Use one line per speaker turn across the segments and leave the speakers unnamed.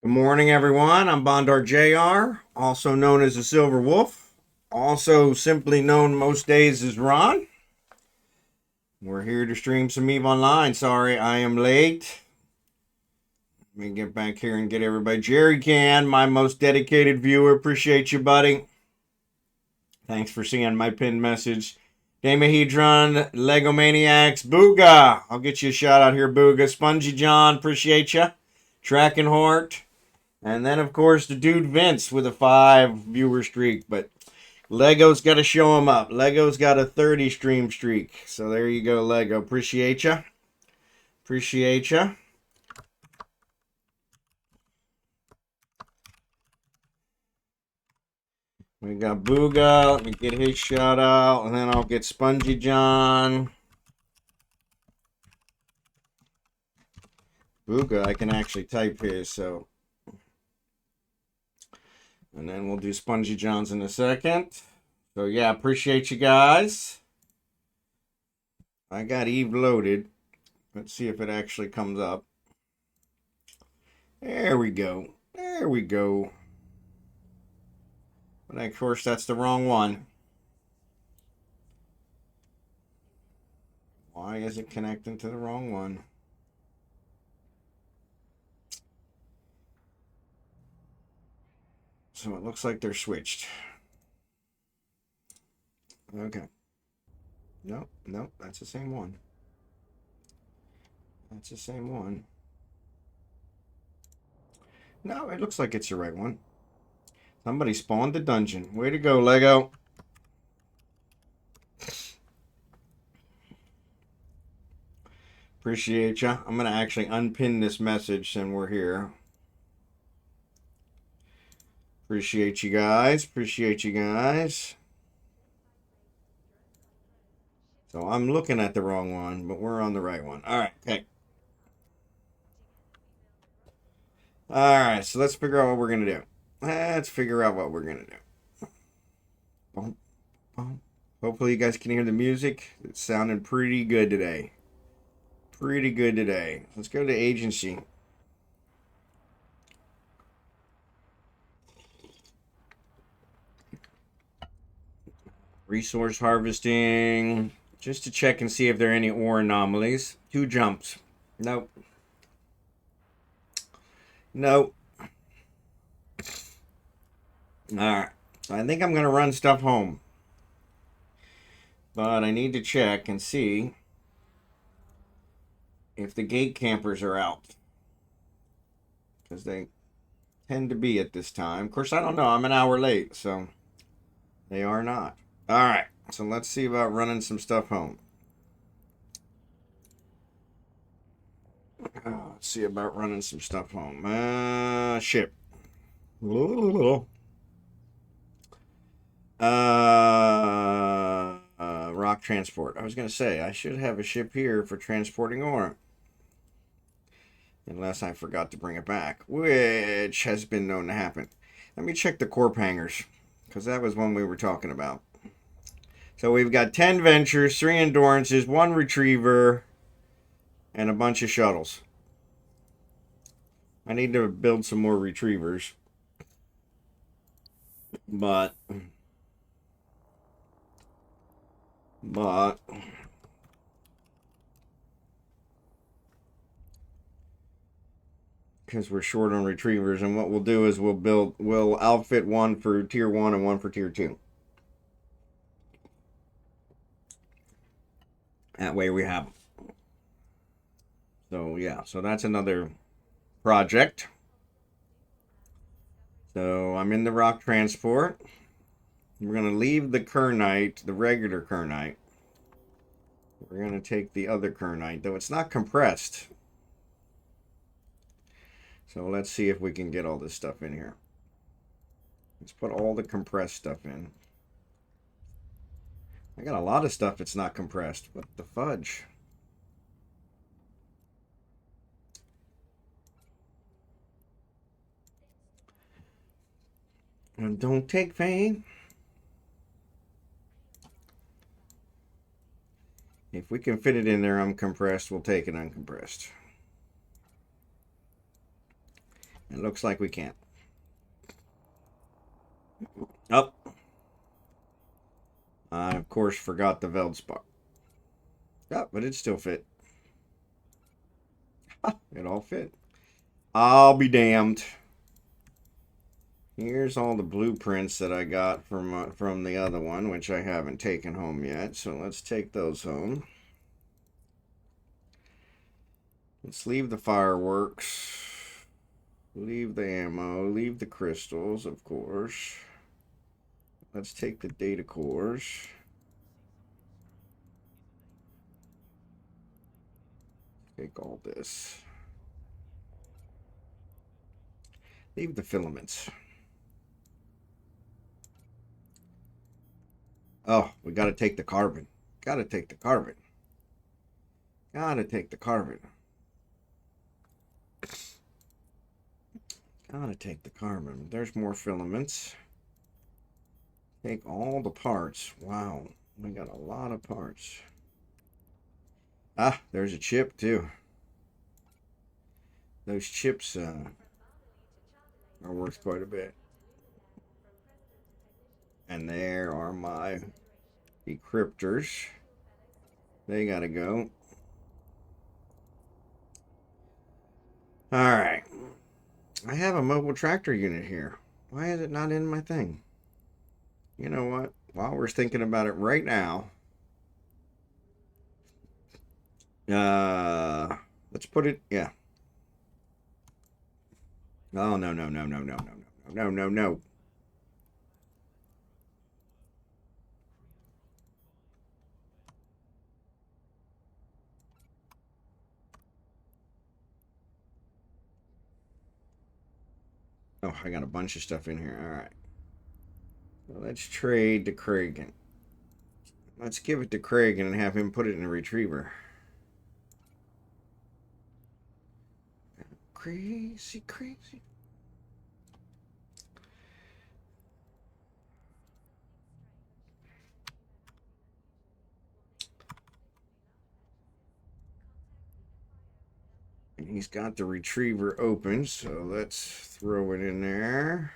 Good morning, everyone. I'm Bondar JR, also known as the Silver Wolf, also simply known most days as Ron. We're here to stream some EVE Online. Sorry, I am late. Let me get back here and get everybody. Jerry Can, my most dedicated viewer. Appreciate you, buddy. Thanks for seeing my pinned message. Damahedron, Lego Maniacs, Booga. I'll get you a shout out here, Booga. Spongy John, appreciate you. Tracking Hort. And then, of course, the dude Vince with a 5 viewer streak. But Lego's got to show him up. Lego's got a 30 stream streak. So there you go, Lego. Appreciate ya. Appreciate ya. We got Booga. Let me get his shout out. And then I'll get Spongy John. Booga, I can actually type his. So. And then we'll do Spongy John's in a second. So yeah, appreciate you guys. I got Eve loaded. Let's see if it actually comes up. There we go. There we go. But of course, that's the wrong one. Why is it connecting to the wrong one? So it looks like they're switched. Okay. Nope, nope, that's the same one. That's the same one. No, it looks like it's the right one. Somebody spawned the dungeon. Way to go, Lego. Appreciate ya. I'm going to actually unpin this message and we're here. Appreciate you guys. Appreciate you guys. So I'm looking at the wrong one, but we're on the right one. All right, okay. All right, so let's figure out what we're going to do. Let's figure out what we're going to do. Boom, boom. Hopefully you guys can hear the music. It's sounding pretty good today. Pretty good today. Let's go to agency. Resource harvesting. Just to check and see if there are any ore anomalies. 2 jumps. Nope. Nope. Alright. So I think I'm going to run stuff home. But I need to check and see if the gate campers are out. Because they tend to be at this time. Of course, I don't know. I'm an hour late, so they are not. Alright. So let's see about running some stuff home. Let's see about running some stuff home. Ship. Rock transport. I was going to say, I should have a ship here for transporting ore. Unless I forgot to bring it back, which has been known to happen. Let me check the corp hangers, because that was one we were talking about. So we've got 10 ventures, 3 endurances, 1 retriever, and a bunch of shuttles. I need to build some more retrievers. But because we're short on retrievers, and what we'll do is we'll outfit 1 for tier 1 and 1 for tier 2. That way we have. So yeah, so that's another project. So I'm in the rock transport. We're going to leave the kernite, the regular kernite. We're going to take the other kernite, though it's not compressed. So let's see if we can get all this stuff in here. Let's put all the compressed stuff in. I got a lot of stuff that's not compressed. What the fudge? And don't take fame. If we can fit it in there uncompressed, we'll take it uncompressed. It looks like we can't. Oh, I of course forgot the Veldspar. Oh, but it still fit. It all fit. I'll be damned. Here's all the blueprints that I got from the other one, which I haven't taken home yet. So let's take those home. Let's leave the fireworks. Leave the ammo. Leave the crystals, of course. Let's take the data cores. Take all this. Leave the filaments. Oh, we got to take the carbon. Got to take the carbon. Got to take the carbon. Got to take the carbon. There's more filaments. Take all the parts. Wow, we got a lot of parts. Ah, there's a chip too. Those chips are worth quite a bit. And there are my decryptors. They gotta go. Alright. I have a mobile tractor unit here. Why is it not in my thing? You know what? While we're thinking about it right now, let's put it, yeah. Oh, no, no, no, no, no, no, no, no, no, no. Oh, I got a bunch of stuff in here. All right. Well, let's trade to Kragan. Let's give it to Kragan and have him put it in a retriever. Crazy, crazy. And he's got the retriever open, so let's throw it in there.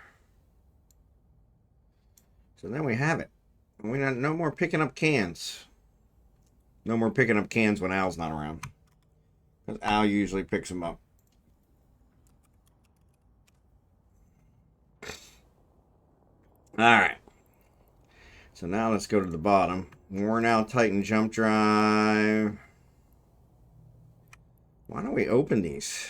So then we have it. We not no more picking up cans. No more picking up cans when Al's not around. Because Al usually picks them up. Alright. So now let's go to the bottom. Worn out Titan jump drive. Why don't we open these?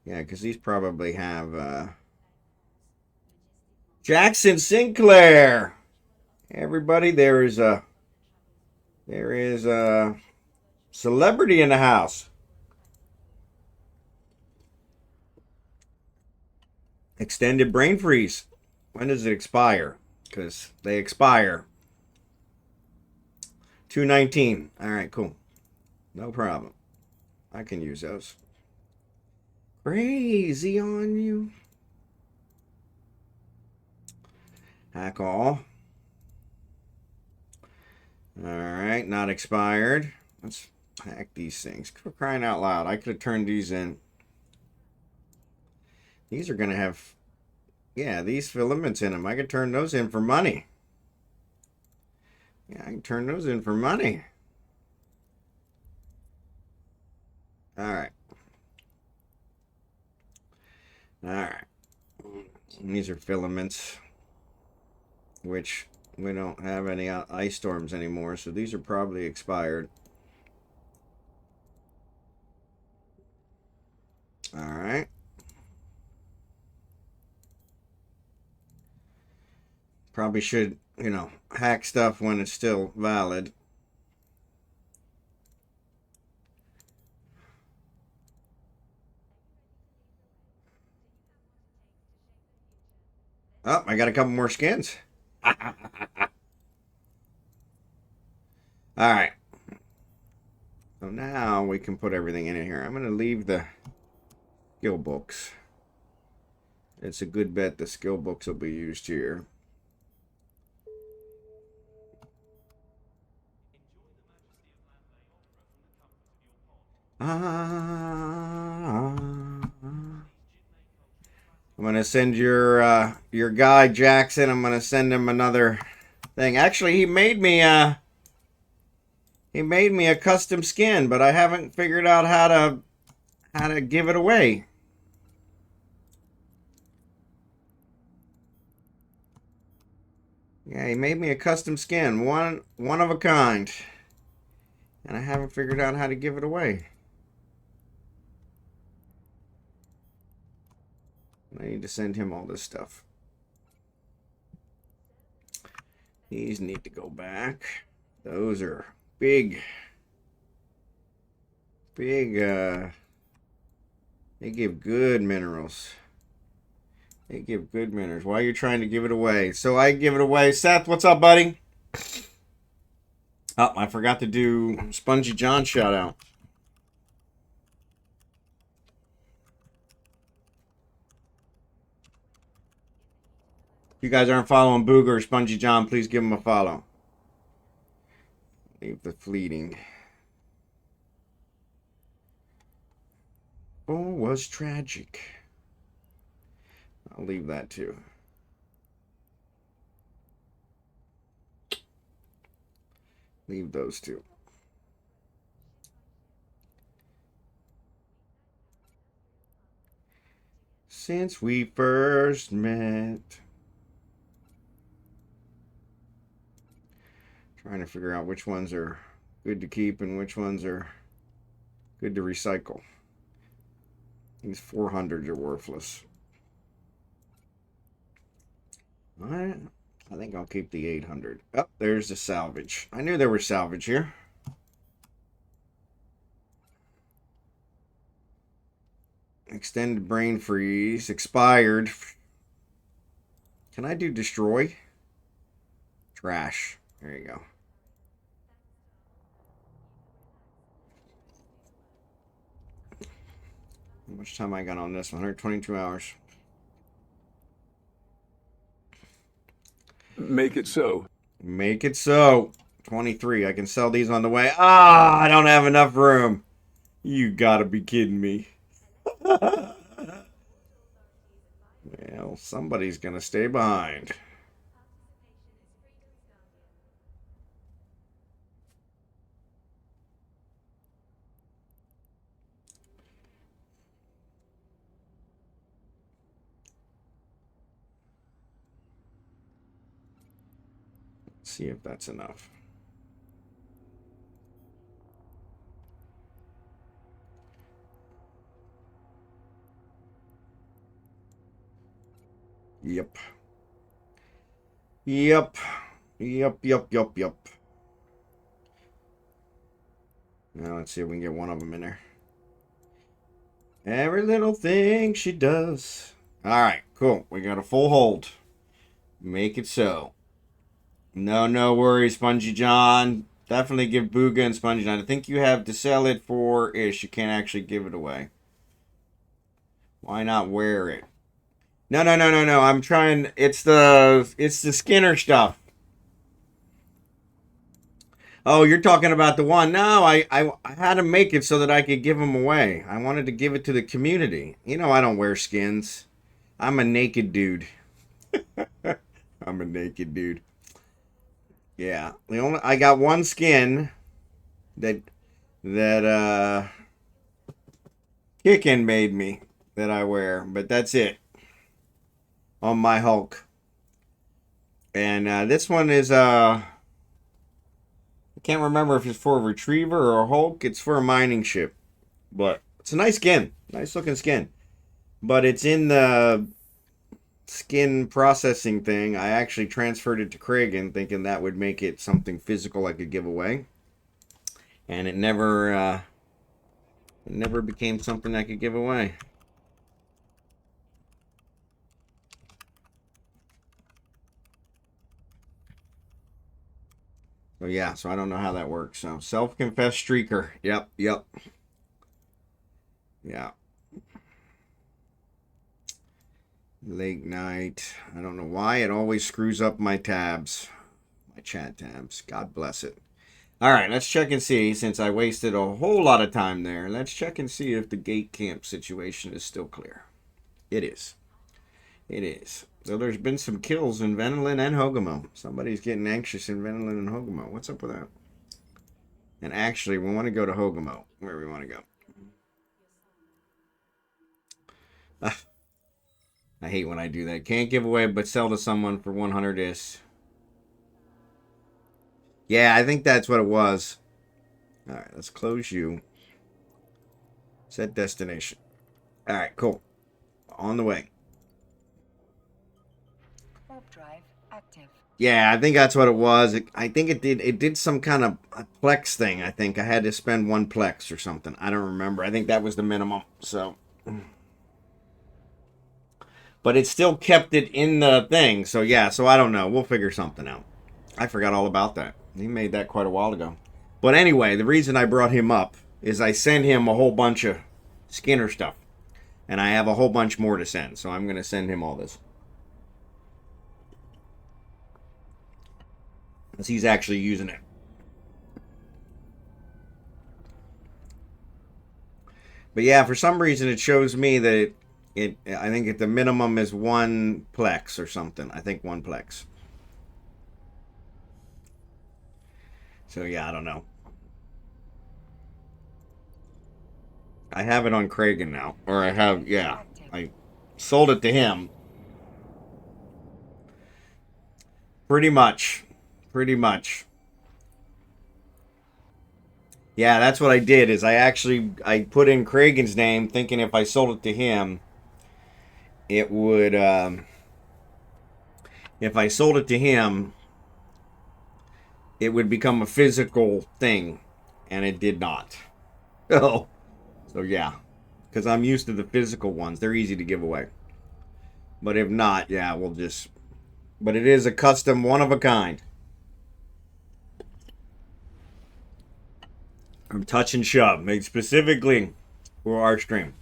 Yeah, because these probably have Jackson Sinclair. Everybody, there is a celebrity in the house. Extended brain freeze. When does it expire? Because they expire. 2/19. All right, cool. No problem. I can use those. Crazy on you. Hack all. All right, not expired. Let's hack these things. For crying out loud, I could have turned these in. These are going to have, yeah, these filaments in them. I could turn those in for money. Yeah, I can turn those in for money. All right. All right. And these are filaments, which we don't have any ice storms anymore, so these are probably expired. All right. Probably should, hack stuff when it's still valid. Oh, I got a couple more skins. All right. So now we can put everything in here. I'm going to leave the skill books. It's a good bet the skill books will be used here. Ah, I'm gonna send your guy Jackson. I'm gonna send him another thing. Actually, he made me a custom skin, but I haven't figured out how to give it away. Yeah, he made me a custom skin, one of a kind, and I haven't figured out how to give it away. I need to send him all this stuff. These need to go back. Those are big, they give good minerals. They give good minerals. Why are you trying to give it away? So I give it away. Seth, what's up, buddy? Oh, I forgot to do Spongy John shout out. If you guys aren't following Booger or Spongy John, please give him a follow. Leave the fleeting. Oh, was tragic. I'll leave that too. Leave those two. Since we first met. Trying to figure out which ones are good to keep and which ones are good to recycle. These 400s are worthless. I think I'll keep the 800. Oh, there's the salvage. I knew there was salvage here. Extended brain freeze. Expired. Can I do destroy? Trash. There you go. How much time I got on this? 122 hours.
Make it so.
Make it so. 23. I can sell these on the way. Ah, I don't have enough room. You gotta be kidding me. Well, somebody's gonna stay behind. Let's see if that's enough. Yep. Yep. Yep, yep, yep, yep. Now let's see if we can get one of them in there. Every little thing she does. Alright, cool. We got a full hold. Make it so. No worries, Spongy John. Definitely give Booga and Spongy John. I think you have to sell it for ish. You can't actually give it away. Why not wear it? No. I'm trying. It's the Skinner stuff. Oh, you're talking about the one. No, I had to make it so that I could give them away. I wanted to give it to the community. You know, I don't wear skins. I'm a naked dude. I'm a naked dude. Yeah, I got one skin that Kickin made me that I wear, but that's it on my Hulk. And this one is I can't remember if it's for a retriever or a Hulk. It's for a mining ship, but it's a nice skin, nice looking skin. But it's in the skin processing thing. I actually transferred it to Kragan thinking that would make it something physical I could give away, and it never became something I could give away. So yeah, so I don't know how that works. So self-confessed streaker. Yep. Yeah. Late night. I don't know why it always screws up my tabs. My chat tabs. God bless it. Alright, let's check and see, since I wasted a whole lot of time there. Let's check and see if the gate camp situation is still clear. It is. It is. So there's been some kills in Venolin and Hogamo. Somebody's getting anxious in Venolin and Hogamo. What's up with that? And actually, we want to go to Hogamo. Where we want to go. I hate when I do that. Can't give away, but sell to someone for 100 is. Yeah, I think that's what it was. All right, let's close you. Set destination. All right, cool. On the way.
Warp drive active.
Yeah, I think that's what it was. I think it did some kind of a plex thing. I think I had to spend 1 plex or something. I don't remember. I think that was the minimum. So, but it still kept it in the thing. So yeah. So I don't know. We'll figure something out. I forgot all about that. He made that quite a while ago. But anyway, the reason I brought him up is I sent him a whole bunch of Skinner stuff, and I have a whole bunch more to send. So I'm going to send him all this. Because he's actually using it. But yeah, for some reason it shows me that I think the minimum is 1 plex or something. I think 1 plex. So yeah, I don't know. I have it on Kragan now. Or I have, yeah. I sold it to him. Pretty much. Pretty much. Yeah, that's what I did. Is I put in Kragan's name, thinking if I sold it to him, it would. If I sold it to him, it would become a physical thing, and it did not. Oh, so yeah, because I'm used to the physical ones. They're easy to give away. But if not, yeah, we'll just. But it is a custom, one of a kind. From Touch and Shove, made specifically for our stream.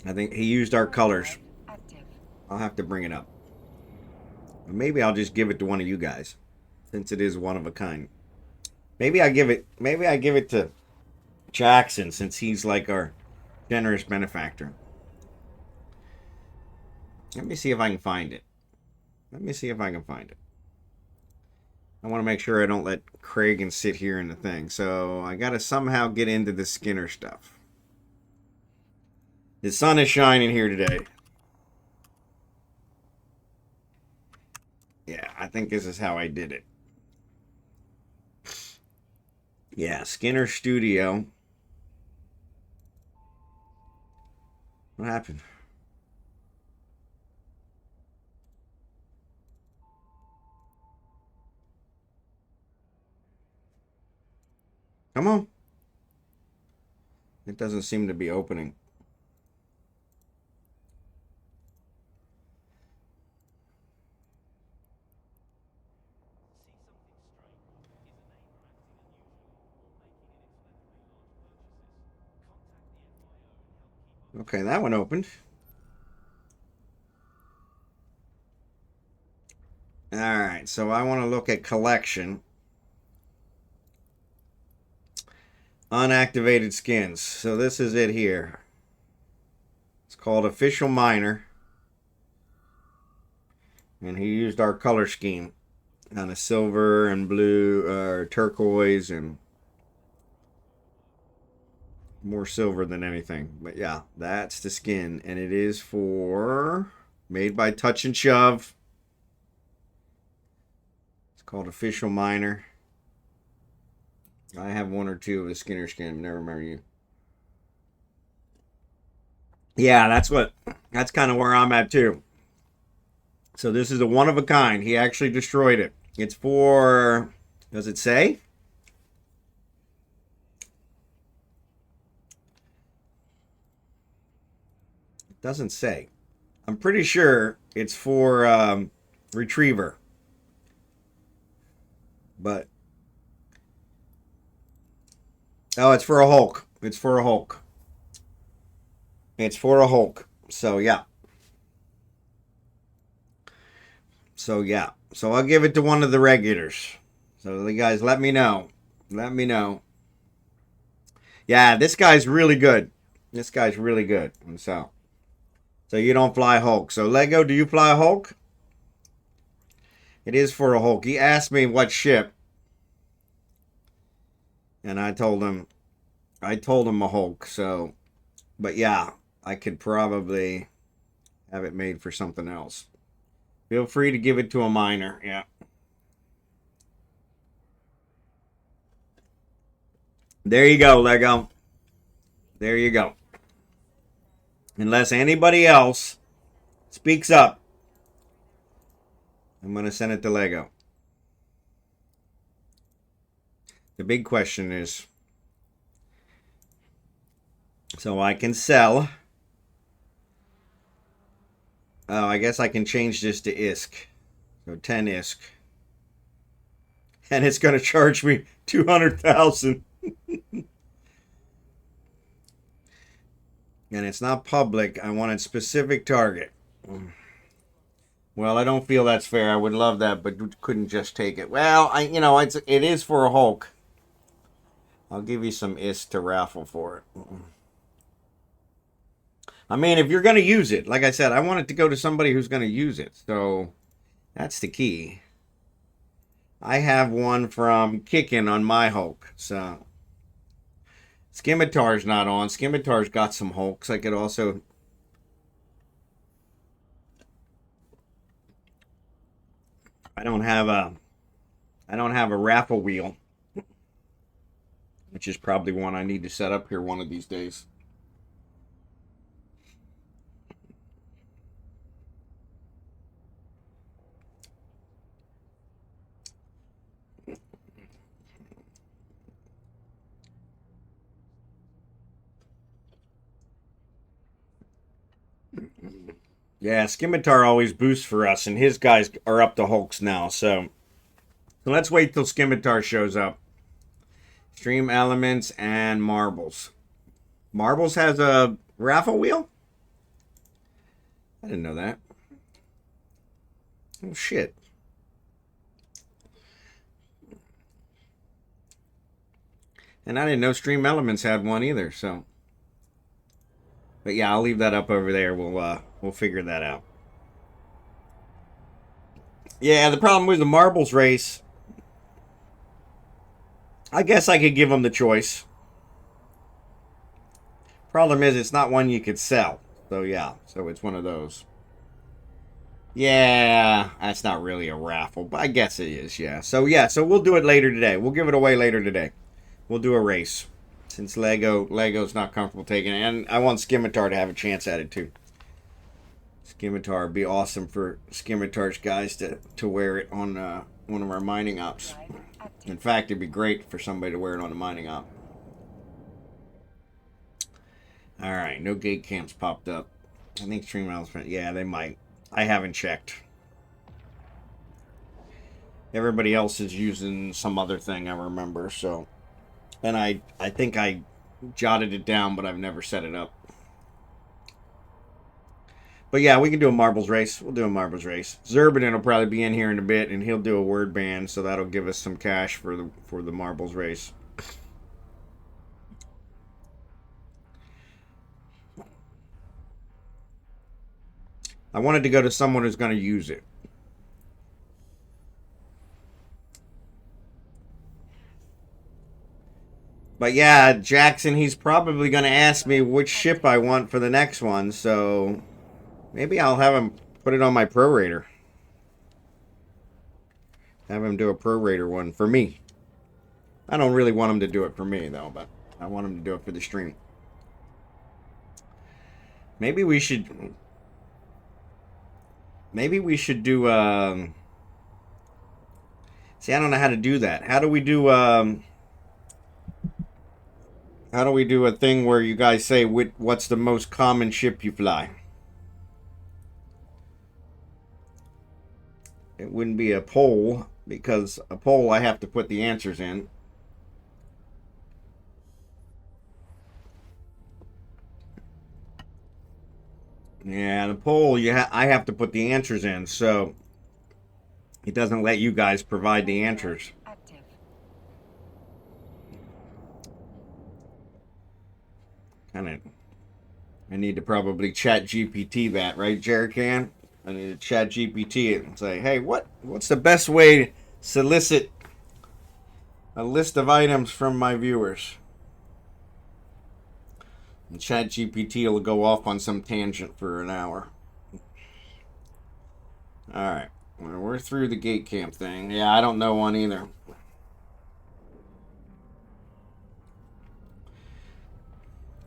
I think he used our colors. I'll have to bring it up. Maybe I'll just give it to one of you guys, since it is one of a kind. Maybe I give it to Jackson, since he's like our generous benefactor. Let me see if I can find it. I want to make sure I don't let Kragan sit here in the thing. So I got to somehow get into the Skinner stuff. The sun is shining here today. Yeah, I think this is how I did it. Yeah, Skinner Studio. What happened? Come on. It doesn't seem to be opening. Okay, that one opened. All right, so I want to look at collection. Unactivated skins. So this is it here. It's called Official Miner. And he used our color scheme. Kind of silver and blue, turquoise, and more silver than anything. But yeah, that's the skin. And it is for... Made by Touch and Shove. It's called Official Miner. I have 1 or 2 of the Skinner skin. Never remember you. Yeah, that's kind of where I'm at too. So this is a one of a kind. He actually destroyed it. It's for, does it say? It doesn't say. I'm pretty sure it's for Retriever. But, oh, it's for a Hulk. It's for a Hulk. It's for a Hulk. So, yeah. So, yeah. So, I'll give it to one of the regulars. So, you guys, let me know. Let me know. Yeah, this guy's really good. This guy's really good. And so, So you don't fly Hulk. So Lego, do you fly Hulk? It is for a Hulk. He asked me what ship, and I told him a Hulk. So, but yeah, I could probably have it made for something else. Feel free to give it to a minor. Yeah. There you go, Lego. There you go. Unless anybody else speaks up, I'm going to send it to Lego. The big question is, so I can sell. Oh, I guess I can change this to ISK. So 10 ISK. And it's going to charge me 200,000. And it's not public. I wanted specific target. Well, I don't feel that's fair. I would love that, but couldn't just take it. Well, it is for a Hulk. I'll give you some ISK to raffle for it. I mean, if you're going to use it, like I said, I want it to go to somebody who's going to use it. So that's the key. I have one from Kickin' on my Hulk. So Scimitar's not on. Scimitar's got some Hulks. I could also... I don't have a raffle wheel, which is probably one I need to set up here one of these days. Yeah, Scimitar always boosts for us, and his guys are up to Hulks now. So let's wait till Scimitar shows up. Stream Elements and Marbles. Marbles has a raffle wheel? I didn't know that. Oh, shit. And I didn't know Stream Elements had one either, so... But yeah, I'll leave that up over there. We'll figure that out. Yeah, the problem with the marbles race, I guess I could give them the choice. Problem is, it's not one you could sell. So yeah, so it's one of those. Yeah, that's not really a raffle, but I guess it is, yeah. So we'll do it later today. We'll give it away later today. We'll do a race. Since Lego's not comfortable taking it. And I want Scimitar to have a chance at it too. Scimitar would be awesome for Scimitar's guys to wear it on one of our mining ops. In fact, it'd be great for somebody to wear it on a mining op. Alright, no gate camps popped up. I think Stream Elephant, yeah, they might. I haven't checked. Everybody else is using some other thing, I remember, so... And I think I jotted it down, but I've never set it up. But yeah, we can do a marbles race. We'll do a marbles race. Zerbanin will probably be in here in a bit, and he'll do a word band, so that'll give us some cash for the marbles race. I wanted to go to someone who's going to use it. But yeah, Jackson, he's probably going to ask me which ship I want for the next one, so maybe I'll have him put it on my prorator. Have him do a prorator one for me. I don't really want him to do it for me, though, but I want him to do it for the stream. Maybe we should do, see, I don't know how to do that. How do we do a thing where you guys say what's the most common ship you fly? It wouldn't be a poll, because a poll I have to put the answers in. Yeah, the poll I have to put the answers in, so it doesn't let you guys provide the answers. Kind of I need to probably chat GPT that, right, Jerrican? I need to chat GPT it and say, hey, what's the best way to solicit a list of items from my viewers? And chat GPT will go off on some tangent for an hour. Alright. Well, we're through the gate camp thing. Yeah, I don't know one either.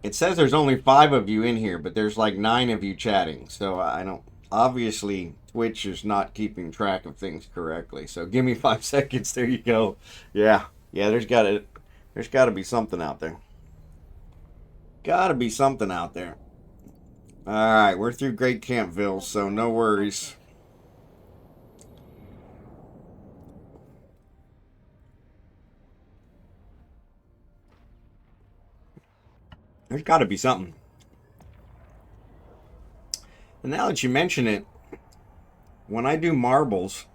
It says there's only 5 of you in here, but there's like 9 of you chatting. So I don't. Obviously, Twitch is not keeping track of things correctly. So give me 5 seconds. There you go. Yeah, yeah. There's got to be something out there. Got to be something out there. All right, we're through Great Campville, so no worries. There's got to be something. And now that you mention it, when I do marbles,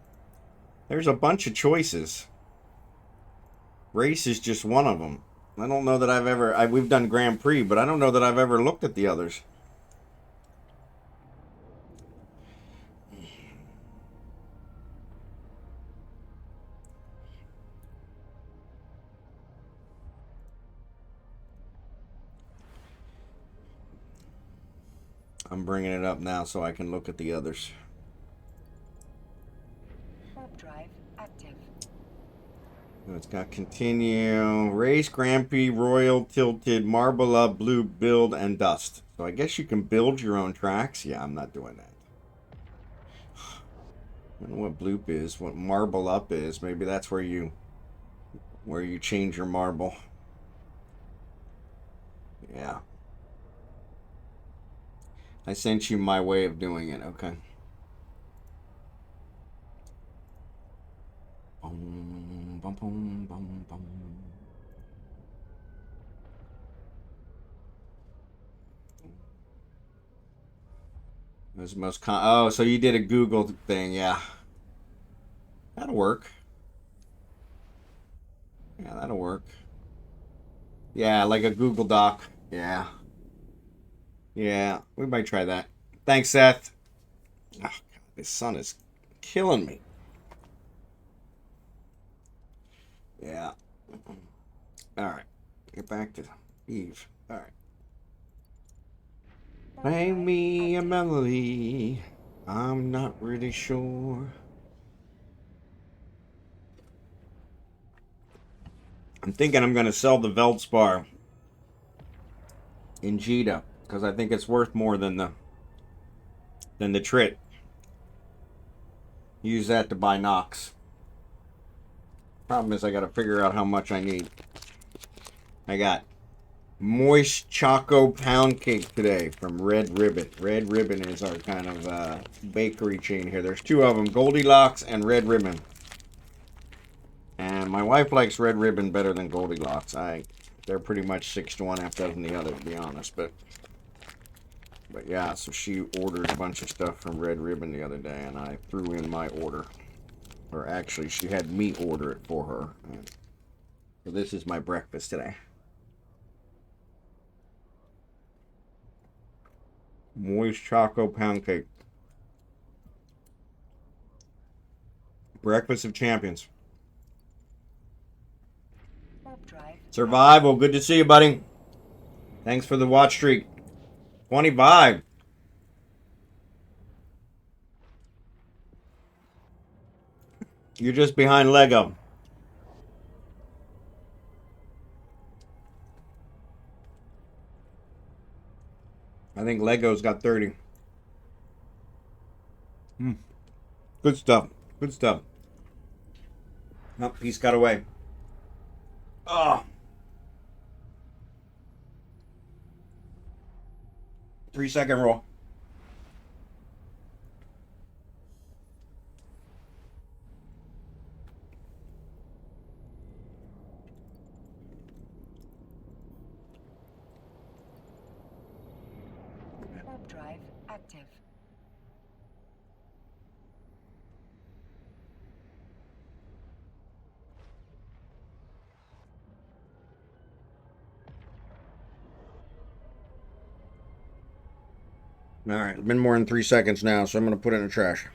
there's a bunch of choices. Race is just one of them. I don't know that I've ever. We've done Grand Prix, but I don't know that I've ever looked at the others. I'm bringing it up now so I can look at the others.
Warp drive active.
It's got continue, race, Grand Prix, Royal, Tilted, Marble Up, Blue, Build, and Dust. So I guess you can build your own tracks. Yeah, I'm not doing that. I don't know what Bloop is, what Marble Up is. Maybe that's where you change your marble. Yeah. I sent you my way of doing it. Okay. Boom, boom, boom, boom, boom. That's the most oh, so you did a Google thing, yeah. That'll work. Yeah, that'll work. Yeah, like a Google Doc. Yeah. Yeah, we might try that. Thanks, Seth. Oh, God, this sun is killing me. Yeah. All right. Get back to Eve. All right. Play me a melody. I'm not really sure. I'm thinking I'm going to sell the Veldspar in Jita because I think it's worth more than the Trit. Use that to buy Nox. Problem is I got to figure out how much I need. I got Moist Choco Pound Cake today from Red Ribbon. Red Ribbon is our kind of bakery chain here. There's 2 of them, Goldilocks and Red Ribbon. And my wife likes Red Ribbon better than Goldilocks. They're pretty much 6 to 1, half dozen the other, to be honest. But yeah, so she ordered a bunch of stuff from Red Ribbon the other day, and I threw in my order. Or actually, she had me order it for her. So this is my breakfast today. Moist Choco Pound Cake. Breakfast of Champions.
Warp drive.
Survival, good to see you, buddy. Thanks for the watch streak. 25. You're just behind Lego. I think Lego's got 30. Good stuff. Good stuff. Oh, piece got away. Oh. 3-second roll.
Warp drive active.
All right, it's been more than 3 seconds now, so I'm going to put it in the trash.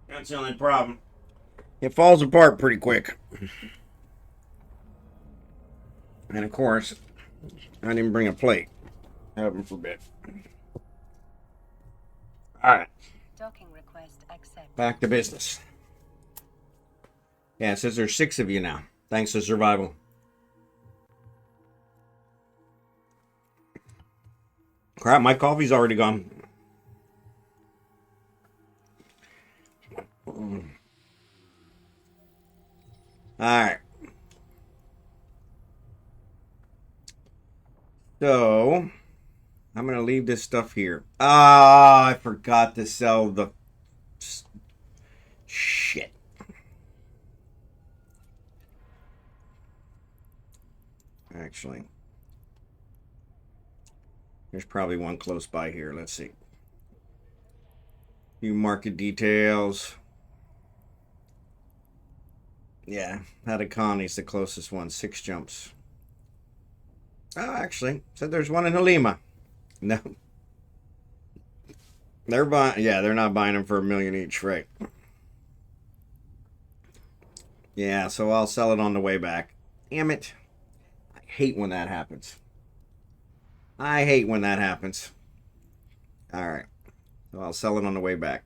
That's the only problem. It falls apart pretty quick. And of course, I didn't bring a plate. Heaven forbid. All right,
Docking request accepted.
back to business. Yeah, it says there's 6 of you now, thanks to survival. Crap, my coffee's already gone. All right. So, I'm going to leave this stuff here. Ah, I forgot to sell the shit. Actually, there's probably one close by here. Let's see. View market details. Yeah, Hadakani's the closest one. 6 jumps. Oh, actually, said there's one in Halima. No. They're buying, yeah, they're not buying them for $1 million each, right? Yeah, so I'll sell it on the way back. Damn it. I hate when that happens. I hate when that happens. Alright. So I'll sell it on the way back.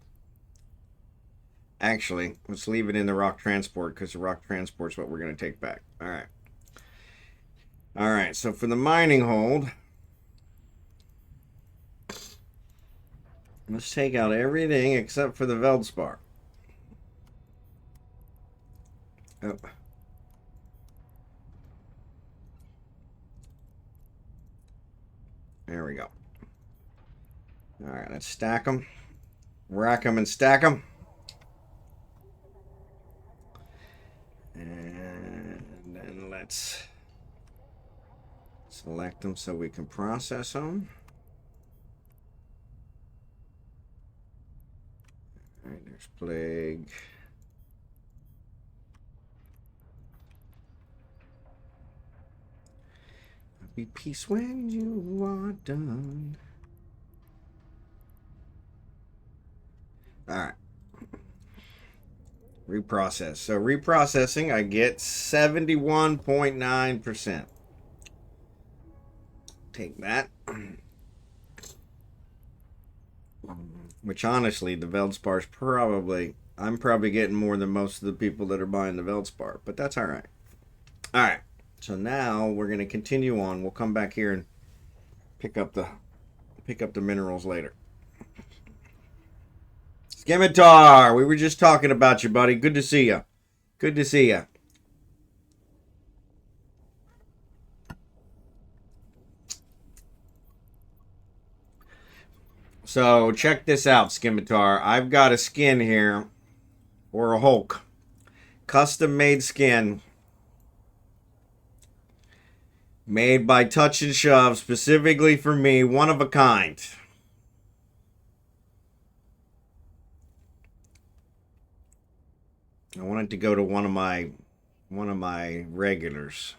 Actually, let's leave it in the rock transport because the rock transport's what we're going to take back. Alright. Alright, so for the mining hold, let's take out everything except for the Veldspar. Oh. There we go. Alright, let's stack them. Rack them and stack them. And then let's select them so we can process them. Alright, there's Plague. I'll be peace when you are done. Alright. Reprocess. So reprocessing, I get 71.9%. Take that. Which honestly, the Veldspar's probably, I'm probably getting more than most of the people that are buying the Veldspar, but that's alright. Alright. So now we're gonna continue on. We'll come back here and pick up the minerals later. Scimitar, we were just talking about you, buddy. Good to see you. Good to see you. So check this out, Scimitar. I've got a skin here, or a Hulk, custom made skin, made by Touch and Shove, specifically for me, one of a kind. I wanted to go to one of my regulars.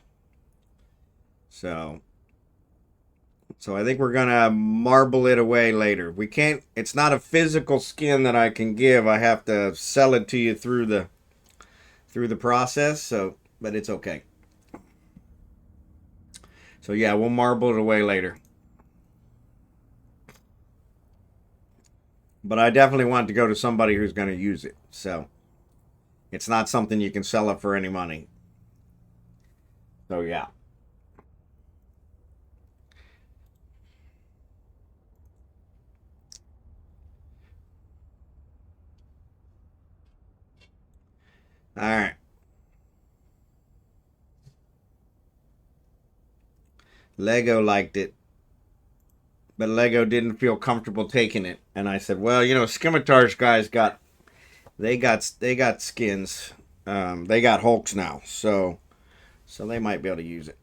So I think we're gonna marble it away later. We can't. It's not a physical skin that I can give. I have to sell it to you through the process. So, but it's okay. So yeah, we'll marble it away later. But I definitely want to go to somebody who's going to use it. So it's not something you can sell it for any money. So yeah. All right. Lego liked it, but Lego didn't feel comfortable taking it. And I said, well, you know, Scimitar's guys got skins. They got Hulks now, so they might be able to use it.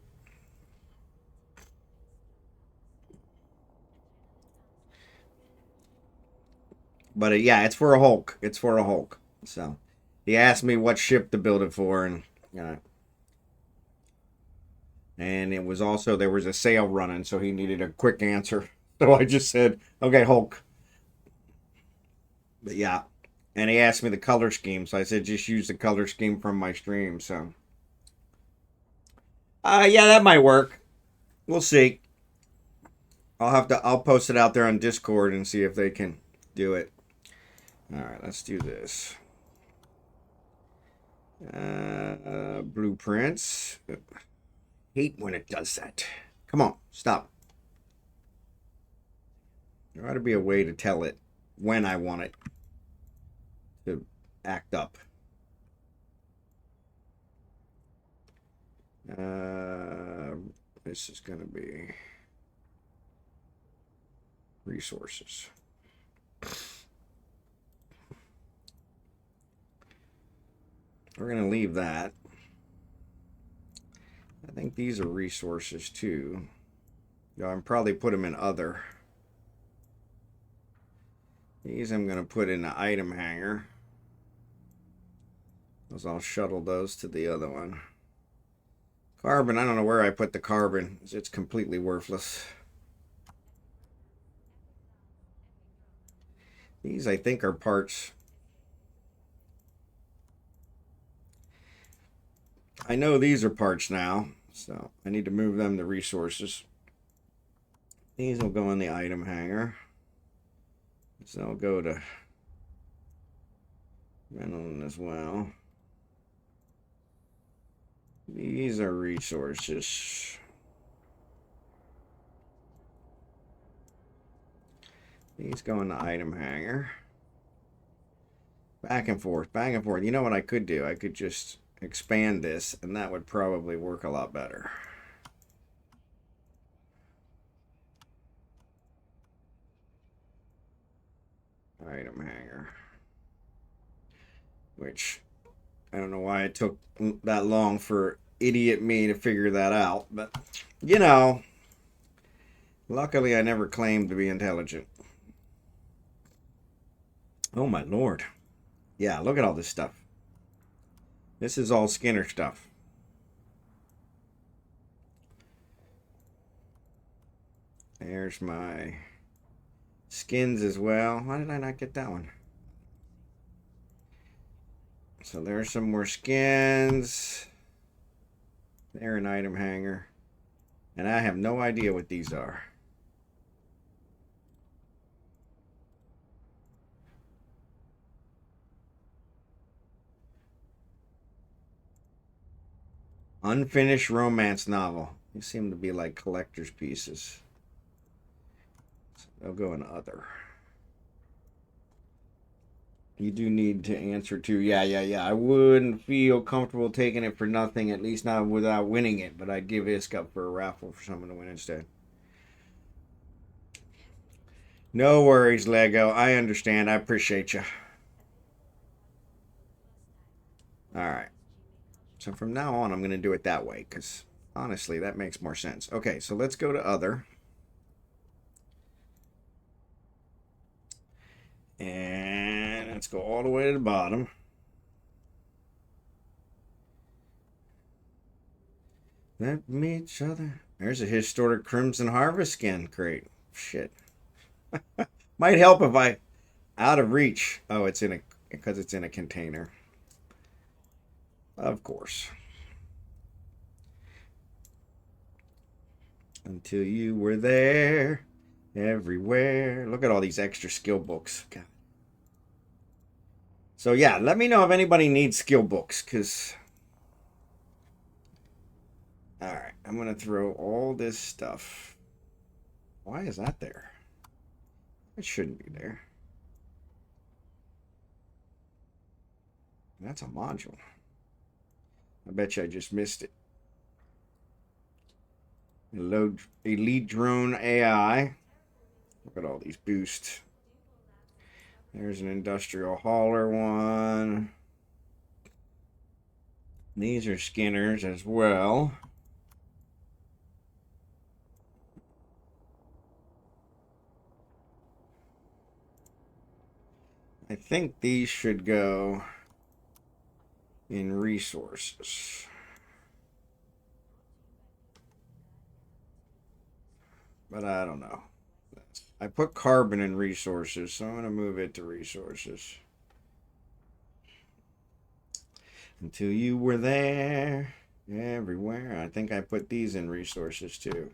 But yeah, it's for a Hulk. It's for a Hulk. So he asked me what ship to build it for, and you know. And it was also, there was a sale running, so he needed a quick answer. So I just said, okay, Hulk. But yeah. And he asked me the color scheme, so I said just use the color scheme from my stream. So, yeah, that might work. We'll see. I'll post it out there on Discord and see if they can do it. All right, let's do this. Blueprints. Hate when it does that. Come on, stop. There ought to be a way to tell it when I want it to act up. This is going to be resources. We're going to leave that. I think these are resources too. I'll probably put them in other. These I'm going to put in the item hanger. Because I'll shuttle those to the other one. Carbon, I don't know where I put the carbon. It's completely worthless. These I think are parts. I know these are parts now, so I need to move them to resources. These will go in the item hanger. So I'll go to Reynolds as well. These are resources. These go in the item hanger. Back and forth, back and forth. You know what I could do? I could just expand this, and that would probably work a lot better. Item hanger. Which, I don't know why it took that long for idiot me to figure that out, but, you know, luckily I never claimed to be intelligent. Oh my lord. Yeah, look at all this stuff. This is all Skinner stuff. There's my skins as well. Why did I not get that one? So there's some more skins. They're an item hanger. And I have no idea what these are. Unfinished romance novel. These seem to be like collector's pieces. So they'll go in other. You do need to answer to, yeah. I wouldn't feel comfortable taking it for nothing, at least not without winning it, but I'd give Isk up for a raffle for someone to win instead. No worries, Lego. I understand. I appreciate you. Alright. So from now on, I'm going to do it that way, because honestly, that makes more sense. Okay, so let's go to other. And let's go all the way to the bottom. Let me each other. There's a historic Crimson Harvest skin. Great. Shit. Might help if I out of reach. Oh, it's in a because it's in a container. Of course. Until you were there, everywhere. Look at all these extra skill books. God. So yeah, let me know if anybody needs skill books, because alright, I'm gonna throw all this stuff. Why is that there? It shouldn't be there. That's a module. I bet you I just missed it. Elite drone AI. Look at all these boosts. There's an industrial hauler one. These are Skinners as well. I think these should go in resources. but I don't know. I put carbon in resources, so I'm going to move it to resources. Until you were there, everywhere. I think I put these in resources too.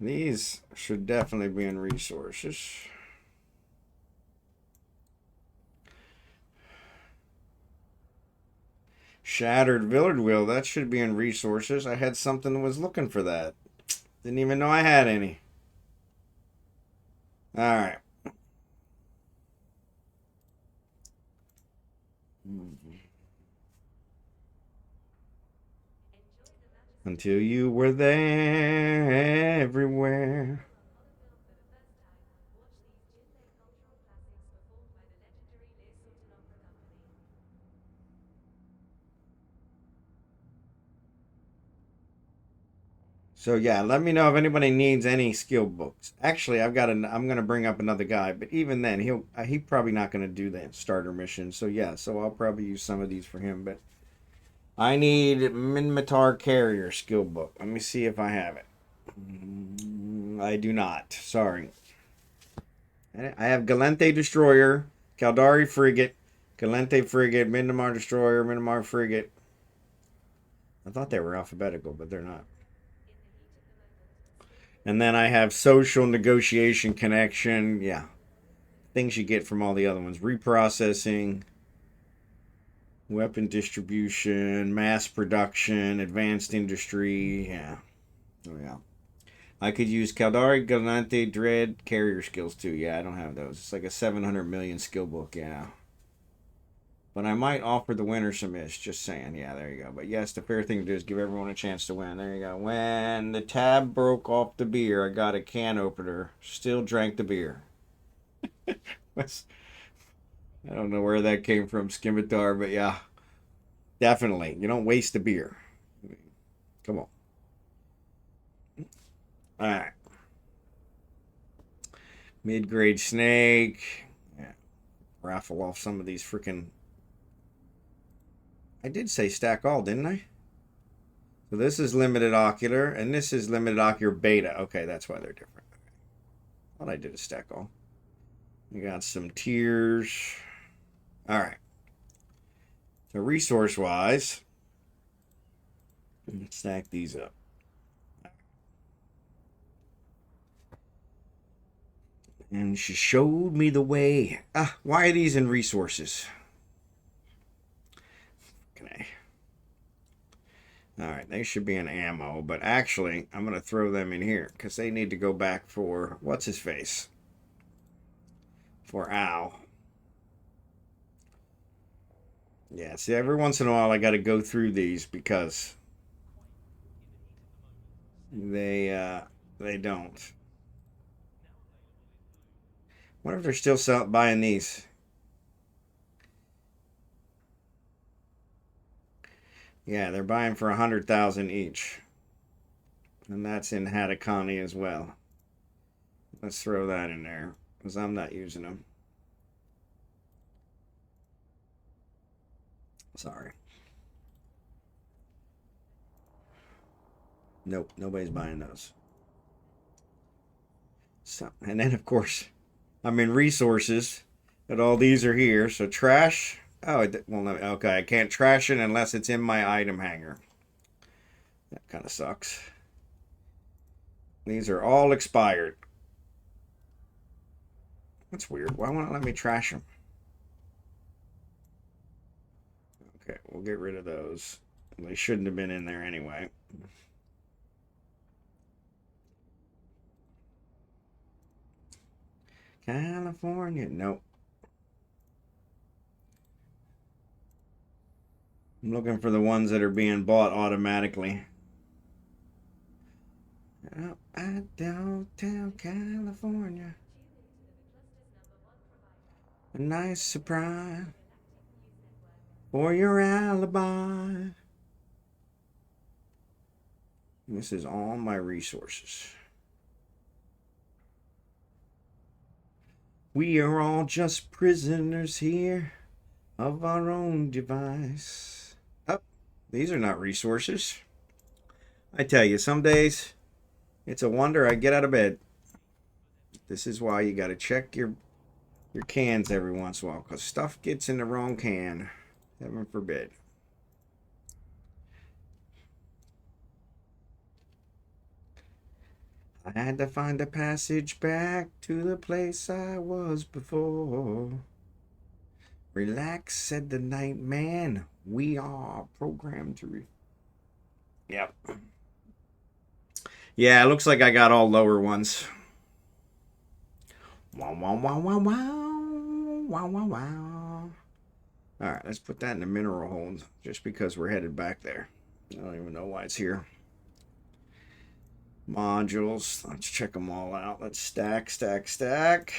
These should definitely be in resources. Shattered Villard Wheel, that should be in resources. I had something that was looking for that. Didn't even know I had any. Alright. Until you were there everywhere. So yeah, let me know if anybody needs any skill books. Actually, I'm gonna bring up another guy, but even then, he probably not gonna do the starter mission. So yeah, so I'll probably use some of these for him. But I need Minmatar Carrier skill book. Let me see if I have it. I do not. Sorry. I have Galente Destroyer, Caldari Frigate, Galente Frigate, Minmar Destroyer, Minmar Frigate. I thought they were alphabetical, but they're not. And then I have Social Negotiation Connection. Yeah. Things you get from all the other ones. Reprocessing, weapon distribution, mass production, advanced industry. Yeah. Oh, yeah. I could use Caldari, Galante, Dread, carrier skills too. Yeah, I don't have those. It's like a 700 million skill book. Yeah. But I might offer the winner some ish. Just saying. Yeah, there you go. But yes, the fair thing to do is give everyone a chance to win. There you go. When the tab broke off the beer, I got a can opener. Still drank the beer. I don't know where that came from, Skimitar, but yeah, definitely. You don't waste a beer. Come on. All right. Mid-grade snake. Yeah. Raffle off some of these freaking. I did say stack all, didn't I? So this is limited ocular, and this is limited ocular beta. Okay, that's why they're different. Thought I did a stack all. We got some tiers. All right. So resource-wise, let's stack these up. And she showed me the way. Ah, why are these in resources? Okay. All right, they should be in ammo, but actually, I'm going to throw them in here because they need to go back for what's his face? For Al. Yeah, see, every once in a while I got to go through these because they don't. What if they're still buying these? Yeah, they're buying for 100,000 each, and that's in Hatakani as well. Let's throw that in there because I'm not using them. Sorry. Nope, nobody's buying those. So, and then of course, I'm in resources, and all these are here. So trash. Oh, well, no, okay. I can't trash it unless it's in my item hanger. That kind of sucks. These are all expired. That's weird. Why won't it let me trash them? Okay, we'll get rid of those. They shouldn't have been in there anyway. California. Nope. I'm looking for the ones that are being bought automatically. Out at downtown California. A nice surprise for your alibi. This is all my resources. We are all just prisoners here of our own device. Oh, these are not resources. I tell you, some days it's a wonder I get out of bed. This is why you got to check your cans every once in a while, because stuff gets in the wrong can. Heaven forbid. I had to find a passage back to the place I was before. Relax, said the night man. We are programmed to Yep. Yeah, it looks like I got all lower ones. Wow, wow, wow, wow, wow. Wow, wow, wow. Alright, let's put that in the mineral hold, just because we're headed back there. I don't even know why it's here. Modules. Let's check them all out. Let's stack, stack, stack.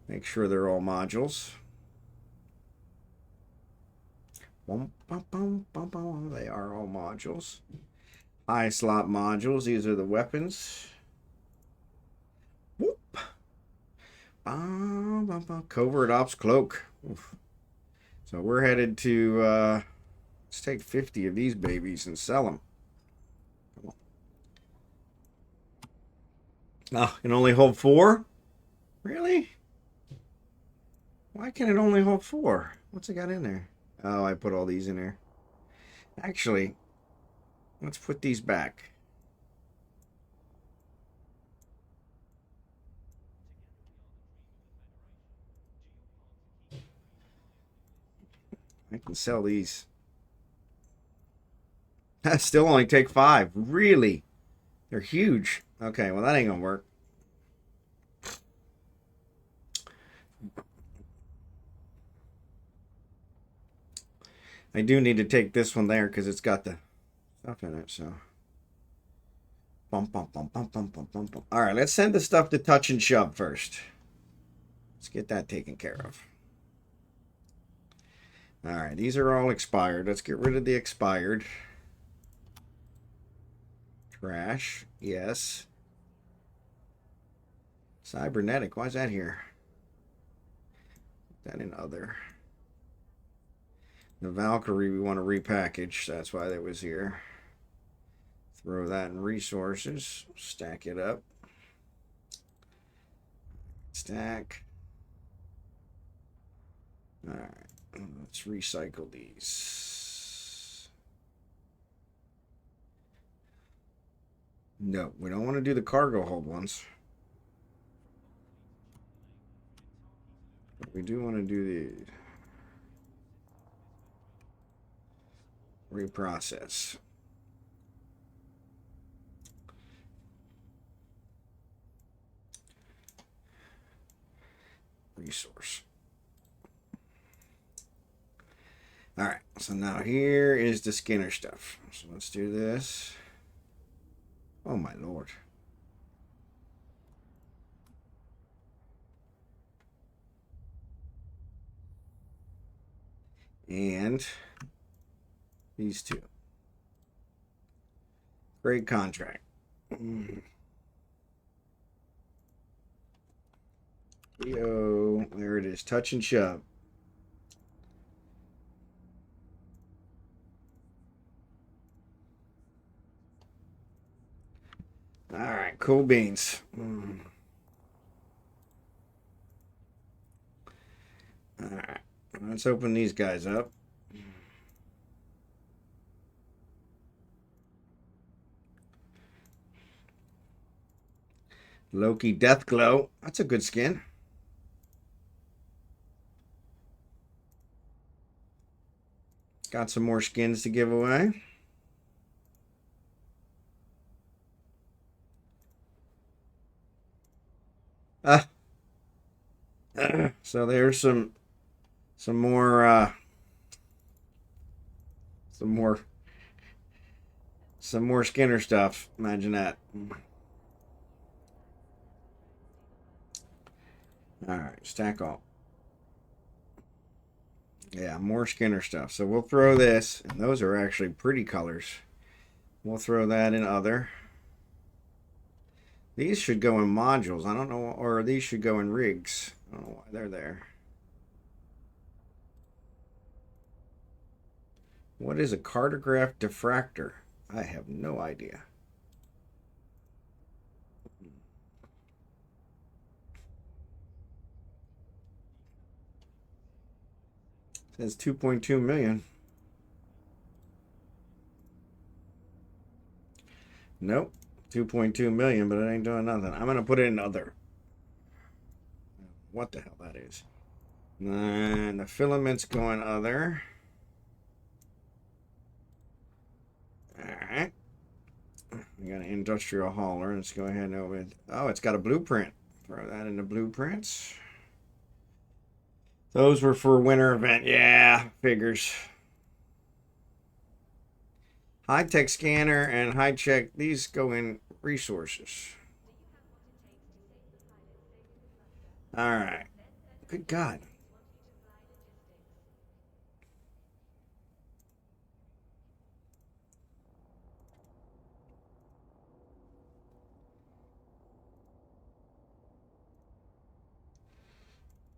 Make sure they're all modules. They are all modules. High slot modules. These are the weapons. Whoop. Covert ops cloak. Oof. So we're headed to, let's take 50 of these babies and sell them. Oh, can only hold 4? Really? Why can it only hold 4? What's it got in there? Oh, I put all these in there. Actually, let's put these back. I can sell these. That still only take 5. Really? They're huge. Okay, well that ain't gonna work. I do need to take this one there because it's got the stuff in it, so. Bump, bump, bump, bump, bump, bump, bump, bump. All right, let's send the stuff to touch and shove first. Let's get that taken care of. All right, these are all expired. Let's get rid of the expired. Trash, yes. Cybernetic, why is that here? Put that in other. The Valkyrie we want to repackage. That's why that was here. Throw that in resources. Stack it up. Stack. All right. Let's recycle these. No, we don't want to do the cargo hold ones. But we do want to do the reprocess. Resource. All right, so now here is the Skinner stuff. So let's do this. Oh my lord. And these two. Great contract. Yo, there it is. Touch and shove. All right, cool beans. All right, let's open these guys up. Loki Deathglow. That's a good skin. Got some more skins to give away. So there's some more some more Skinner stuff. Imagine that. All right, stack all. Yeah, more Skinner stuff. So we'll throw this, and those are actually pretty colors. We'll throw that in other. These should go in modules. I don't know, or these should go in rigs. I don't know why they're there. What is a cartograph diffractor? I have no idea. It says 2.2 million. Nope. 2.2 million, but it ain't doing nothing. I'm going to put it in other. What the hell that is. And the filament's going other. Alright. We got an industrial hauler. Let's go ahead and open it. Oh, it's got a blueprint. Throw that in the blueprints. Those were for winter event. Yeah, figures. High-tech scanner and high-tech. These go in resources. Alright. Good God.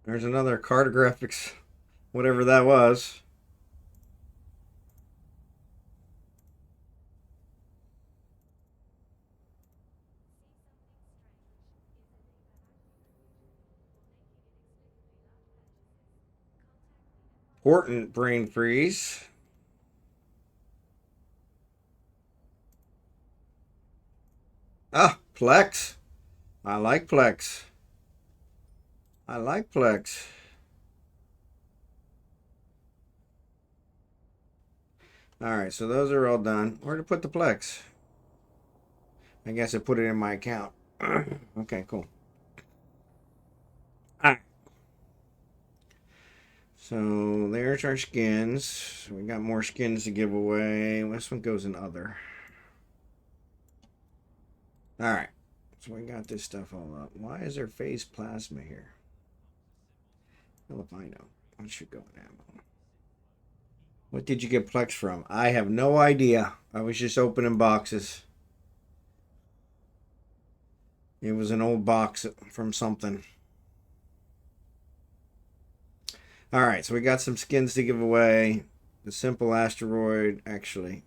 There's another cartographics, whatever that was. Important brain freeze. Ah, Plex. I like Plex. I like Plex. Alright, so those are all done. Where to put the Plex? I guess I put it in my account. Okay, cool. Alright. So there's our skins. We got more skins to give away. This one goes in other. Alright. So we got this stuff all up. Why is there phase plasma here? Well, if I know. I should go in ammo. What did you get Plex from? I have no idea. I was just opening boxes. It was an old box from something. Alright, so we got some skins to give away. The simple asteroid, actually.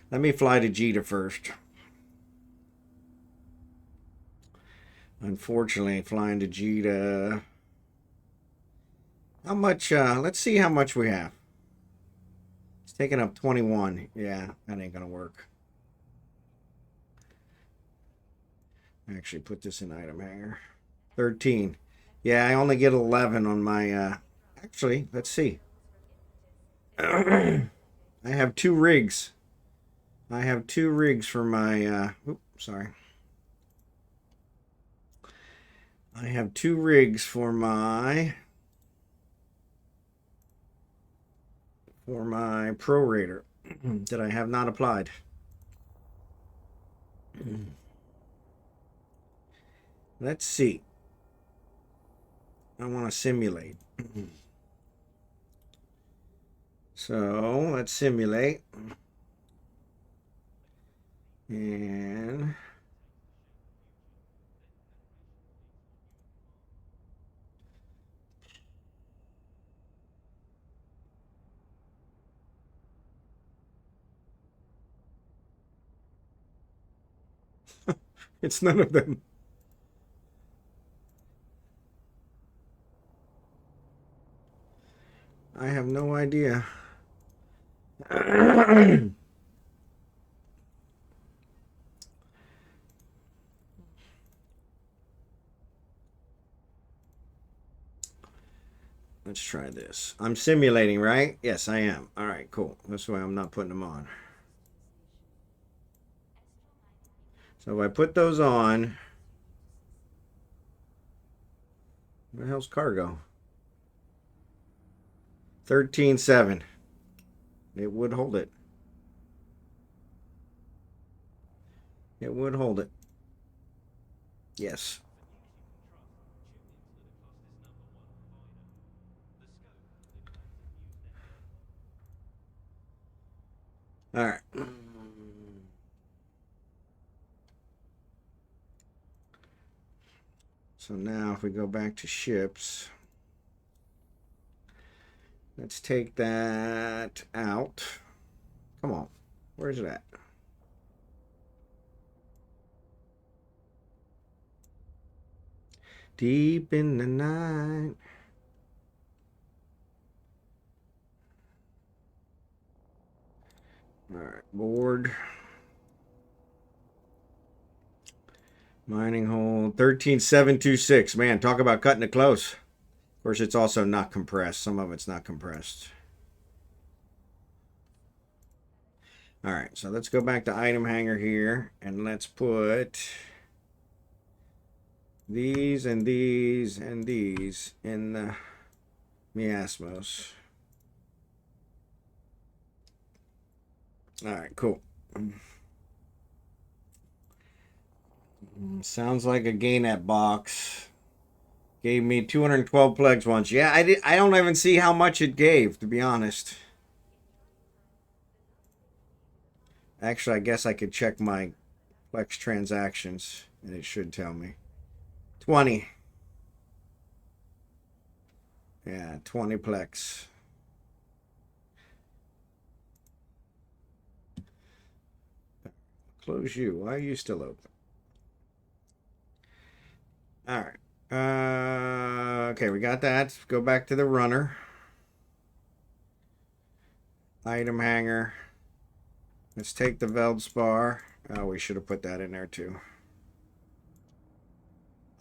Let me fly to Jita first. Unfortunately, flying to Jita. How much? Let's see how much we have. It's taking up 21. Yeah, that ain't gonna work. Actually, put this in item hanger. 13. Yeah, I only get 11 on my. Actually, let's see. I have 2 rigs. I have 2 rigs for my. Oops, sorry. I have 2 rigs for my prorator that I have not applied. Let's see. I want to simulate. So let's simulate. And it's none of them. I have no idea. Let's try this. I'm simulating, right? Yes, I am. All right, cool. That's why I'm not putting them on. So if I put those on, where the hell's cargo? 13.7. It would hold it. It would hold it. Yes. All right. So now if we go back to ships, let's take that out. Come on. Where's it at? Deep in the night. All right, board. Mining hole 13726. Man, talk about cutting it close. Of course, it's also not compressed. Some of it's not compressed. All right, so let's go back to item hanger here and let's put these and these and these in the miasmos. All right, cool. Sounds like a Gainet box. Gave me 212 plagues once. Yeah, I don't even see how much it gave, to be honest. Actually, I guess I could check my Plex transactions, and it should tell me. 20. Yeah, 20 Plex. Close you. Why are you still open? All right. Okay, we got that. Let's go back to the runner. Item hanger. Let's take the Veldspar. Oh, we should have put that in there too.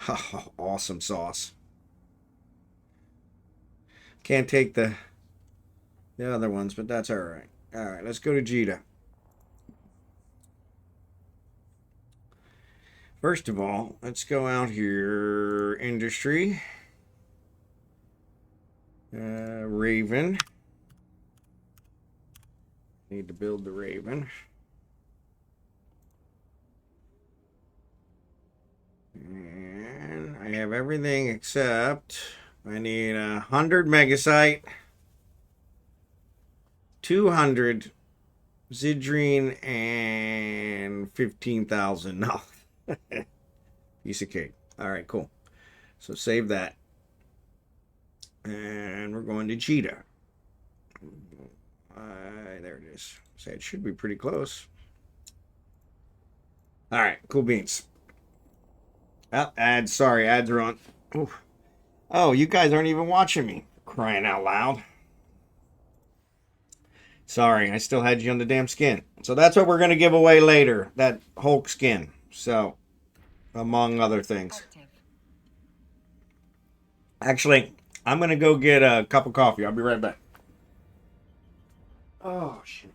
Oh, awesome sauce. Can't take the other ones, but that's all right. All right, let's go to Jita. First of all, let's go out here. Industry. Raven. Need to build the Raven. And I have everything except I need 100 megasite, 200 Zidrine, and 15,000. No. Piece of cake. All right, cool. So save that. And we're going to Cheetah. There it is. So it should be pretty close. All right, cool beans. Oh, ads. Sorry, ads are on. Oof. Oh, you guys aren't even watching me. Crying out loud. Sorry, I still had you on the damn skin. So that's what we're going to give away later. That Hulk skin. So, among other things.
Active.
Actually, I'm going to go get a cup of coffee. I'll be right back. Oh, shit.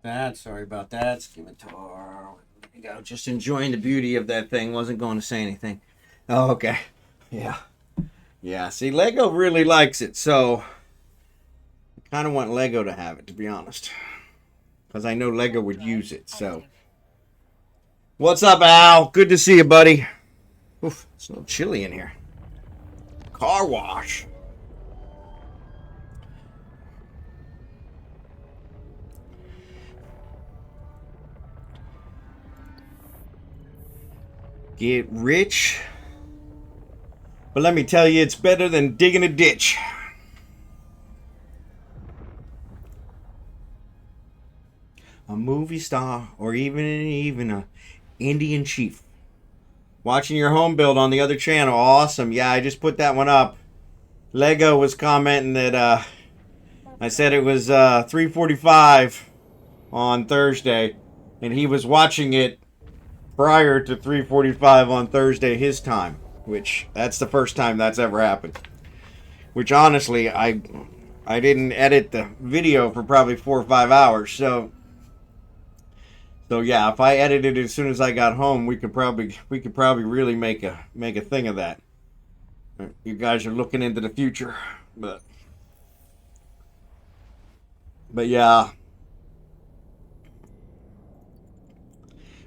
that. Sorry about that. Scimitar. There you go. Just enjoying the beauty of that thing. Wasn't going to say anything. Oh, okay. Yeah. Yeah. See, Lego really likes it, so I kind of want Lego to have it, to be honest, because I know Lego would use it. So, what's up, Al? Good to see you, buddy. Oof, it's a little chilly in here. Car wash. Get rich. But let me tell you, it's better than digging a ditch. A movie star or even a Indian chief. Watching your home build on the other channel. Awesome. Yeah, I just put that one up. Lego was commenting that I said it was 3:45 on Thursday, and he was watching it prior to 3:45 on Thursday his time, which that's the first time that's ever happened. Which honestly, I didn't edit the video for probably 4 or 5 hours, so yeah, if I edited it as soon as I got home, we could probably really make a thing of that. You guys are looking into the future, but yeah,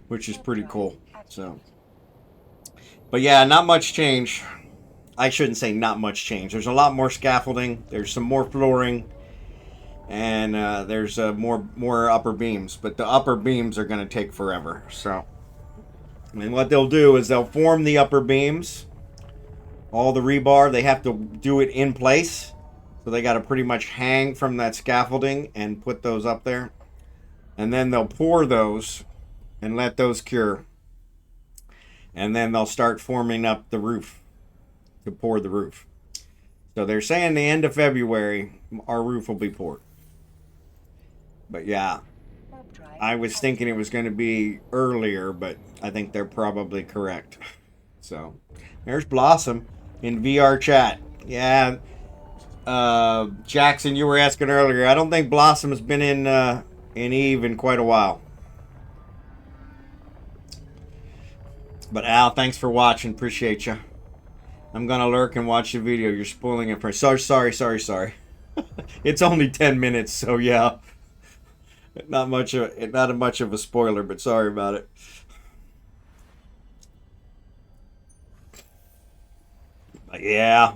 which is pretty cool. So, but yeah, not much change. I shouldn't say not much change. There's a lot more scaffolding. There's some more flooring, and there's more upper beams. But the upper beams are going to take forever. So, and what they'll do is they'll form the upper beams. All the rebar, they have to do it in place. So they got to pretty much hang from that scaffolding and put those up there. And then they'll pour those and let those cure. And then they'll start forming up the roof to pour the roof. So they're saying the end of February, our roof will be poured. But yeah, I was thinking it was going to be earlier, but I think they're probably correct. So there's Blossom in VR chat. Yeah, Jackson, you were asking earlier. I don't think Blossom has been in Eve in quite a while. But Al, thanks for watching. Appreciate you. I'm gonna lurk and watch the video. You're spoiling it for. Sorry. It's only 10 minutes, so yeah. Not much of a spoiler, but sorry about it. But yeah.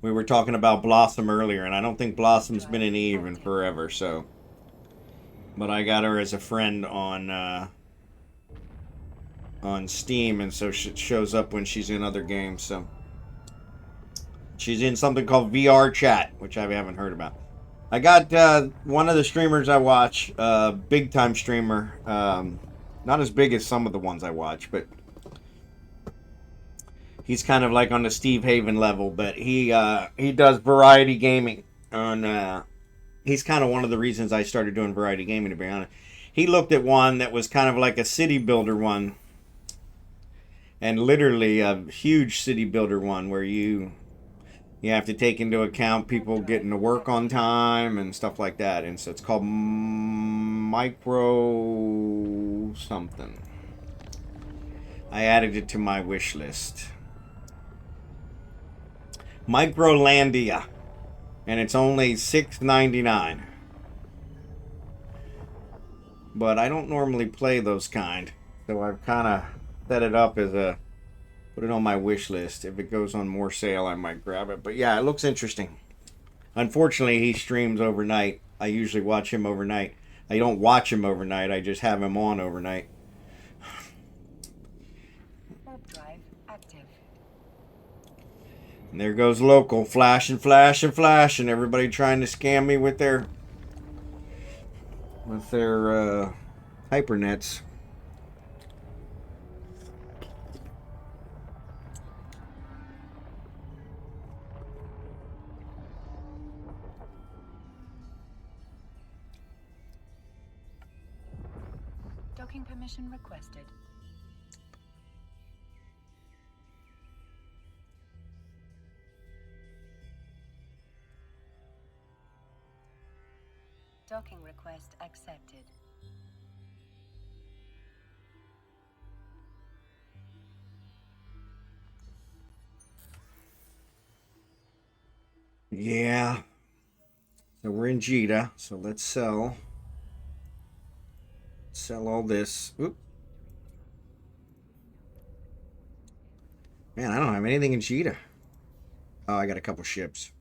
We were talking about Blossom earlier, and I don't think Blossom's been in Eve in forever, so. But I got her as a friend on Steam, and so it shows up when she's in other games, so. She's in something called VR Chat, which I haven't heard about. I got one of the streamers I watch, big time streamer, not as big as some of the ones I watch, but he's kind of like on the Steve Haven level, but he does variety gaming. He's kind of one of the reasons I started doing variety gaming, to be honest. He looked at one that was kind of like a city builder one, and literally a huge city builder one where you have to take into account people getting to work on time and stuff like that. And so it's called Micro something. I added it to my wish list. Microlandia. And it's only $6.99. But I don't normally play those kind. So I've kind of set it up as a... Put it on my wish list. If it goes on more sale, I might grab it. But yeah, it looks interesting. Unfortunately, he streams overnight. I usually watch him overnight. I don't watch him overnight. I just have him on overnight.
Drive active.
And there goes local. Flash and flash and flash. And everybody trying to scam me with their hypernets.
Docking permission requested. Docking request accepted.
Yeah. So we're in Jita. So let's sell all this. Oop. Man, I don't have anything in Jita. Oh, I got a couple ships.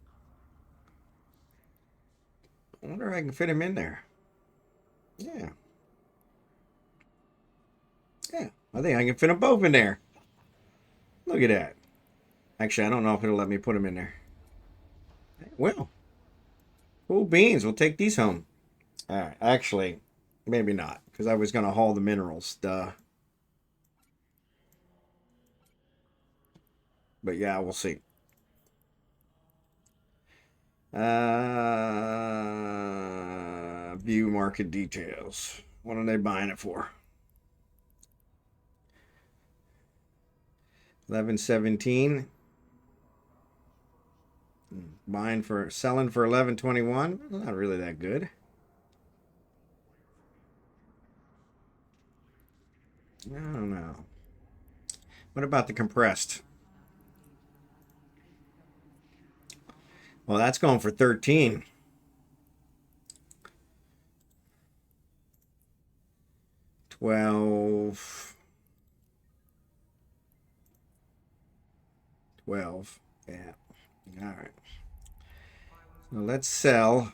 I wonder if I can fit him in there. Yeah. Yeah. I think I can fit them both in there. Look at that. Actually, I don't know if it'll let me put them in there. Well, cool beans. We'll take these home. All right. Actually, maybe not, because I was going to haul the minerals. Duh. But yeah, we'll see. View market details. What are they buying it for? 11.17. Selling for 11.21. Not really that good. I don't know. What about the compressed? Well, that's going for 13. 12. 12. Yeah. All right. So let's sell.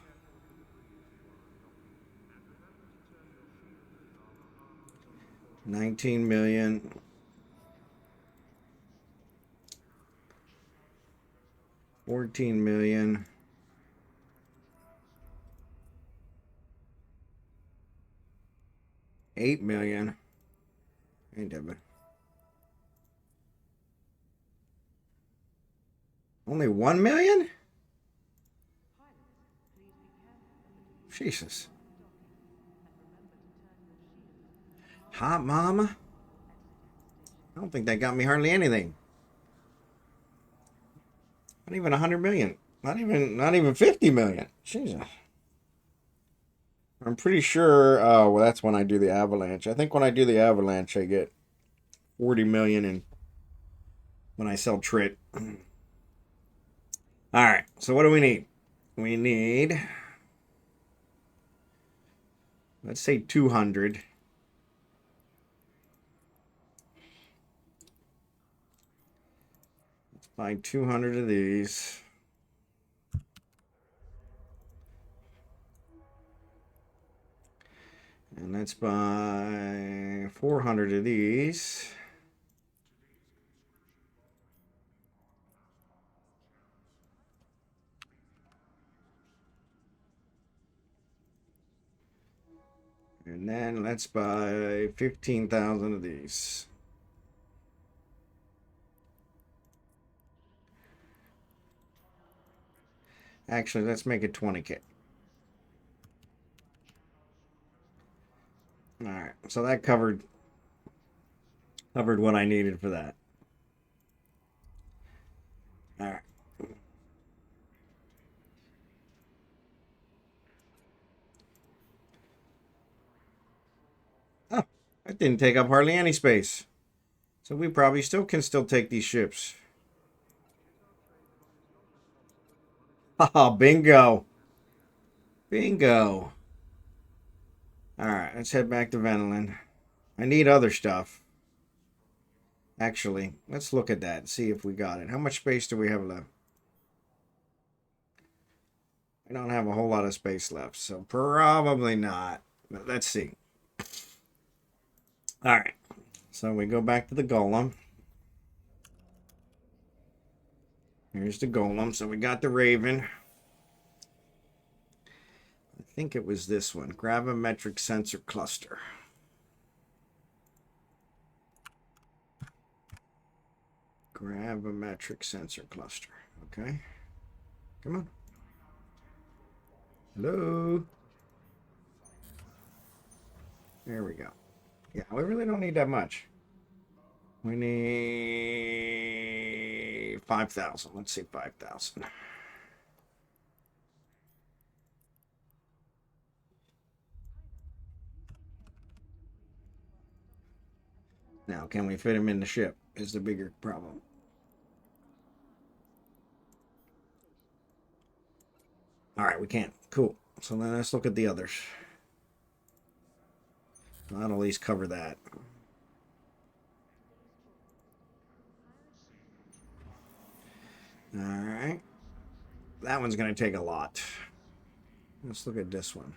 $19 million. $14 million. $8 million. Hey, Devin. Only 1 million? Jesus. Hot mama? I don't think that got me hardly anything. Not even 100 million. Not even 50 million. Jesus. I'm pretty sure, oh, well, that's when I do the avalanche. I think when I do the avalanche, I get 40 million in when I sell Trit. All right. So what do we need? We need, let's say 200. Let's buy 200 of these. And let's buy 400 of these. And then let's buy 15,000 of these. Actually, let's make it 20K. All right, so that covered what I needed for that. All right. Oh, that didn't take up hardly any space. So we probably can still take these ships. Haha, bingo. Bingo. All right, let's head back to Venelin. I need other stuff. Actually, let's look at that and see if we got it. How much space do we have left? I don't have a whole lot of space left, so probably not. But let's see. All right, so we go back to the golem. Here's the golem. So we got the raven. I think it was this one. Gravimetric sensor cluster. Gravimetric sensor cluster. Okay. Come on. Hello. There we go. Yeah, we really don't need that much. We need 5,000. Let's see, 5,000. Now, can we fit him in the ship is the bigger problem. All right, we can. Cool. So then let's look at the others. I'll at least cover that. All right. That one's going to take a lot. Let's look at this one.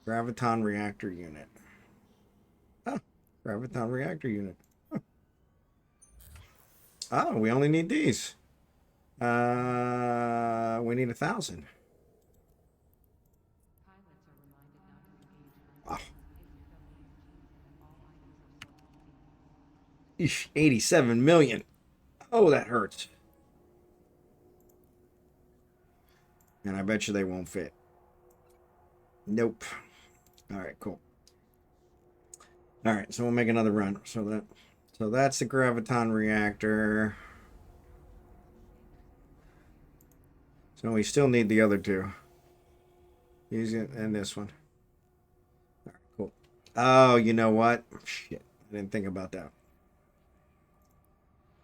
Graviton reactor unit. Oh, graviton reactor unit. Oh, we only need these. We need 1,000. Oh. Eesh, 87 million. Oh, that hurts. And I bet you they won't fit. Nope. All right, cool. All right, so we'll make another run. So that's the graviton reactor. So we still need the other two. These and this one. All right, cool. Oh, you know what? Shit, I didn't think about that.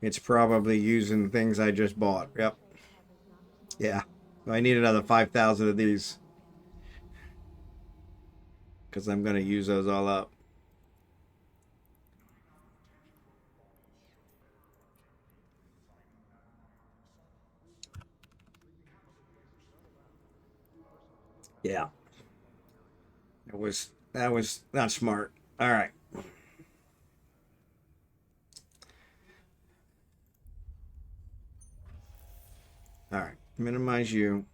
It's probably using things I just bought. Yep. Yeah. I need another 5,000 of these. Because I'm going to use those all up. Yeah. That was not smart. All right. All right. Minimize you.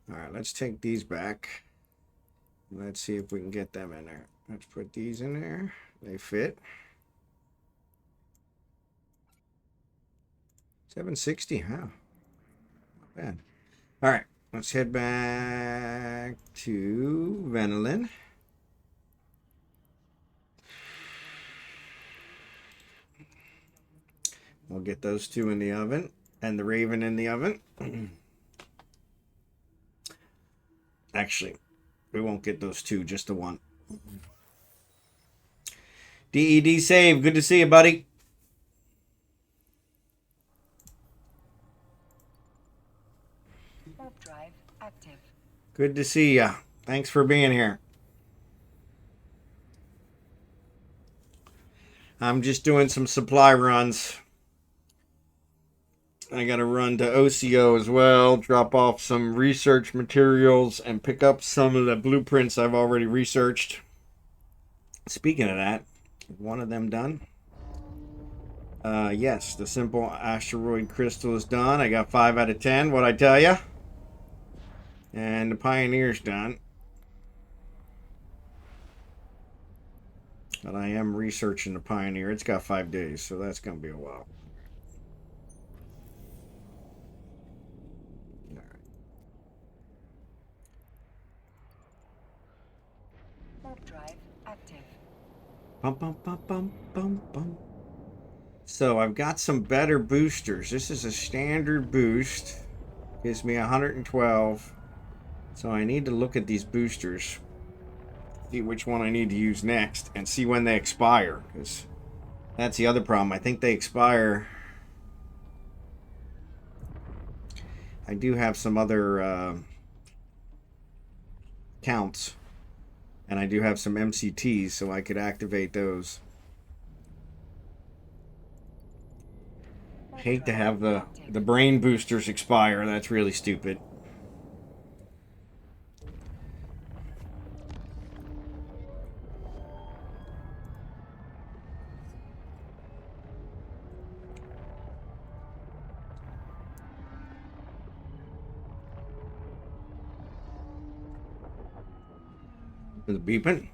All right, let's take these back. Let's see if we can get them in there. Let's put these in there. They fit. 760, huh? Not bad. All right, let's head back to Venolin. We'll get those two in the oven and the Raven in the oven. Actually, we won't get those two, just the one. DED save. Good to see you, buddy.
Warp drive active.
Good to see ya. Thanks for being here. I'm just doing some supply runs. I got to run to OCO as well, drop off some research materials, and pick up some of the blueprints I've already researched. Speaking of that, one of them done? Yes, the simple asteroid crystal is done. I got 5 out of 10, what'd I tell you? And the Pioneer's done. But I am researching the Pioneer. It's got 5 days, so that's going to be a while.
Warp drive active.
Bum, bum, bum, bum, bum, bum. So I've got some better boosters. This is a standard boost. Gives me 112. So I need to look at these boosters. See which one I need to use next. And see when they expire. Because that's the other problem. I think they expire. I do have some other counts. And I do have some MCTs. So I could activate those. Hate to have the brain boosters expire. That's really stupid. Is it beeping?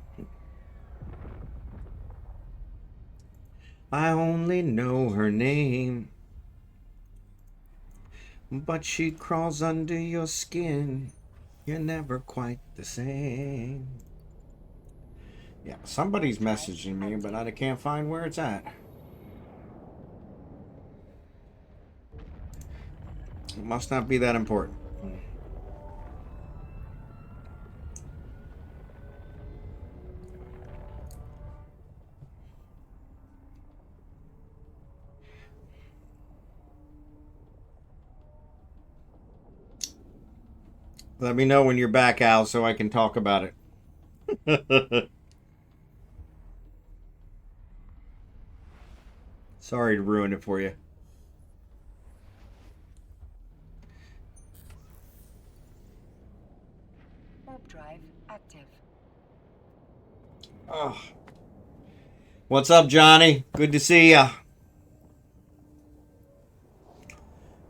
I only know her name, but she crawls under your skin. You're never quite the same. Yeah, somebody's messaging me, but I can't find where it's at. It must not be that important. Let me know when you're back, Al, so I can talk about it. Sorry to ruin it for you.
Warp drive active.
Oh. What's up, Johnny? Good to see ya.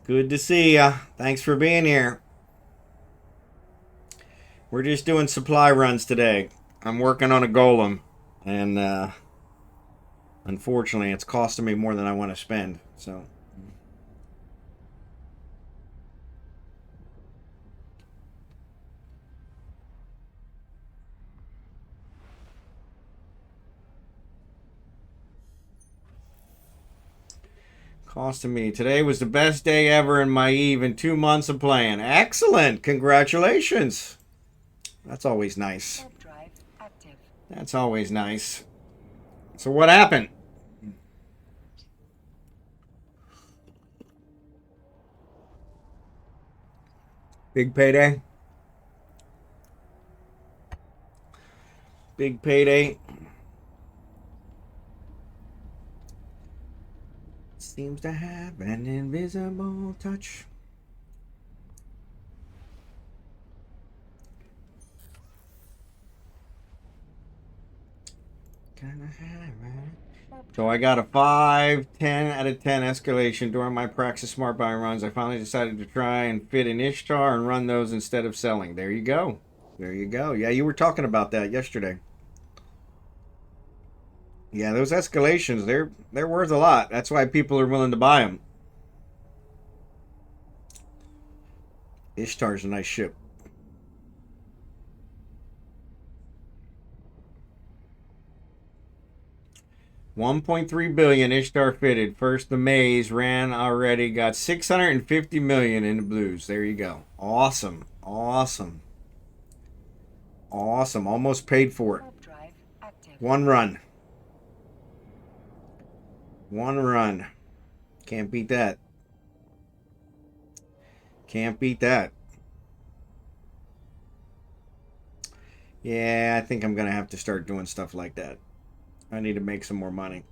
Good to see ya. Thanks for being here. We're just doing supply runs today. I'm working on a golem, and unfortunately, it's costing me more than I want to spend. So, costing me. Today was the best day ever in my Eve in 2 months of playing. Excellent. Congratulations. That's always nice.
Warp drive active.
That's always nice. So what happened? Big payday? Big payday. Seems to have an invisible touch. So I got a 5, 10 out of 10 escalation during my practice smart buying runs. I finally decided to try and fit an Ishtar and run those instead of selling. There you go. There you go. Yeah, you were talking about that yesterday. Yeah, those escalations, they're worth a lot. That's why people are willing to buy them. Ishtar's a nice ship. $1.3 billion Ishtar fitted. First the Maze ran already. Got $650 million in the blues. There you go. Awesome. Awesome. Awesome. Almost paid for it.
Warp drive active.
One run. One run. Can't beat that. Can't beat that. Yeah, I think I'm going to have to start doing stuff like that. I need to make some more money.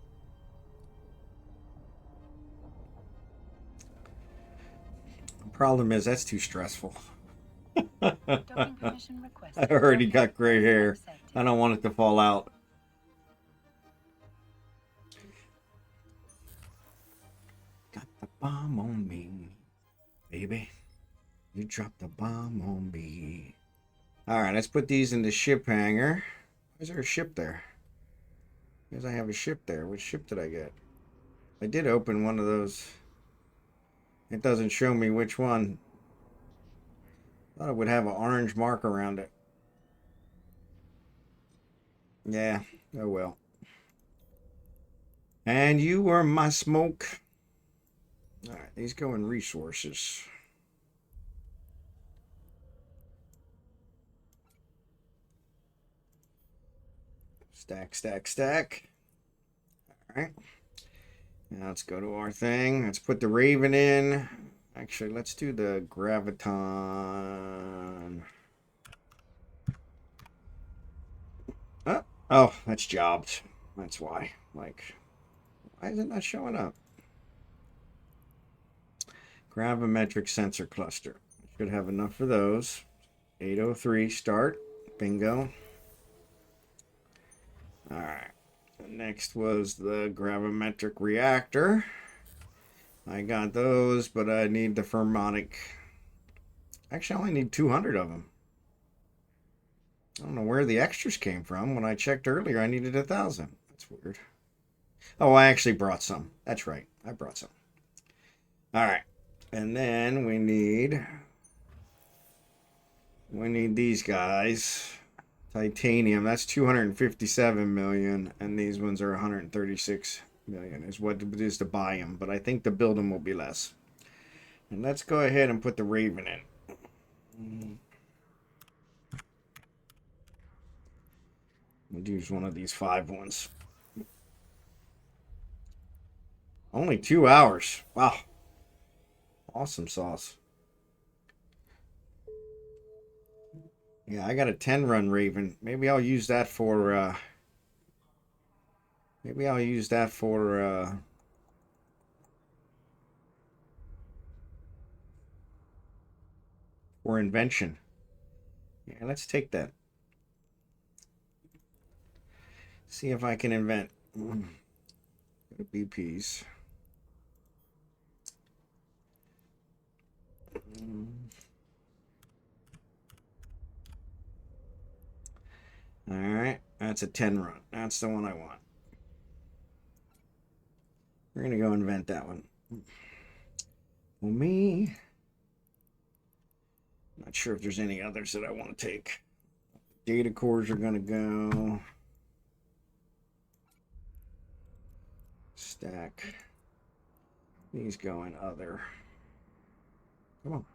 The problem is that's too stressful.
Docking permission requested.
I already got gray hair.
Accepted.
I don't want it to fall out. Got the bomb on me, baby. You dropped the bomb on me. All right, let's put these in the ship hangar. Is there a ship there? Because I have a ship there. Which ship did I get? I did open one of those. It doesn't show me which one. Thought it would have an orange mark around it. Yeah, oh well. And you were my smoke. All right, these go in resources. Stack, stack, stack. All right. Now let's go to our thing. Let's put the Raven in. Actually, let's do the Graviton. Oh, that's jobs. That's why. Like, why is it not showing up? Gravimetric sensor cluster. Should have enough for those. 803 start. Bingo. All right. Next was the gravimetric reactor. I got those, but I need the fermonic. Actually, I only need 200 of them. I don't know where the extras came from. When I checked earlier, I needed 1,000. That's weird. Oh, I actually brought some. That's right. I brought some. All right. And then we need these guys. Titanium, that's 257 million, and these ones are 136 million is what it is to buy them, but I think to build them will be less. And let's go ahead and put the Raven in. We'll use one of these 5 ones. Only 2 hours. Wow. Awesome sauce. Yeah, I got a 10-run Raven. Maybe I'll use that for for invention. Yeah, let's take that. See if I can invent. Go to BPs. All right, that's a 10-run. That's the one I want. We're gonna go invent that one. Well, me. Not sure if there's any others that I want to take. Data cores are gonna go. Stack. These go in other. Come on.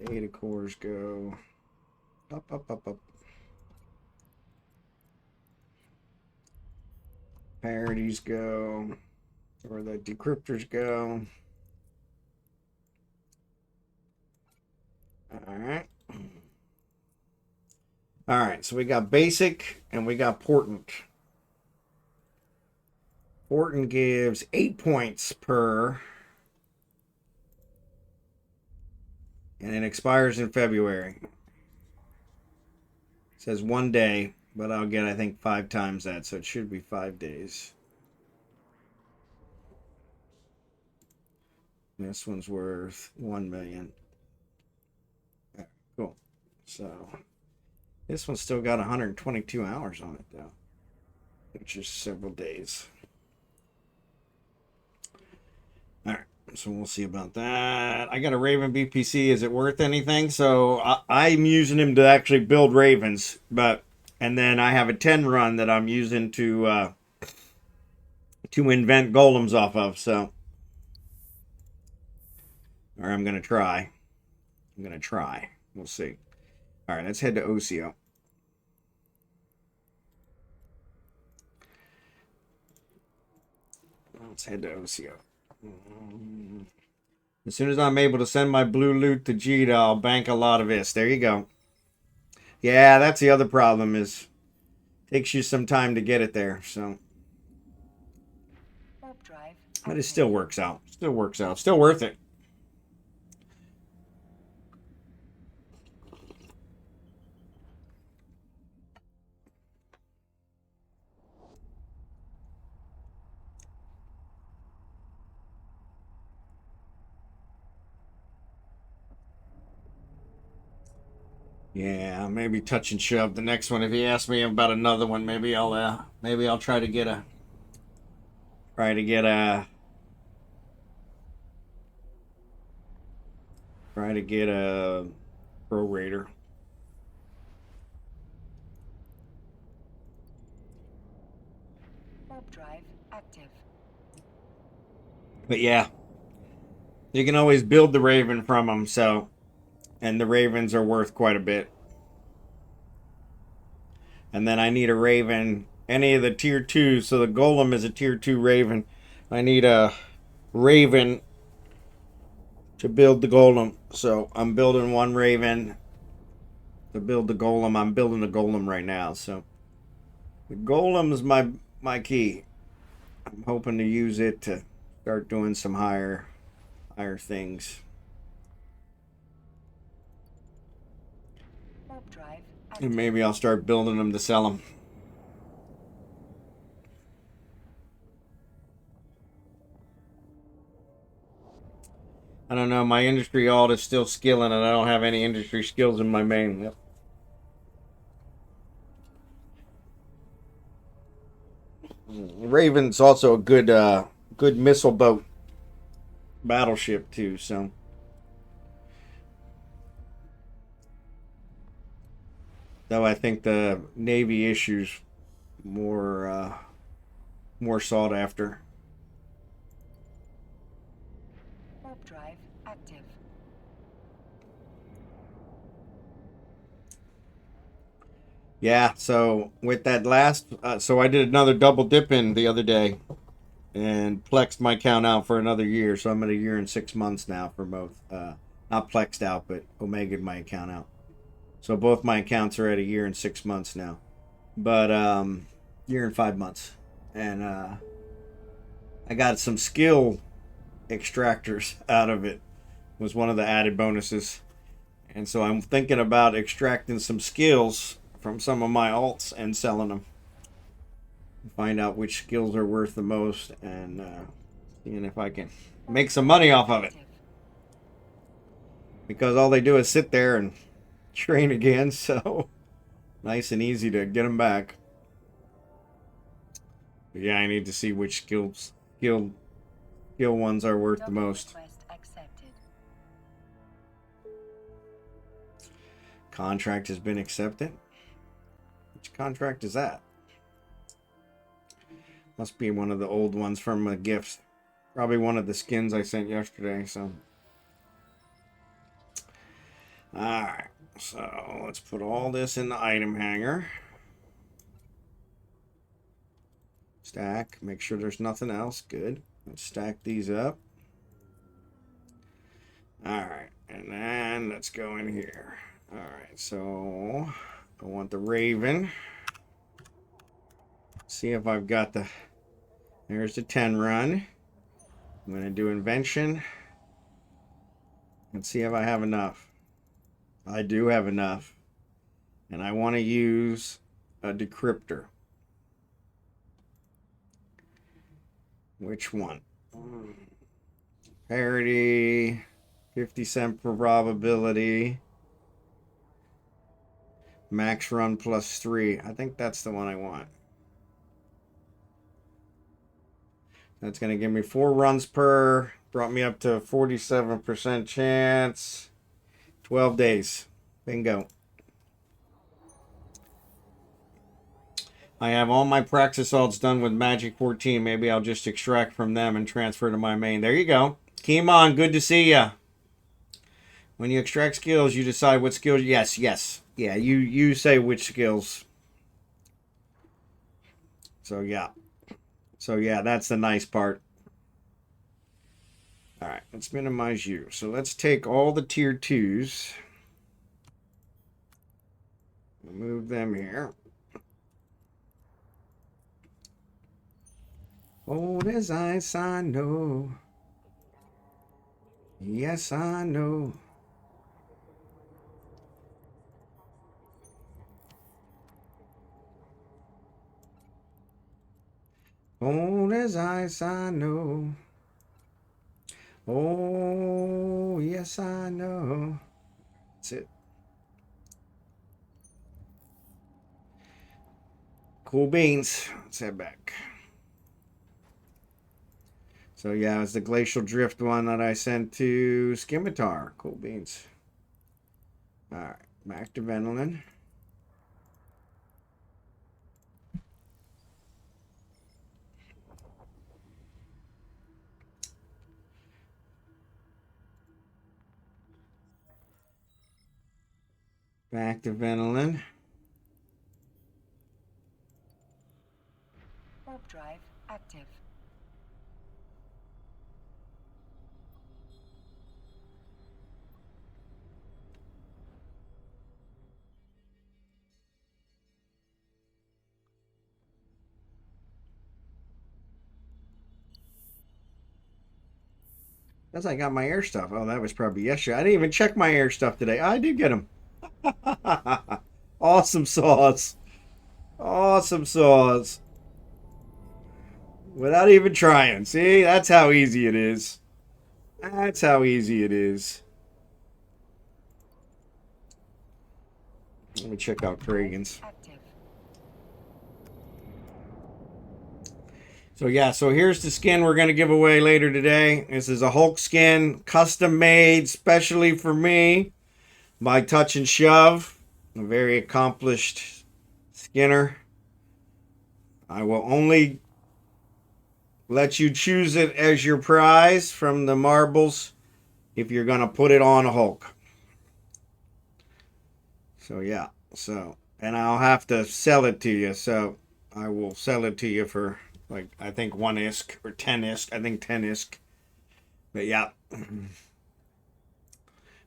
Data cores go up, up, up, up. Parities go, or the decryptors go. All right. All right, so we got basic and we got portent. Portent gives 8 points per, and it expires in February. It says 1 day, but I'll get, I think, 5 times that, so it should be 5 days. This one's worth 1 million. Right, cool. So this one's still got 122 hours on it, though, which is several days. All right, so we'll see about that. I got a Raven BPC. Is it worth anything? So I'm using him to actually build Ravens, and then I have a 10 run that I'm using to invent golems off of. So, or I'm gonna try. We'll see. All right, let's head to OCO. Let's head to OCO. As soon as I'm able to send my blue loot to Jita, I'll bank a lot of this. There you go. Yeah, that's the other problem is takes you some time to get it there. So, but it still works out. Still works out. Still worth it. Yeah, maybe touch and shove. The next one, if he asks me about another one, maybe I'll try to get a try to get a try to get a pro raider.
Warp drive active.
But yeah, you can always build the Raven from them. So, and the Ravens are worth quite a bit. And then I need a Raven, any of the tier 2s. So the Golem is a tier 2 Raven. I need a Raven to build the Golem. So I'm building one Raven to build the Golem. I'm building the Golem right now. So the Golem is my key. I'm hoping to use it to start doing some higher things.
Warp drive active.
And maybe I'll start building them to sell them. I don't know. My industry alt is still skilling, and I don't have any industry skills in my main. Yep. Raven's also a good missile boat battleship too. So, though I think the Navy issues more sought after.
Warp drive active.
Yeah, so with that last, so I did another double dip in the other day. and plexed my account out for another year. So I'm at a year and 6 months now for both. Not plexed out, but Omega'd my account out. So both my accounts are at a year and 6 months now. But year and 5 months. And I got some skill extractors out of it. Was one of the added bonuses. And so I'm thinking about extracting some skills from some of my alts and selling them. Find out which skills are worth the most and seeing if I can make some money off of it. Because all they do is sit there and train again, so nice and easy to get them back. But yeah, I need to see which skill ones are worth the most. Contract has been accepted. Which contract is that? Must be one of the old ones from a gift. Probably one of the skins I sent yesterday, so. Alright, so let's put all this in the item hanger. Stack, make sure there's nothing else. Good. Let's stack these up. Alright, and then let's go in here. Alright, so I want the Raven. See if I've got the... There's the 10 run. I'm going to do invention. And see if I have enough. I do have enough. And I want to use a decryptor. Which one? Parity. 50% probability. Max run plus 3. I think that's the one I want. That's going to give me 4 runs per. Brought me up to 47% chance. 12 days. Bingo. I have all my practice alts done with Magic 14. Maybe I'll just extract from them and transfer to my main. There you go. Keemon, good to see ya. When you extract skills, you decide what skills. Yes, yes. Yeah, you say which skills. So, yeah. So, yeah, that's the nice part. All right, let's minimize you. So, let's take all the tier 2s. Move them here. Old as ice, I know. Yes, I know. Old as ice, I know. Oh, yes, I know. That's it. Cool beans. Let's head back. So, yeah, it's the Glacial Drift one that I sent to Scimitar. Cool beans. All right, back to Venolin. Back to Venolin.
Warp drive active.
That's I got my air stuff. Oh, that was probably yesterday. I didn't even check my air stuff today. I did get them. Awesome sauce. Awesome sauce. Without even trying. See, that's how easy it is. That's how easy it is. Let me check out Kragan's.
Active.
So yeah, so here's the skin we're going to give away later today. This is a Hulk skin, custom made specially for me by Touch and Shove, a very accomplished skinner. I will only let you choose it as your prize from the marbles if you're going to put it on a Hulk. So yeah, so, and I'll have to sell it to you, so I will sell it to you for Like, I think 1 ISK or 10 ISK. I think 10 ISK. But yeah.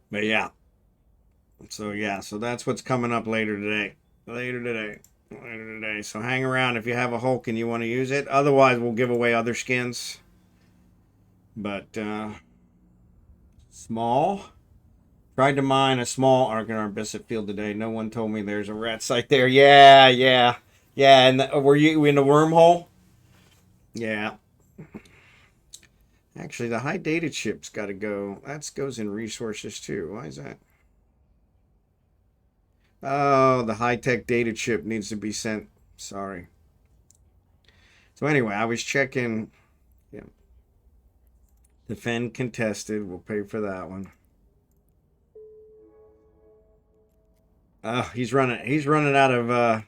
But yeah. So yeah, so that's what's coming up later today. Later today. Later today. So hang around if you have a Hulk and you want to use it. Otherwise, we'll give away other skins. But small. Tried to mine a small Arcanine Biscuit field today. No one told me there's a rat site there. Yeah, yeah. Yeah, and were you in the wormhole? Yeah. Actually, the high data chip's got to go. That goes in resources too. Why is that? Oh, the high-tech data chip needs to be sent. Sorry. So anyway, I was checking. Yeah. Defend contested. We'll pay for that one. He's running. He's running out of.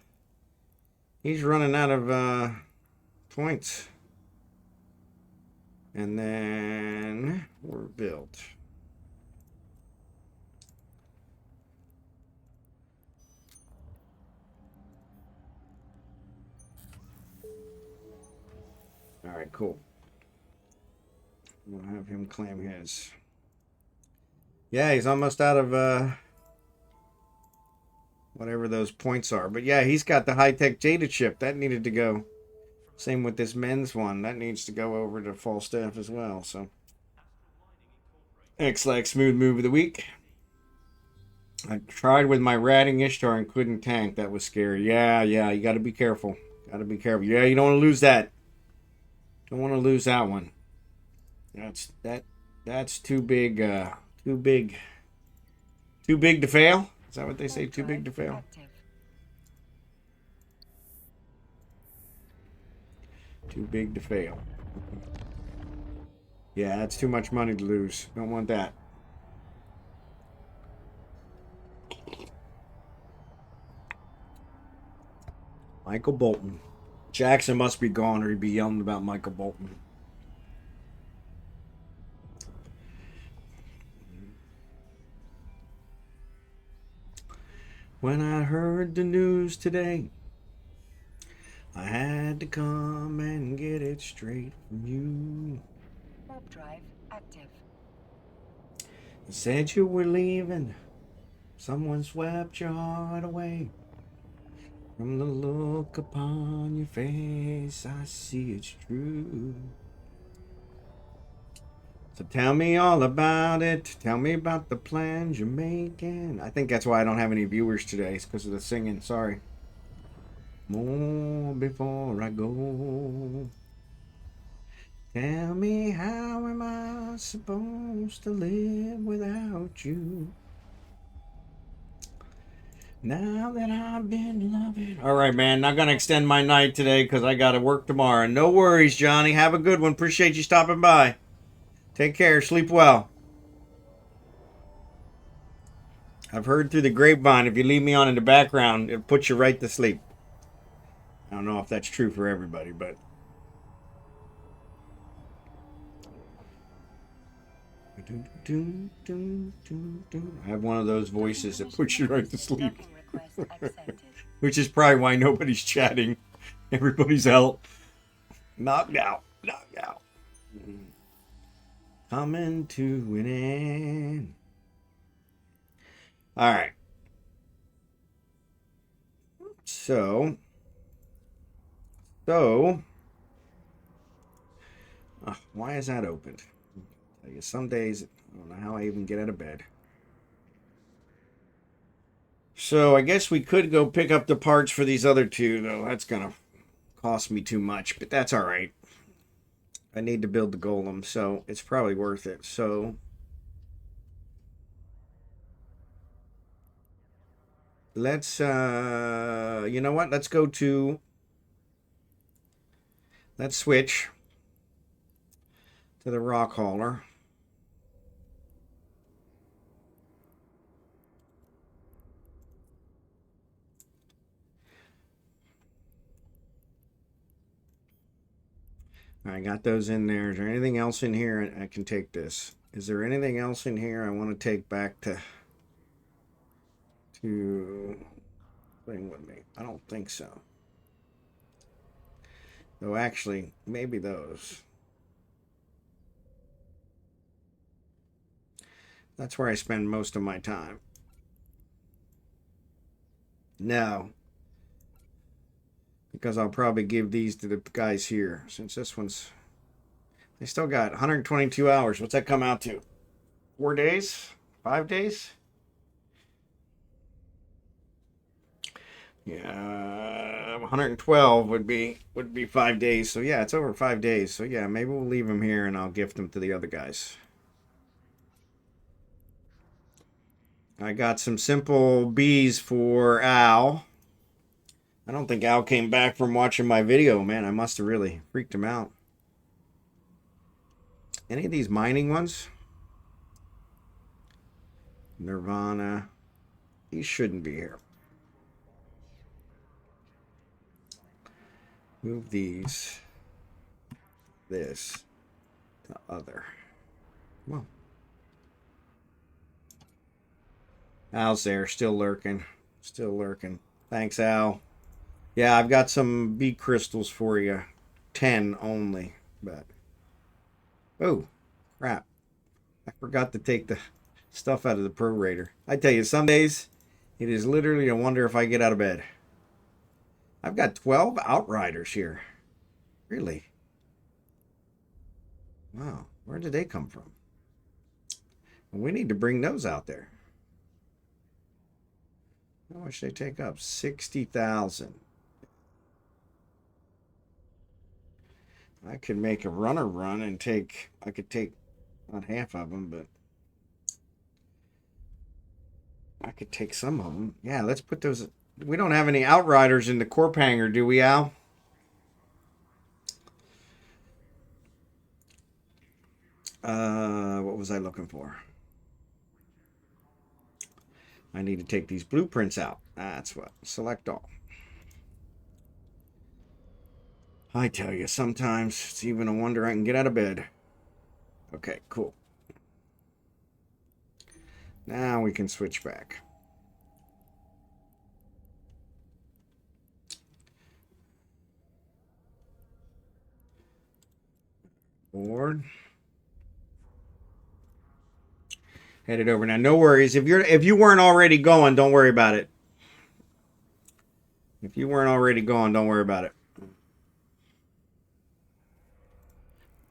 He's running out of points. And then we're built. All right, cool. We'll have him claim his. Yeah, he's almost out of whatever those points are. But yeah, he's got the high-tech data chip. That needed to go. Same with this men's one. That needs to go over to Falstaff as well. So X-Lax smooth move of the week. I tried with my ratting Ishtar and couldn't tank. That was scary. Yeah, you got to be careful. Got to be careful. Yeah, you don't want to lose that. Don't want to lose that one. That's too big. Too big. Too big to fail. Is that what they say? Too big to fail.
Active.
Too big to fail. Yeah, that's too much money to lose. Don't want that. Michael Bolton. Jackson must be gone or he'd be yelling about Michael Bolton. When I heard the news today, I had to come and get it straight from you.
Warp drive active.
You said you were leaving. Someone swept your heart away. From the look upon your face, I see it's true. So tell me all about it. Tell me about the plans you're making. I think that's why I don't have any viewers today. It's because of the singing. Sorry. More before I go. Tell me, how am I supposed to live without you? Now that I've been loving. All right, man. Not going to extend my night today because I got to work tomorrow. No worries, Johnny. Have a good one. Appreciate you stopping by. Take care. Sleep well. I've heard through the grapevine, if you leave me on in the background, it puts you right to sleep. I don't know if that's true for everybody, but. I have one of those voices that puts you right to sleep. Which is probably why nobody's chatting. Everybody's out. Knocked out. Knocked out. Coming to an end. All right. So. Why is that opened? I'll tell you, some days I don't know how I even get out of bed. So I guess we could go pick up the parts for these other two, though. That's gonna cost me too much, but that's all right. I need to build the golem, so it's probably worth it. So let's you know what? Let's switch to the rock hauler. I got those in there. Is there anything else in here? I can take this. Is there anything else in here I want to take back to bring with me? I don't think so. Though actually, maybe those. That's where I spend most of my time. No. Because I'll probably give these to the guys here. Since this one's... They still got 122 hours. What's that come out to? 4 days? 5 days? Yeah, 112 would be 5 days. So yeah, it's over 5 days. So yeah, maybe we'll leave them here and I'll gift them to the other guys. I got some simple bees for Al. I don't think Al came back from watching my video, man. I must have really freaked him out. Any of these mining ones? Nirvana. He shouldn't be here. Move these. This. The other. Well. Al's there. Still lurking. Still lurking. Thanks, Al. Yeah, I've got some bee crystals for you. 10 only. But. Oh, crap. I forgot to take the stuff out of the prorator. I tell you, some days it is literally a wonder if I get out of bed. I've got 12 Outriders here. Really? Wow. Where did they come from? We need to bring those out there. How much they take up? 60,000. I could make a runner run and take... I could take not half of them, but... I could take some of them. Yeah, let's put those... We don't have any Outriders in the corp hangar, do we, Al? What was I looking for? I need to take these blueprints out. That's what. Select all. I tell you, sometimes it's even a wonder I can get out of bed. Okay, cool. Now we can switch back. Board. Headed over now. No worries. If you weren't already going, don't worry about it. If you weren't already going, don't worry about it.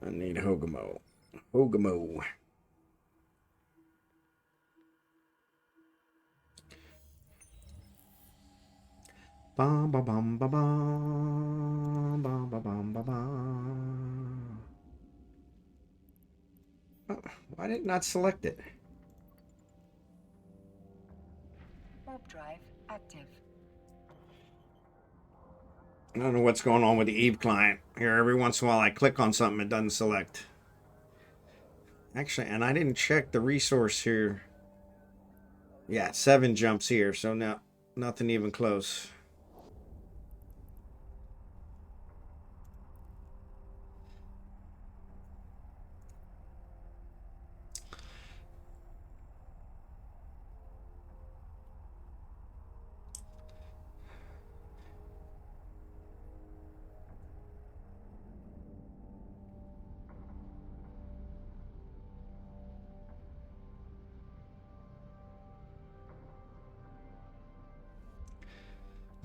I need Hogamo. Hogamo. Bum ba bum ba bum bum ba bum ba bum. Oh, why did it not select it?
Warp drive active.
I don't know what's going on with the Eve client. Here, every once in a while I click on something, it doesn't select. Actually, and I didn't check the resource here. Yeah, 7 jumps here, so no, nothing even close.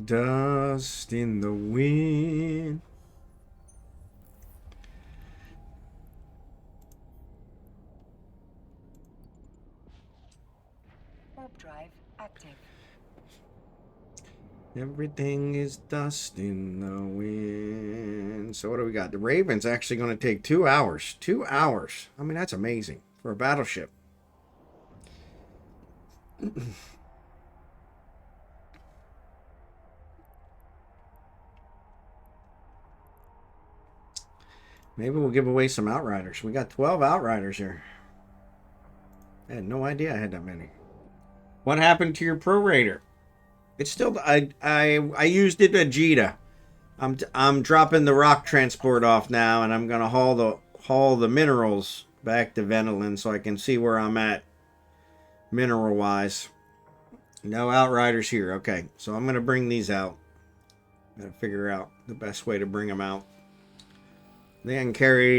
Dust in the wind.
Warp drive active.
Everything is dust in the wind. So what do we got? The Raven's actually going to take 2 hours. 2 hours. I mean, that's amazing for a battleship. Maybe we'll give away some Outriders. We got 12 Outriders here. I had no idea I had that many. What happened to your prorator? It's still... I used it at Jita. I'm dropping the rock transport off now, and I'm going to haul the minerals back to Venelin so I can see where I'm at mineral-wise. No Outriders here. Okay, so I'm going to bring these out. I'm going to figure out the best way to bring them out. They can carry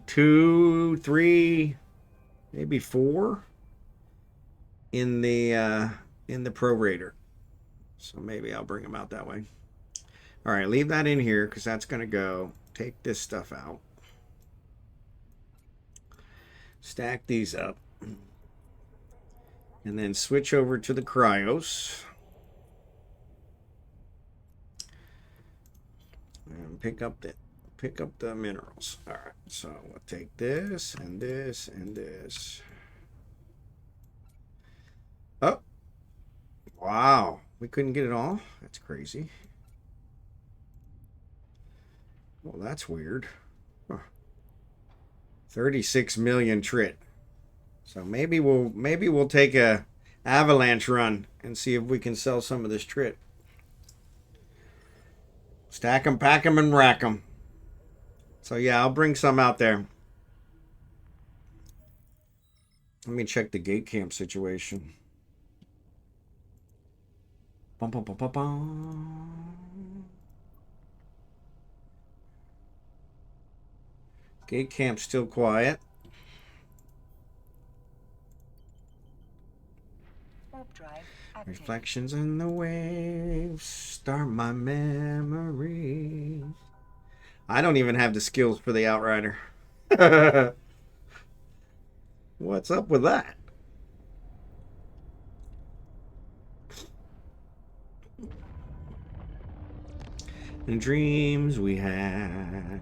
2, 3, maybe 4 in the prorator. So maybe I'll bring them out that way. All right, leave that in here because that's going to go. Take this stuff out. Stack these up. And then switch over to the cryos. And pick up the minerals. All right, so we'll take this and this and this. Oh, wow, we couldn't get it all. That's crazy. Well, that's weird. Huh. 36 million trit. So maybe we'll take a avalanche run and see if we can sell some of this trit. Stack them, pack them, and rack them. So yeah, I'll bring some out there. Let me check the gate camp situation. Bum, bum, bum, bum, bum. Gate camp's still quiet.
Warp drive active.
Reflections in the waves start my memories. I don't even have the skills for the Outrider. What's up with that? And dreams we had.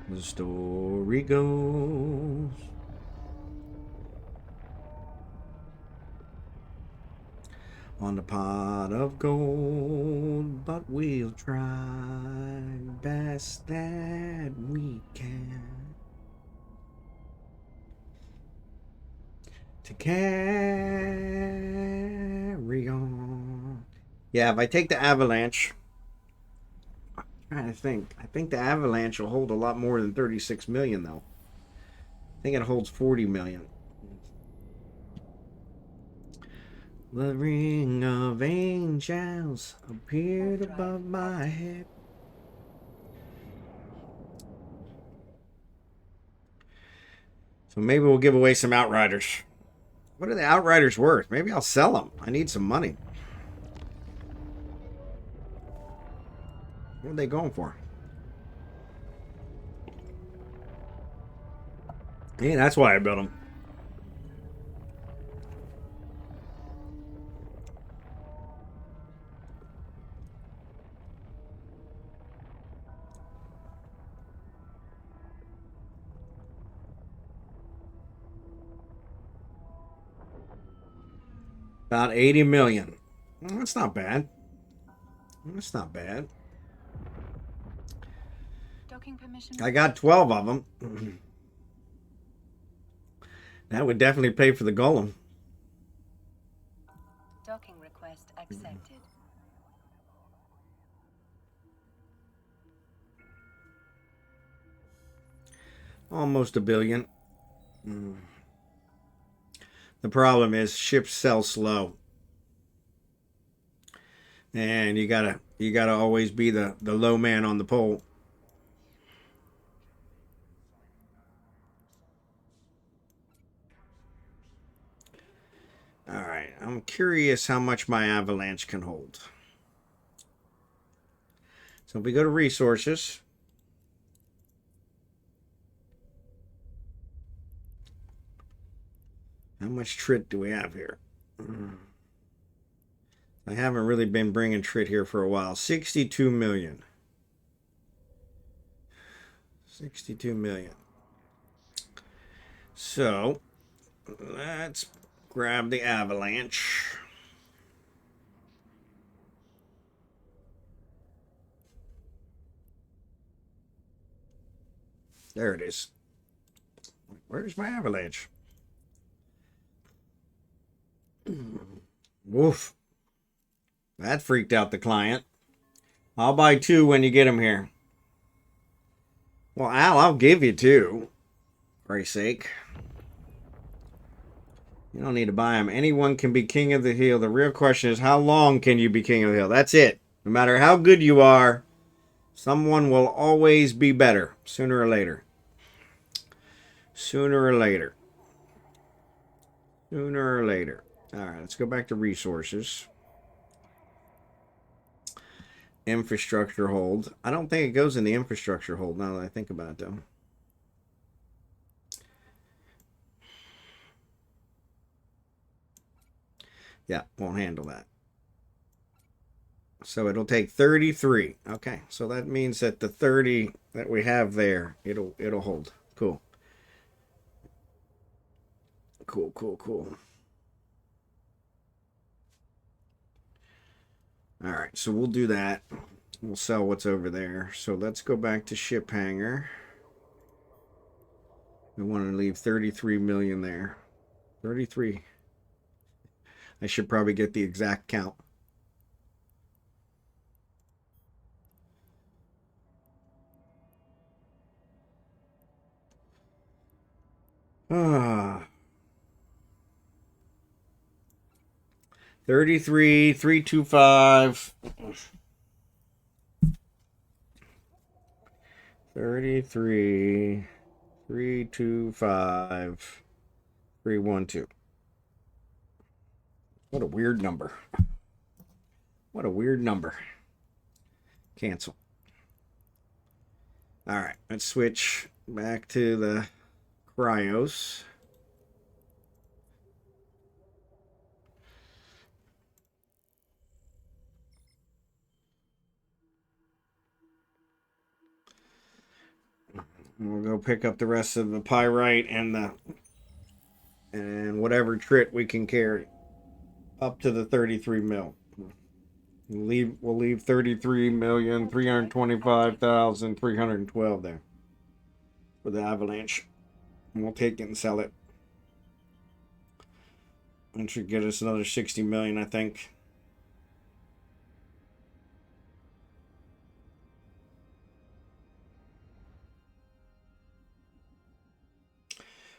The story goes. On the pot of gold, but we'll try best that we can to carry on. Yeah, if I take the avalanche, I'm trying to think. I think the avalanche will hold a lot more than 36 million, though. I think it holds 40 million. The ring of angels appeared above my head. So maybe we'll give away some Outriders. What are the Outriders worth? Maybe I'll sell them. I need some money. What are they going for? Yeah, that's why I built them. About 80 million. Well, that's not bad. That's not bad.
Docking permission.
I got 12 of them. That would definitely pay for the golem.
Docking request accepted.
Almost a billion. The problem is ships sell slow. And you gotta always be the low man on the pole. Alright, I'm curious how much my avalanche can hold. So if we go to resources, how much trit do we have here? I haven't really been bringing trit here for a while. 62 million. 62 million. So let's grab the avalanche. There it is. Where's my avalanche? Woof. That freaked out the client. I'll buy 2 when you get them here. Well, Al, I'll give you 2. For Christ's sake. You don't need to buy them. Anyone can be king of the hill. The real question is, how long can you be king of the hill? That's it. No matter how good you are, someone will always be better sooner or later. Sooner or later. Sooner or later. All right, let's go back to resources. Infrastructure hold. I don't think it goes in the infrastructure hold now that I think about it, though. Yeah, won't handle that. So it'll take 33. Okay, so that means that the 30 that we have there, it'll hold. Cool. Cool, cool, cool. All right, so we'll do that. We'll sell what's over there. So let's go back to ship hangar. We want to leave 33 million there. 33. I should probably get the exact count. Ah. 33, 325. 33, 325, 312. What a weird number. What a weird number. Cancel. All right, let's switch back to the cryos. We'll go pick up the rest of the pyrite and whatever trit we can carry up to the 33 mil. We'll leave 33,325,312 there for the avalanche. And we'll take it and sell it. That should get us another 60 million, I think.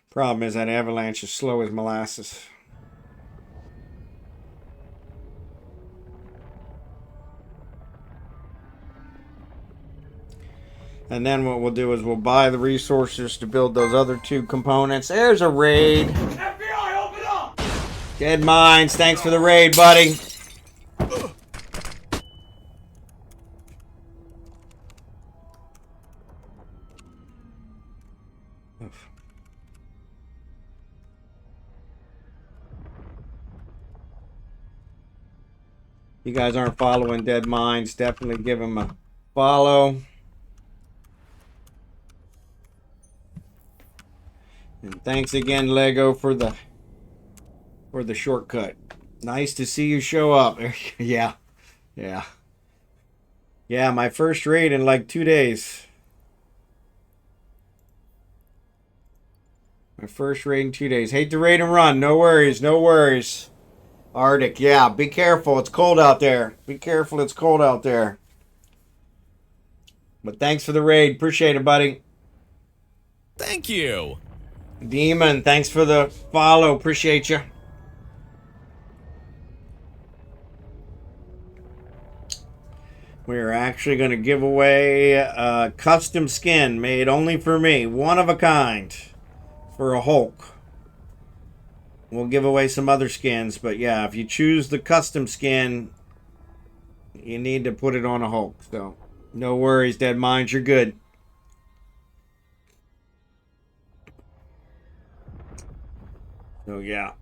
Problem is that avalanche is slow as molasses. And then what we'll do is we'll buy the resources to build those other two components. There's a raid.
FBI, open up!
Dead Mines, thanks for the raid, buddy. You guys aren't following Dead Mines, definitely give him a follow. And thanks again, Lego, for the shortcut. Nice to see you show up. Yeah. Yeah. Yeah, my first raid in like 2 days. My first raid in 2 days. Hate to raid and run. No worries, no worries. Arctic, yeah. Be careful. It's cold out there. Be careful. It's cold out there. But thanks for the raid. Appreciate it, buddy.
Thank you.
Demon, thanks for the follow. Appreciate you. We're actually going to give away a custom skin made only for me. One of a kind. For a Hulk. We'll give away some other skins. But yeah, if you choose the custom skin, you need to put it on a Hulk. So no worries, Dead Minds. You're good. So yeah.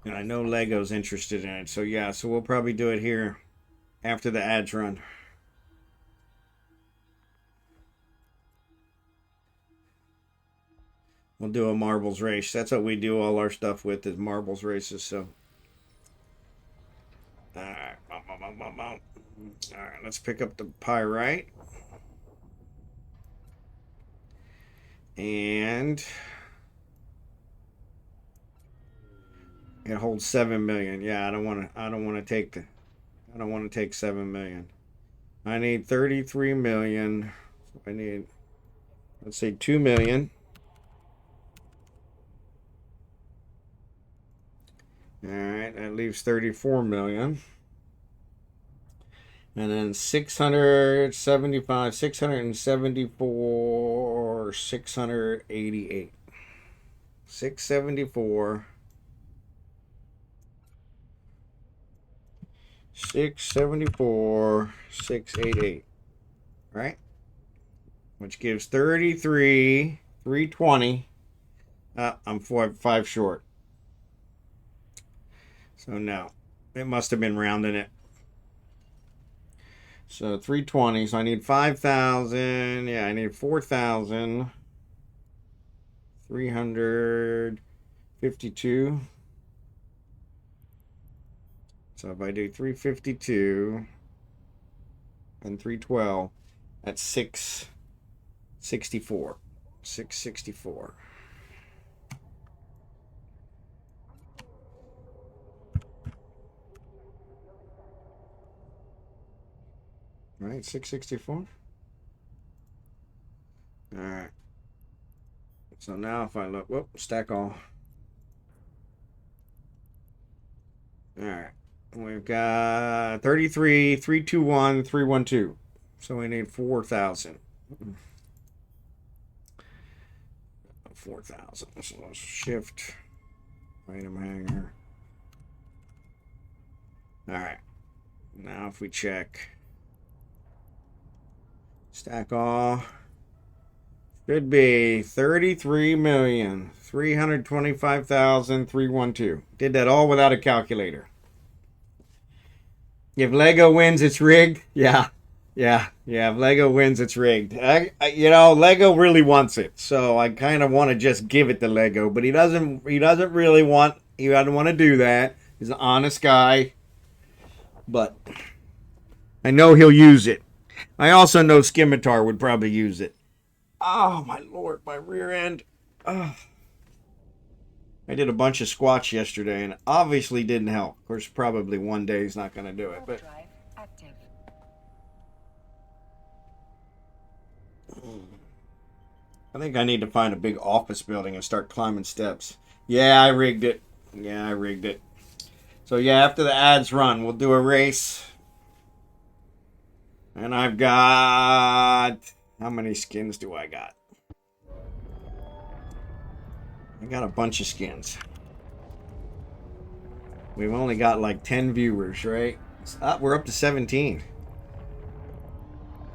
And I know Lego's interested in it. So yeah, so we'll probably do it here after the ads run. We'll do a marbles race. That's what we do all our stuff with, is marbles races. So alright. Alright, let's pick up the pyrite. And it holds 7 million. Yeah, I don't want to take 7 million. I need 33 million. So I need, let's say, 2 million. All right, that leaves 34 million. And then 675, 674, 688. 674, 674, 688. Right? Which gives 33, 320. I'm five short. So no, it must have been rounding it. So 320. So I need 5,000. Yeah, I need 4,352. So if I do 352 and 312, that's 664. 664. Right, 664. All right. So now if I look, whoop, stack all. All right. We've got 33, 321, 312. So we need 4,000. 4,000. So let's shift item hanger. All right. Now if we check stack all, should be 33,325,312. Did that all without a calculator. If Lego wins, it's rigged. Yeah. If Lego wins, it's rigged. Lego really wants it, so I kind of want to just give it to Lego, but he doesn't really want. He doesn't want to do that. He's an honest guy, but I know he'll use it. I also know Scimitar would probably use it. Oh my lord, my rear end. Oh. I did a bunch of squats yesterday, and obviously didn't help. Of course, probably one day he's not going to do it, but.
Drive active.
I think I need to find a big office building and start climbing steps. Yeah, I rigged it. So yeah, after the ads run, we'll do a race. And I've got... How many skins do I got? I got a bunch of skins. We've only got like 10 viewers, right? We're up to 17.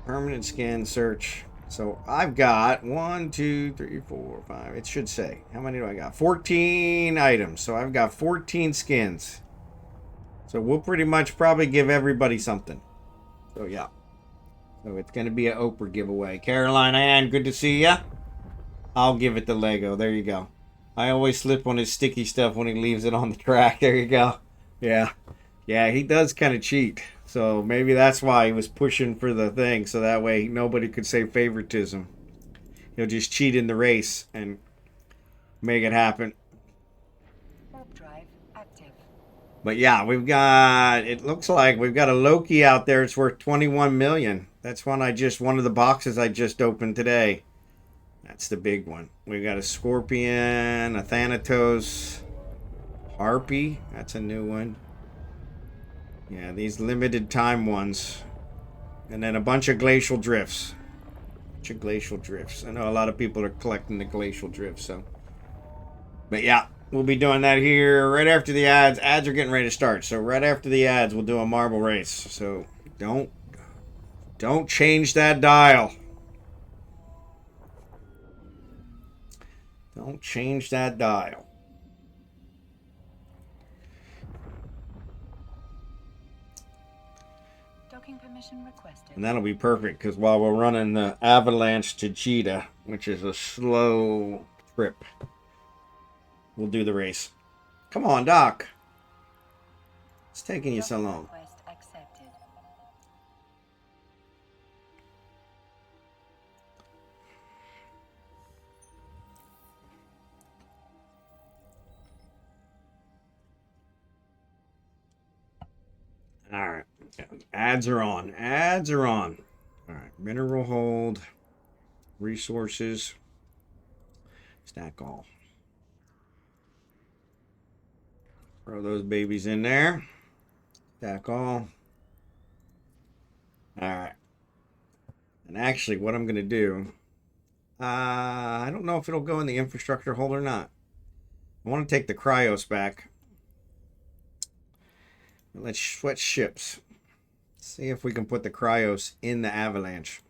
Permanent skin search. So I've got 1, 2, 3, 4, 5. It should say. How many do I got? 14 items. So I've got 14 skins. So we'll pretty much probably give everybody something. So yeah. So it's going to be an Oprah giveaway. Caroline Ann, good to see ya. I'll give it to Lego. There you go. I always slip on his sticky stuff when he leaves it on the track. There you go. Yeah. Yeah, he does kind of cheat. So maybe that's why he was pushing for the thing. So that way nobody could say favoritism. He'll just cheat in the race and make it happen.
Warp drive active.
But yeah, it looks like we've got a Loki out there. It's worth 21 million. That's one of the boxes I just opened today. That's the big one. We've got a Scorpion, a Thanatos, Harpy. That's a new one. Yeah, these limited time ones. And then a bunch of Glacial Drifts. I know a lot of people are collecting the Glacial Drifts, so. But yeah, we'll be doing that here right after the ads. Ads are getting ready to start. So right after the ads, we'll do a marble race. So don't change that dial. Don't change that dial.
Docking permission requested.
And that'll be perfect because while we're running the Avalanche to Cheetah, which is a slow trip, we'll do the race. Come on, Doc. It's taking you so
Docking
long.
request accepted.
All right. Ads are on. All right. Mineral hold. Resources. Stack all. Throw those babies in there. Stack all. Alright. And actually, what I'm going to do... I don't know if it'll go in the infrastructure hold or not. I want to take the cryos back. Let's switch ships. See if we can put the cryos in the avalanche.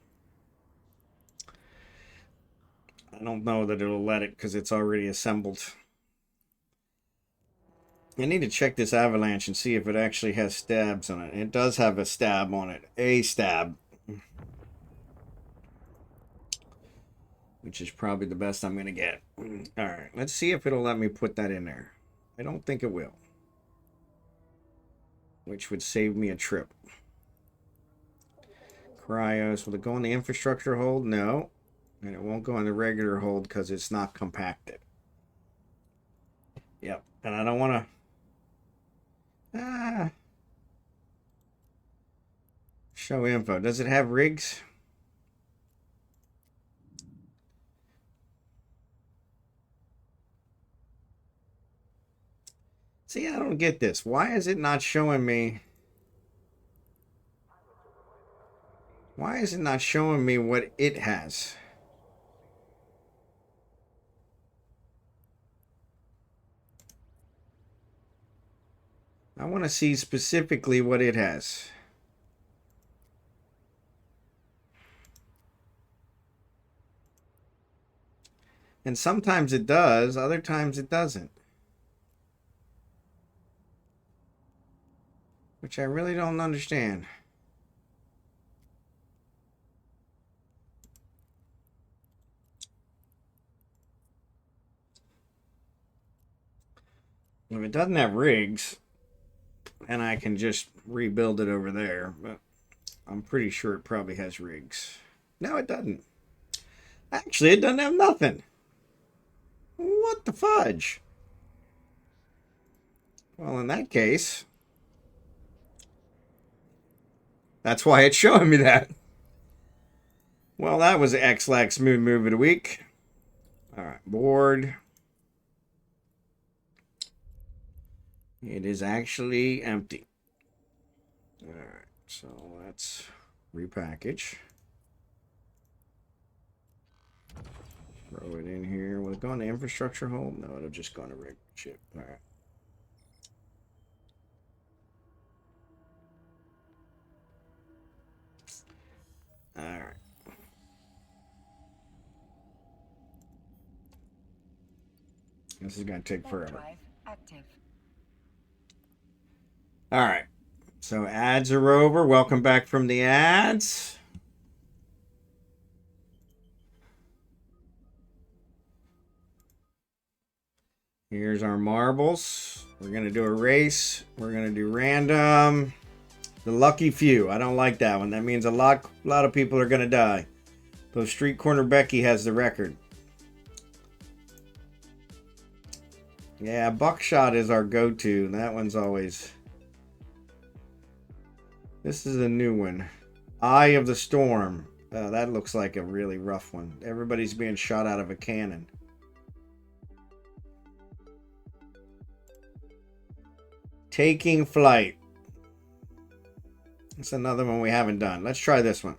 I don't know that it'll let it because it's already assembled. I need to check this avalanche and see if it actually has stabs on it. It does have a stab on it. A stab. Which is probably the best I'm going to get. Alright, let's see if it'll let me put that in there. I don't think it will. Which would save me a trip. Cryos. Will it go in the infrastructure hold? No. And it won't go in the regular hold because it's not compacted. Yep. And I don't want to... show info. Does it have rigs? See, I don't get this. Why is it not showing me... Why is it not showing me what it has? I want to see specifically what it has. And sometimes it does, other times it doesn't. Which I really don't understand. If it doesn't have rigs, and I can just rebuild it over there, but I'm pretty sure it probably has rigs. No, it doesn't. Actually, it doesn't have nothing. What the fudge? Well, in that case, that's why it's showing me that. Well, that was the X-Lax smooth move of the week. All right, board. It is actually empty. All right, so let's repackage. Throw it in here. Will it go on the infrastructure hold? No, it'll just go on a rig ship. All right. All right. This is going to take forever.
Drive active.
All right. So ads are over. Welcome back from the ads. Here's our marbles. We're going to do a race. We're going to do random. The lucky few. I don't like that one. That means a lot of people are going to die. Though Street Corner Becky has the record. Yeah, Buckshot is our go-to. That one's always... This is a new one. Eye of the Storm. That looks like a really rough one. Everybody's being shot out of a cannon. Taking Flight. That's another one we haven't done. Let's try this one.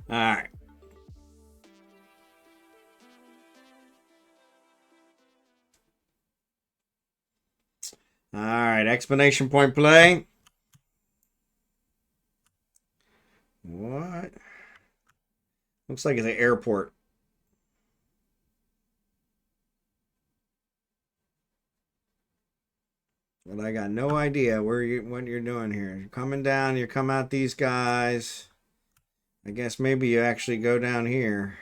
Alright. Alright, explanation point play. What? Looks like it's an airport. But I got no idea what you're doing here. You're coming down, you come out these guys. I guess maybe you actually go down here.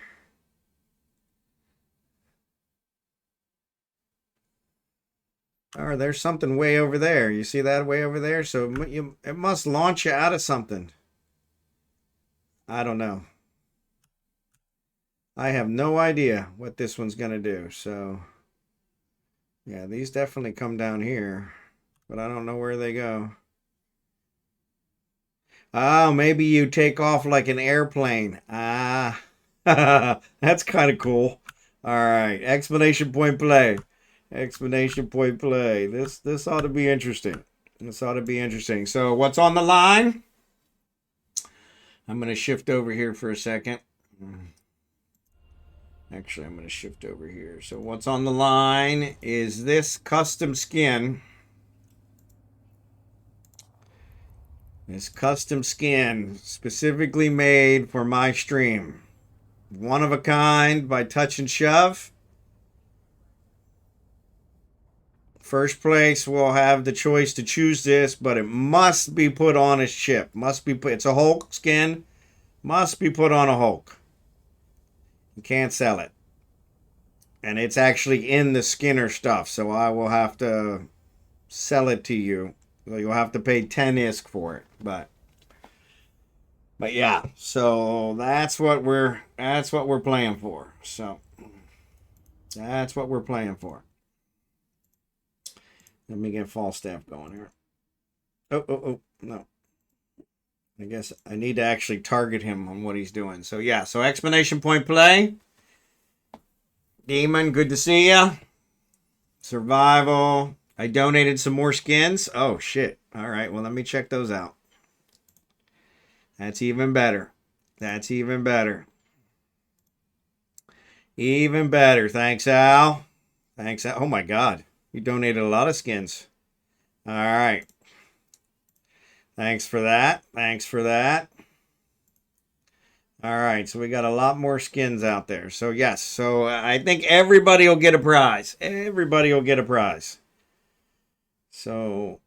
Or there's something way over there. You see that way over there? So it must launch you out of something. I don't know. I have no idea what this one's going to do. So, yeah, these definitely come down here. But I don't know where they go. Oh, maybe you take off like an airplane. Ah, that's kind of cool. All right, explanation point play. Explanation point play. This ought to be interesting. This ought to be interesting. So what's on the line? I'm going to shift over here for a second. Actually, I'm going to shift over here. So what's on the line is this custom skin. This custom skin specifically made for my stream. One of a kind by Touch and Shove. First place will have the choice to choose this, but it must be put on a ship. Must be put. It's a Hulk skin. Must be put on a Hulk. You can't sell it. And it's actually in the Skinner stuff, so I will have to sell it to you. So you'll have to pay 10 ISK for it. But yeah, so that's what we're playing for. So that's what we're playing for. Let me get Falstaff going here. Oh, no. I guess I need to actually target him on what he's doing. So yeah, so explanation point play. Demon, good to see ya. Survival. I donated some more skins. Oh, shit. All right, well, let me check those out. That's even better. That's even better. Even better. Thanks, Al. Thanks, Al. Oh, my God. You donated a lot of skins. All right. Thanks for that. Thanks for that. All right, so we got a lot more skins out there. So, yes. So, I think everybody will get a prize. Everybody will get a prize. So,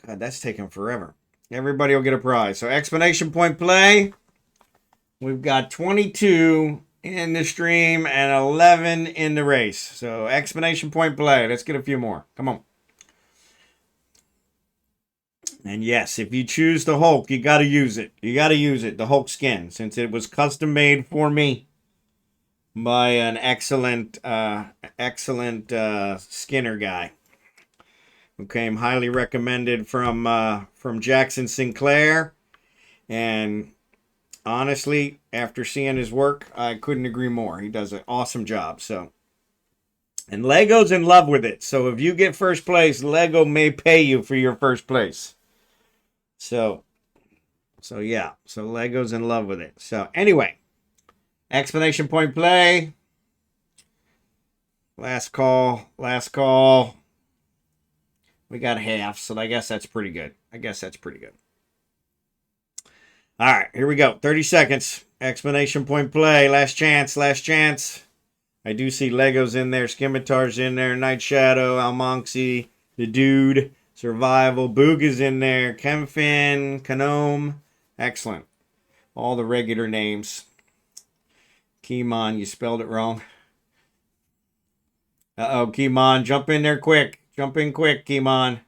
God, that's taking forever. Everybody will get a prize. So, explanation point play. We've got 22 in the stream and 11 in the race. So, explanation point play. Let's get a few more. Come on. And yes, if you choose the Hulk, you got to use it. You got to use it, the Hulk skin, since it was custom made for me by an excellent Skinner guy who came highly recommended from Jackson Sinclair. And honestly, after seeing his work, I couldn't agree more. He does an awesome job. So, and Lego's in love with it. So if you get first place, Lego may pay you for your first place. So yeah. So Lego's in love with it. So anyway, explanation point play. Last call. Last call. We got half, so I guess that's pretty good. All right, here we go. 30 seconds. Explanation point play. Last chance. Last chance. I do see Legos in there. Scimitar's in there. Night Shadow. Almonxy. The Dude. Survival. Booga's in there. Chemfin. Canome. Excellent. All the regular names. Keymon, you spelled it wrong. Uh-oh, Keymon. Jump in there quick. Jump in quick, Keymon.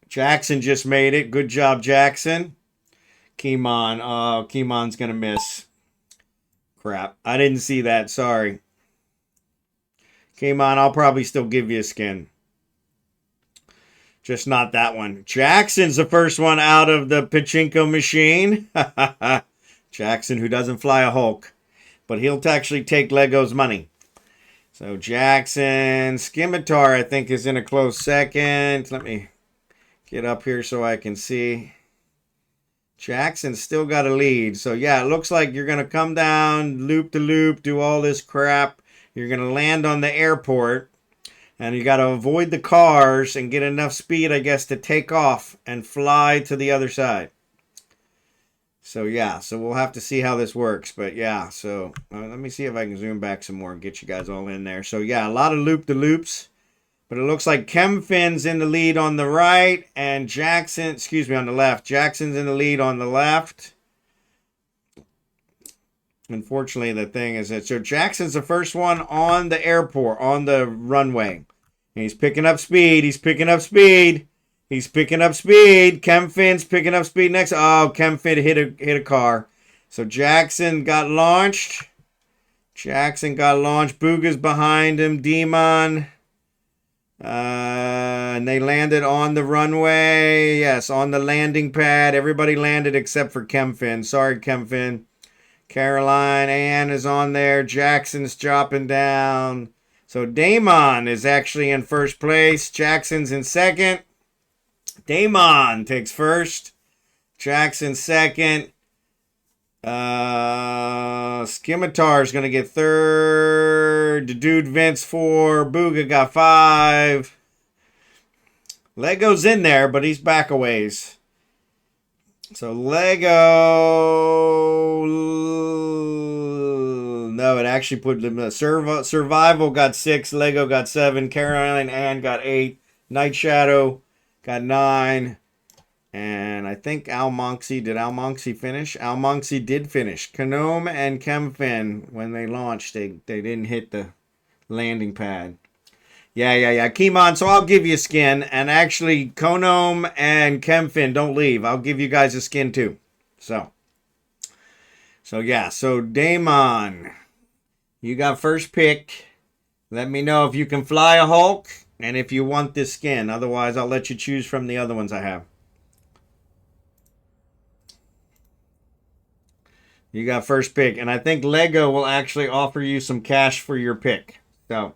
Jackson just made it. Good job, Jackson. Keymon. Oh, Keymon's going to miss. Crap. I didn't see that. Sorry. Keymon, I'll probably still give you a skin. Just not that one. Jackson's the first one out of the pachinko machine. Jackson, who doesn't fly a Hulk. But he'll actually take Lego's money. So Jackson. Scimitar, I think, is in a close second. Let me get up here so I can see. Jackson's still got a lead. So, yeah, it looks like you're going to come down, loop to loop, do all this crap. You're going to land on the airport. And you got to avoid the cars and get enough speed, I guess, to take off and fly to the other side. So, yeah. So, we'll have to see how this works. But, yeah. So, let me see if I can zoom back some more and get you guys all in there. So, yeah, a lot of loop-to-loops. But it looks like Chemfin's in the lead on the right. And Jackson, on the left. Jackson's in the lead on the left. Unfortunately, the thing is that so Jackson's the first one on the airport, on the runway. And he's picking up speed. He's picking up speed. Chemfin's picking up speed next. Oh, Chemfin hit a car. So Jackson got launched. Booga's behind him. Demon. And they landed on the runway. Yes, on the landing pad. Everybody landed except for Chemfin. Sorry, Chemfin. Caroline Ann is on there. Jackson's dropping down. So Damon is actually in first place. Jackson's in second. Damon takes first. Jackson second. Scimitar's going to get third. The dude Vince 4. Booga got 5. Lego's in there, but he's back a ways. So Lego... No, it actually put the Survival got 6. Lego got 7. Caroline Ann got 8. Night Shadow got 9. And I think Al Monksy, did Al Monksy finish? Al Monksy did finish. Canome and Chemfin, when they launched, they didn't hit the landing pad. Yeah. Kimon, so I'll give you a skin. And actually, Konome and Chemfin, don't leave. I'll give you guys a skin too. So yeah. So Damon, you got first pick. Let me know if you can fly a Hulk and if you want this skin. Otherwise, I'll let you choose from the other ones I have. You got first pick. And I think Lego will actually offer you some cash for your pick. So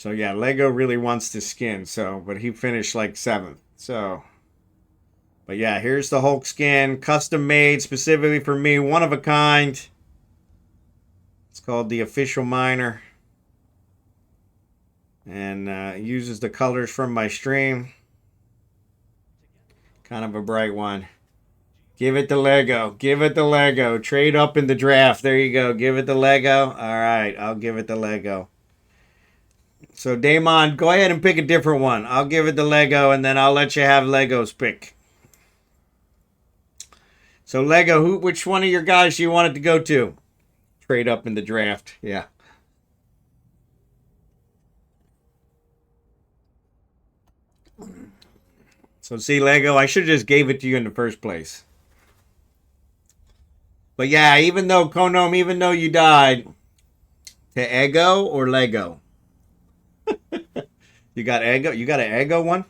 yeah, Lego really wants the skin. But he finished like 7th. But yeah, here's the Hulk skin. Custom made specifically for me. One of a kind. It's called the Official Miner. And uses the colors from my stream. Kind of a bright one. Give it to Lego. Give it to Lego. Trade up in the draft. There you go. Give it to Lego. All right. I'll give it to Lego. So, Damon, go ahead and pick a different one. I'll give it to Lego, and then I'll let you have Lego's pick. So, Lego, which one of your guys do you want it to go to? Trade up in the draft. Yeah. So, see, Lego, I should have just gave it to you in the first place. But yeah, even though Konome, even though you died, to Ego or Lego? You got Ego? You got an Ego one?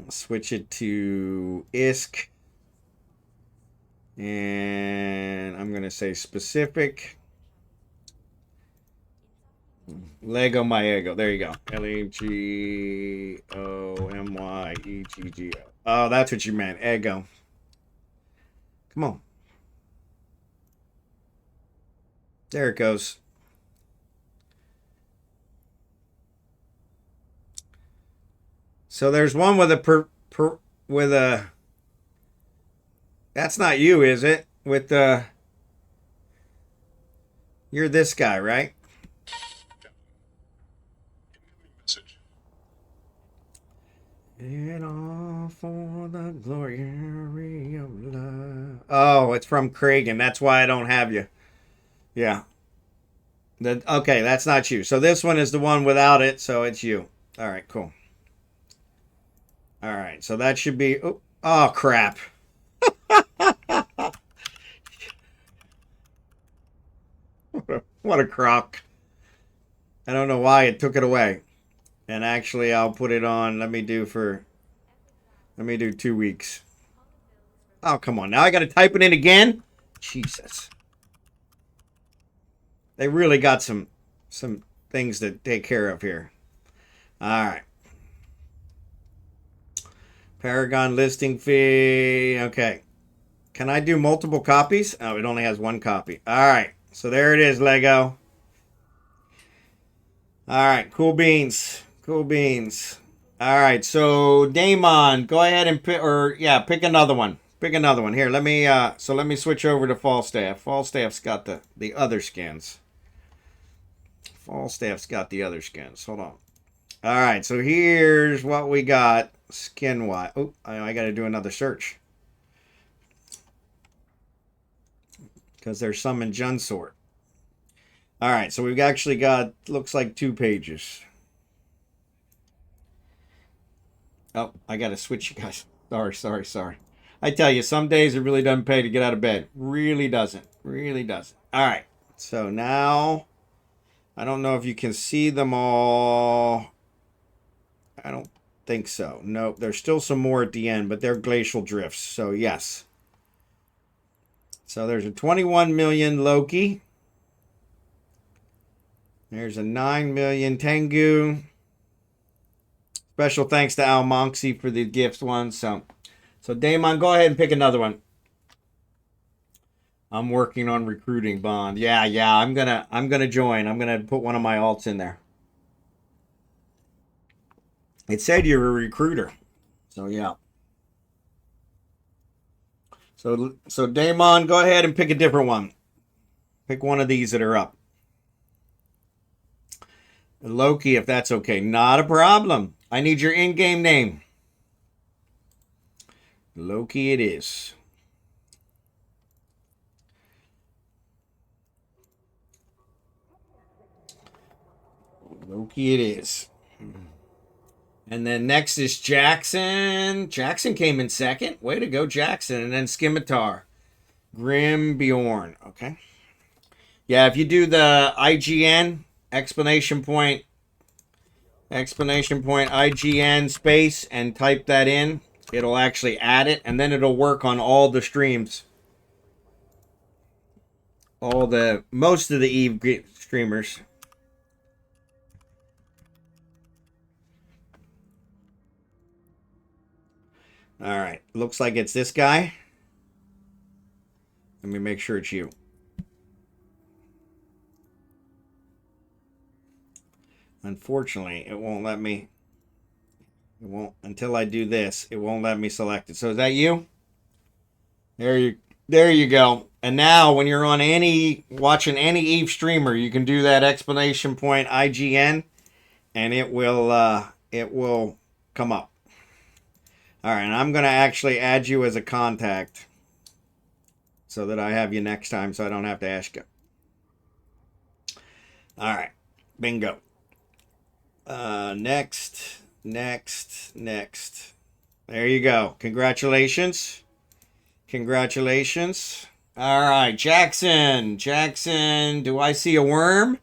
Switch it to ISK. And I'm going to say specific. Lego my Ego. There you go. Legomyeggo. Oh, that's what you meant. Ego. Come on. There it goes. So there's one with a that's not you, is it? With the you're this guy, right? It all for the glory of love. Oh, it's from Kragan. That's why I don't have you. Yeah. Okay, that's not you. So this one is the one without it, so it's you. All right, cool. All right, so that should be... Oh, crap. What a crock. I don't know why it took it away. And actually, I'll put it on. Let me do 2 weeks. Oh, come on. Now I got to type it in again? Jesus. They really got some things to take care of here. All right. Paragon listing fee. Okay. Can I do multiple copies? Oh, it only has 1 copy. All right. So there it is, Lego. All right. Cool beans. Cool beans. All right. So Damon, go ahead and pick another one. Pick another one. Here, let me switch over to Falstaff. Falstaff's got the other skins. Falstaff's got the other skins. Hold on. All right. So here's what we got. Skin-wise. Oh, I got to do another search. Because there's some in Junsort. All right, so we've actually got, looks like 2 pages. Oh, I got to switch you guys. Sorry. I tell you, some days it really doesn't pay to get out of bed. Really doesn't. All right, so now, I don't know if you can see them all. I don't think so. Nope, there's still some more at the end, but they're glacial drifts, so yes. So there's a 21 million Loki. There's a 9 million Tengu. Special thanks to Al Monksy for the gifts one. So Damon, go ahead and pick another one. I'm working on recruiting Bond. Yeah. I'm gonna join. I'm gonna put one of my alts in there. It said you're a recruiter. So yeah. So Damon, go ahead and pick a different one. Pick one of these that are up. Loki, if that's okay. Not a problem. I need your in-game name. Loki it is. Loki it is. And then next is Jackson. Jackson came in second. Way to go, Jackson. And then Scimitar. Grim Bjorn. Okay. Yeah, if you do the IGN, exclamation point IGN space, and type that in, it'll actually add it, and then it'll work on all the streams. Most of the Eve streamers. All right, looks like it's this guy. Let me make sure it's you. Unfortunately, it won't let me. It won't until I do this. It won't let me select it. So is that you? There you go. And now when you're on watching any Eve streamer, you can do that exclamation point IGN, and it will come up. All right, and I'm gonna actually add you as a contact so that I have you next time, so I don't have to ask you. All right, bingo. Next. There you go. Congratulations. All right, Jackson, do I see a worm?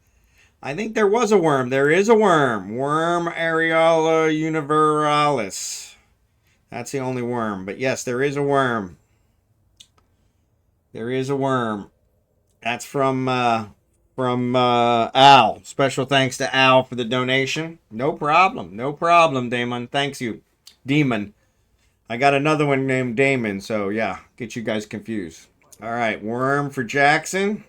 I think there was a worm. There is a worm. Worm Areola universalis. That's the only worm. But yes, there is a worm. That's from Al. Special thanks to Al for the donation. No problem, Damon. Thanks you, Demon. I got another one named Damon, so yeah, get you guys confused. All right, worm for Jackson.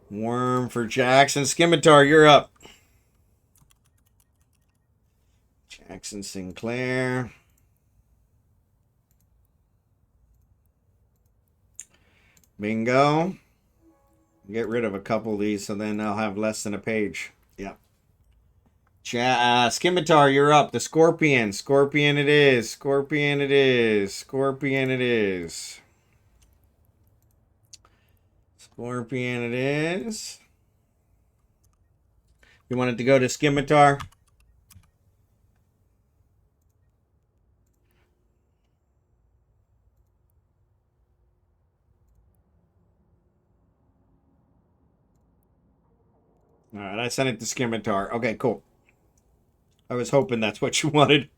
Scimitar, you're up. Jackson Sinclair. Bingo. Get rid of a couple of these so then I'll have less than a page. Yep. Scimitar, you're up. The Scorpion. Scorpion it is. You want it to go to Scimitar? All right, I sent it to Scimitar. Okay, cool. I was hoping that's what you wanted.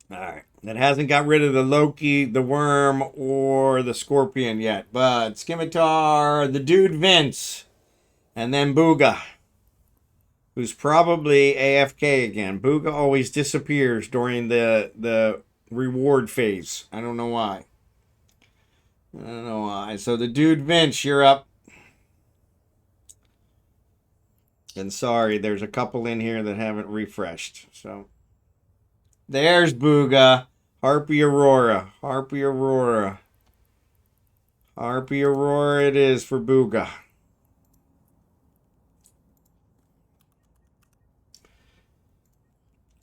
All right. It hasn't got rid of the Loki, the Worm, or the Scorpion yet. But Scimitar, the dude Vince, and then Booga, who's probably AFK again. Booga always disappears during the reward phase. I don't know why. So the dude Vince, you're up. And sorry, there's a couple in here that haven't refreshed. So there's Booga. Harpy Aurora it is for Booga.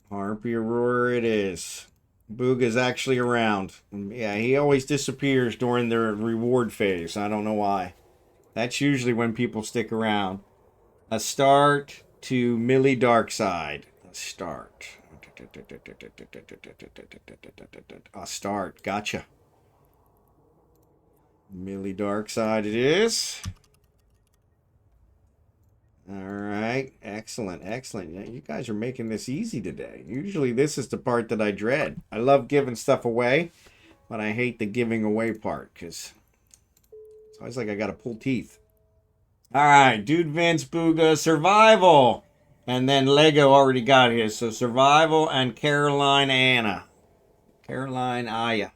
Harpy Aurora it is. Booga's actually around. Yeah, he always disappears during the reward phase. I don't know why. That's usually when people stick around. A start to Millie Darkside. A start. Gotcha. Millie Darkside it is. All right. Excellent. You guys are making this easy today. Usually this is the part that I dread. I love giving stuff away, but I hate the giving away part because It's always like I gotta pull teeth. All right, Dude Vince Booga, Survival. And then Lego already got his. So Survival and Caroline Anna. Caroline Aya.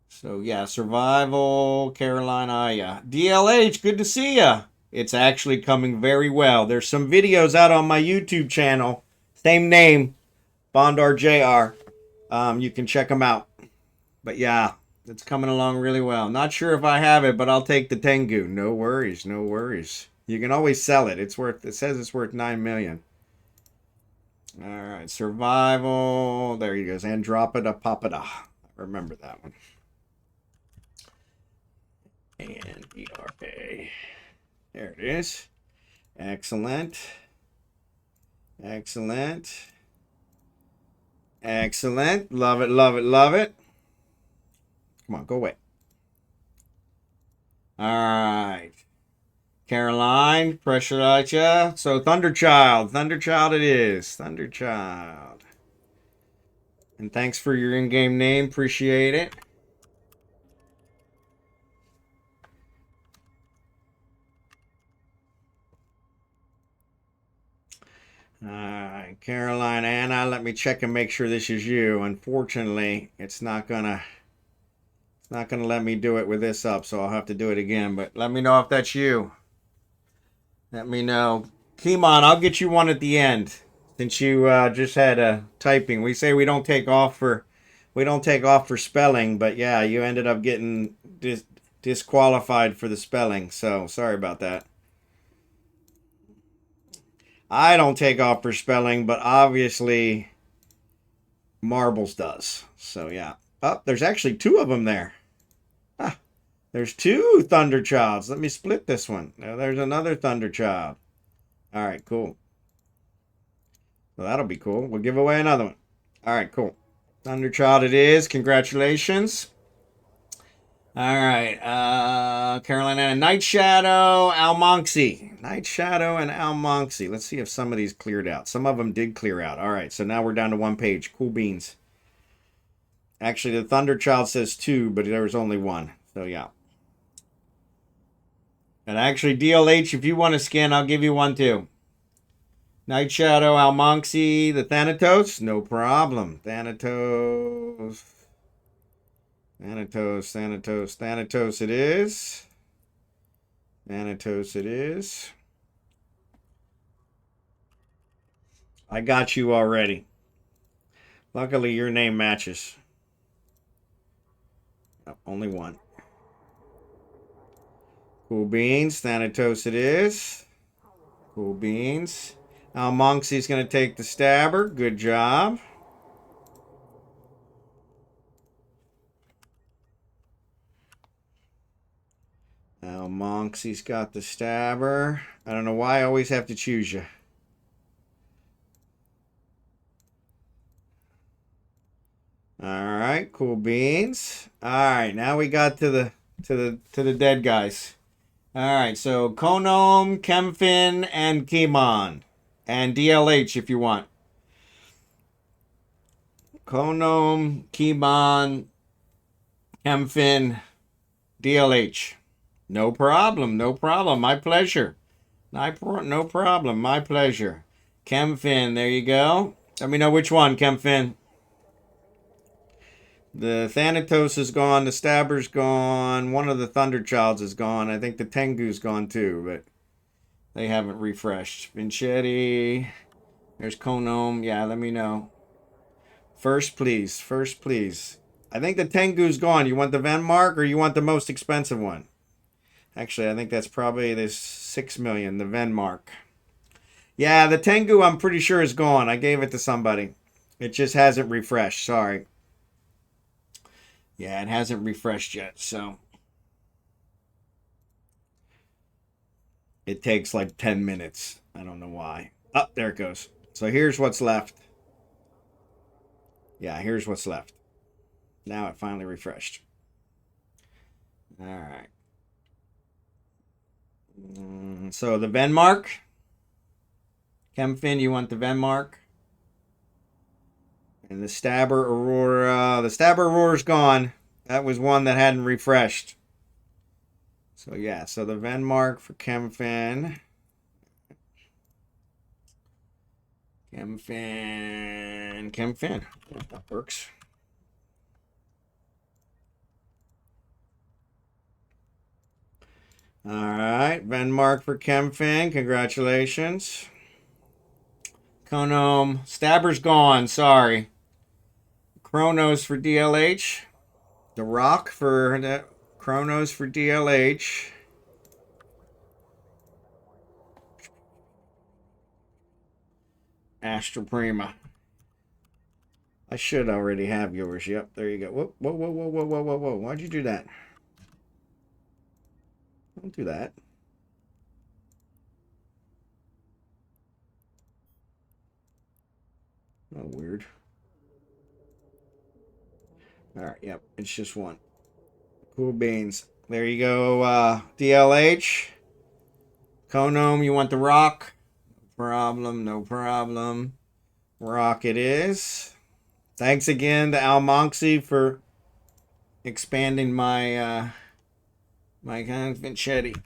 So yeah, Survival, Caroline Aya. DLH, good to see ya. It's actually coming very well. There's some videos out on my YouTube channel. Same name, Bondar JR. You can check them out. But yeah, it's coming along really well. Not sure if I have it, but I'll take the Tengu. No worries, no worries. You can always sell it. It says it's worth 9 million. All right, Survival. There he goes. Andropida Papada. Remember that one. And ERA. There it is. Excellent. Excellent. Excellent. Love it, love it, love it. Come on, go away. All right. Caroline, pressurize ya. So Thunderchild. Thunderchild it is. Thunderchild. And thanks for your in-game name. Appreciate it. Caroline Anna, let me check and make sure this is you. Unfortunately, it's not gonna let me do it with this up, so I'll have to do it again. But let me know if that's you. Let me know. Kimon, I'll get you one at the end. Since you just had typing. We say we don't take off for spelling, but yeah, you ended up getting disqualified for the spelling. So sorry about that. I don't take off for spelling, but obviously Marbles does. So yeah. Oh, there's actually 2 of them there. Ah, there's 2 Thunderchilds. Let me split this one. Now there's another Thunderchild. All right, cool. Well, that'll be cool. We'll give away another one. All right, cool. Thunderchild it is. Congratulations. All right. Carolina Night Shadow, Almonxy. Night Shadow and Almonxy. Let's see if some of these cleared out. Some of them did clear out. All right, so now we're down to 1 page. Cool beans. Actually, the Thunderchild says 2, but there was only 1. So, yeah. And actually, DLH, if you want to scan, I'll give you one too. Night Shadow, Almonxy, the Thanatos. No problem. Thanatos. Thanatos, Thanatos, Thanatos it is. Thanatos it is. I got you already. Luckily, your name matches. Oh, only 1. Cool beans. Thanatos it is. Cool beans. Almonxy's going to take the stabber. Good job. Almonxy's got the stabber. I don't know why I always have to choose you. All right, cool beans. All right, now we got to the dead guys. All right, so Konom, Kemphin, and Kimon, and DLH if you want. Konom, Kimon, Kemphin, DLH. No problem, no problem. My pleasure. No problem, my pleasure. Kemphin, there you go. Let me know which one, Kemphin. The Thanatos is gone. The Stabber's gone. One of the Thunderchilds is gone. I think the Tengu's gone too, but they haven't refreshed. Vincetti. There's Konom. Yeah, let me know. First, please. First, please. I think the Tengu's gone. You want the Venmark or you want the most expensive one? Actually, I think that's probably this 6 million, the Venmark. Yeah, the Tengu I'm pretty sure is gone. I gave it to somebody. It just hasn't refreshed. Sorry. Yeah, it hasn't refreshed yet, so it takes like 10 minutes. I don't know why. Oh, there it goes. So here's what's left. Yeah, here's what's left. Now it finally refreshed. All right. So the Venmark. Kemphin, you want the Venmark? And the Stabber Aurora. The Stabber Aurora's gone. That was one that hadn't refreshed. So yeah, so the Venmark for ChemFin. ChemFin. That works. All right, Venmark for ChemFin. Congratulations. Konome. Stabber's gone. Sorry. Chronos for DLH. The Rock for the Chronos for DLH. Astra Prima. I should already have yours. Yep, there you go. Whoa, whoa, whoa, whoa, whoa, whoa, whoa, whoa. Why'd you do that? Don't do that. Oh, weird. All right, yep, it's just one. Cool beans. There you go, DLH. Konome, you want the Rock? No problem, no problem. Rock it is. Thanks again to Al Monksy for expanding my my Vincetti.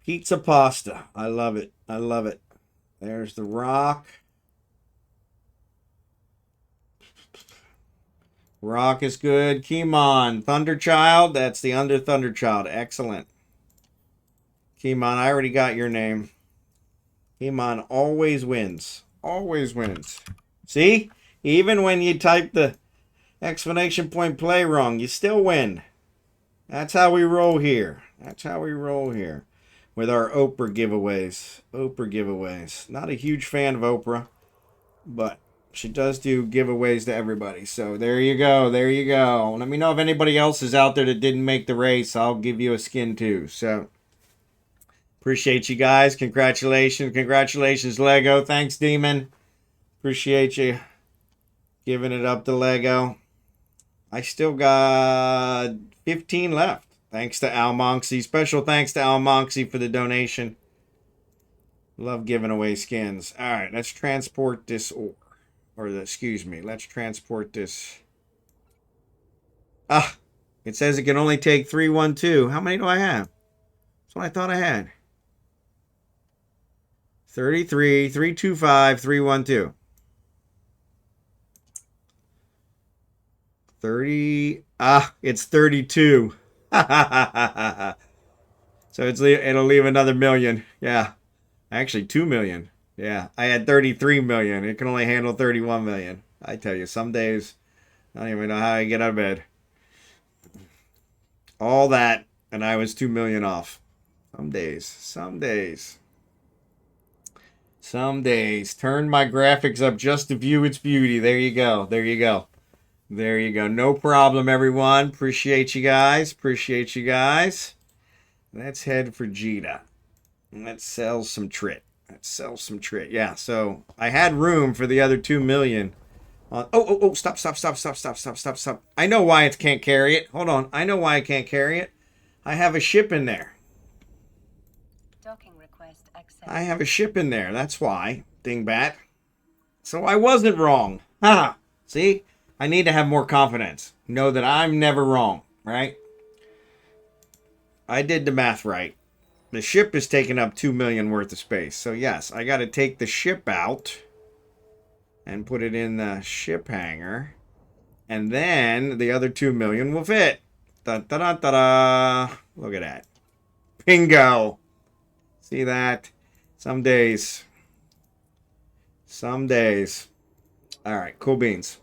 Pizza pasta. I love it. I love it. There's the Rock. Rock is good. Kimon. Thunderchild. That's the Under Thunderchild. Excellent. Kimon, I already got your name. Kimon always wins. Always wins. See? Even when you type the exclamation point play wrong, you still win. That's how we roll here. That's how we roll here. With our Oprah giveaways. Oprah giveaways. Not a huge fan of Oprah, but she does do giveaways to everybody. So there you go. There you go. Let me know if anybody else is out there that didn't make the race. I'll give you a skin too. So appreciate you guys. Congratulations. Congratulations, Lego. Thanks, Demon. Appreciate you giving it up to Lego. I still got 15 left. Thanks to Al Monksy. Special thanks to Al Monksy for the donation. Love giving away skins. All right, let's transport this ore. Excuse me, let's transport this. Ah, it says it can only take 312. How many do I have? That's what I thought I had. 33, 325, 312. 30. Ah, it's 32. So it'll leave another million. Yeah. Actually, 2 million. Yeah. I had 33 million. It can only handle 31 million. I tell you, some days I don't even know how I get out of bed. All that, and I was 2 million off. Some days. Some days. Some days. Turn my graphics up just to view its beauty. There you go. There you go. There you go. No problem, everyone. Appreciate you guys. Appreciate you guys. Let's head for Jita. Let's sell some trit. Let's sell some trit. Yeah, so I had room for the other 2 million. Stop. I know why it can't carry it. Hold on. I know why I can't carry it. I have a ship in there.
Docking request accepted.
I have a ship in there. That's why. Dingbat. So I wasn't wrong. Ha! See? I need to have more confidence. Know that I'm never wrong, right? I did the math right. The ship is taking up 2 million worth of space. So yes, I got to take the ship out and put it in the ship hangar. And then the other 2 million will fit. Da-da-da-da-da. Look at that. Bingo. See that? Some days. Some days. All right, cool beans.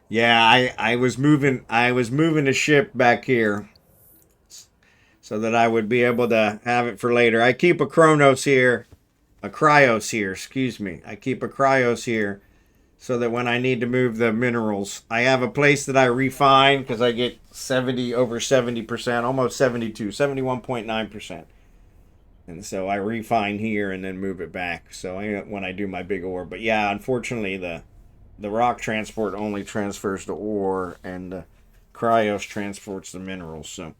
Yeah, I was moving the ship back here so that I would be able to have it for later. I keep a Chronos here, a Cryos here, excuse me. I keep a Cryos here so that when I need to move the minerals, I have a place that I refine because I get over 70%, almost 72, 71.9%. And so I refine here and then move it back. So when I do my big ore, but yeah, unfortunately the rock transport only transfers the ore, and the Cryos transports the minerals. So,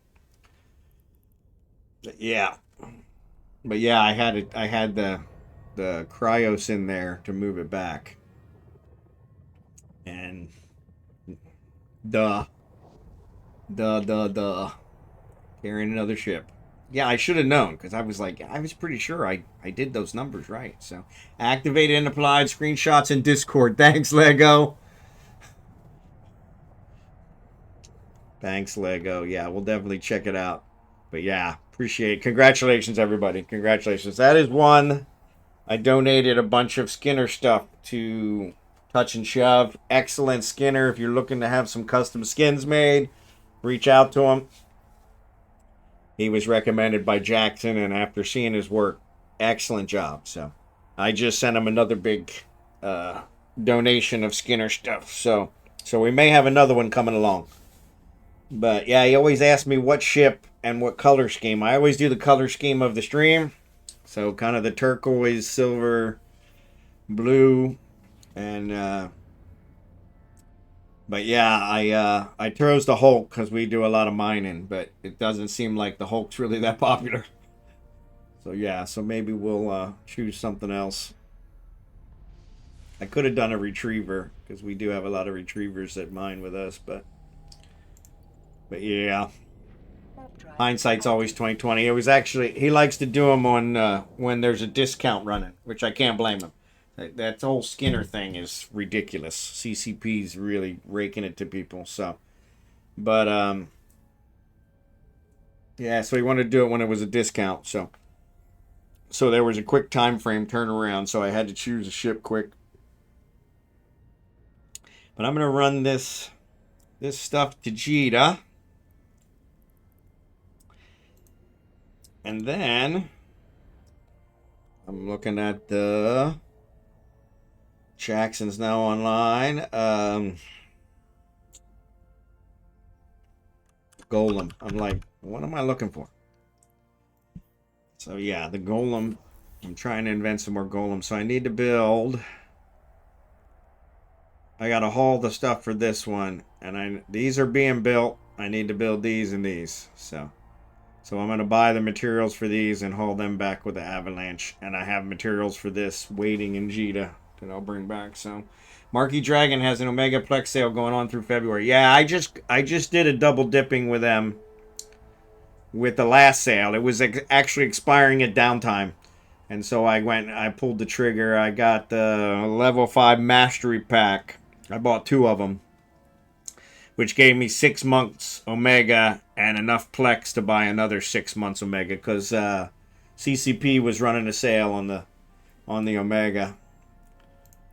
yeah, but yeah, I had the Cryos in there to move it back, and duh, Carrying another ship. Yeah, I should have known because I was pretty sure I did those numbers right. So, activated and applied screenshots in Discord. Thanks, Lego. Thanks, Lego. Yeah, we'll definitely check it out. But yeah, appreciate it. Congratulations, everybody. Congratulations. That is one. I donated a bunch of Skinner stuff to Touch and Shove. Excellent Skinner. If you're looking to have some custom skins made, reach out to him. He was recommended by Jackson, and after seeing his work, excellent job. So I just sent him another big donation of Skinner stuff. So we may have another one coming along. But yeah, he always asks me what ship and what color scheme. I always do the color scheme of the stream. So kind of the turquoise, silver, blue, and but yeah, I chose the Hulk because we do a lot of mining, but it doesn't seem like the Hulk's really that popular. So yeah, so maybe we'll choose something else. I could have done a retriever because we do have a lot of retrievers that mine with us, but yeah. Hindsight's always 2020. It was actually, he likes to do them on when there's a discount running, which I can't blame him. That whole Skinner thing is ridiculous. CCP's really raking it to people. So, but yeah. So he wanted to do it when it was a discount. So there was a quick time frame turnaround. So I had to choose a ship quick. But I'm gonna run this stuff to Jita. And then I'm looking at the Jackson's now online. Golem. I'm like, what am I looking for? So yeah, the Golem. I'm trying to invent some more Golems. So I need to build. I gotta haul the stuff for this one, and these are being built. I need to build these and these. So I'm going to buy the materials for these and haul them back with the Avalanche. And I have materials for this waiting in Jita that I'll bring back. So Marky Dragon has an Omega Plex sale going on through February. Yeah, I just did a double dipping with them with the last sale. It was actually expiring at downtime. And so I pulled the trigger. I got the level 5 Mastery Pack. I bought 2 of them, which gave me 6 months Omega and enough Plex to buy another 6 months Omega because CCP was running a sale on the Omega.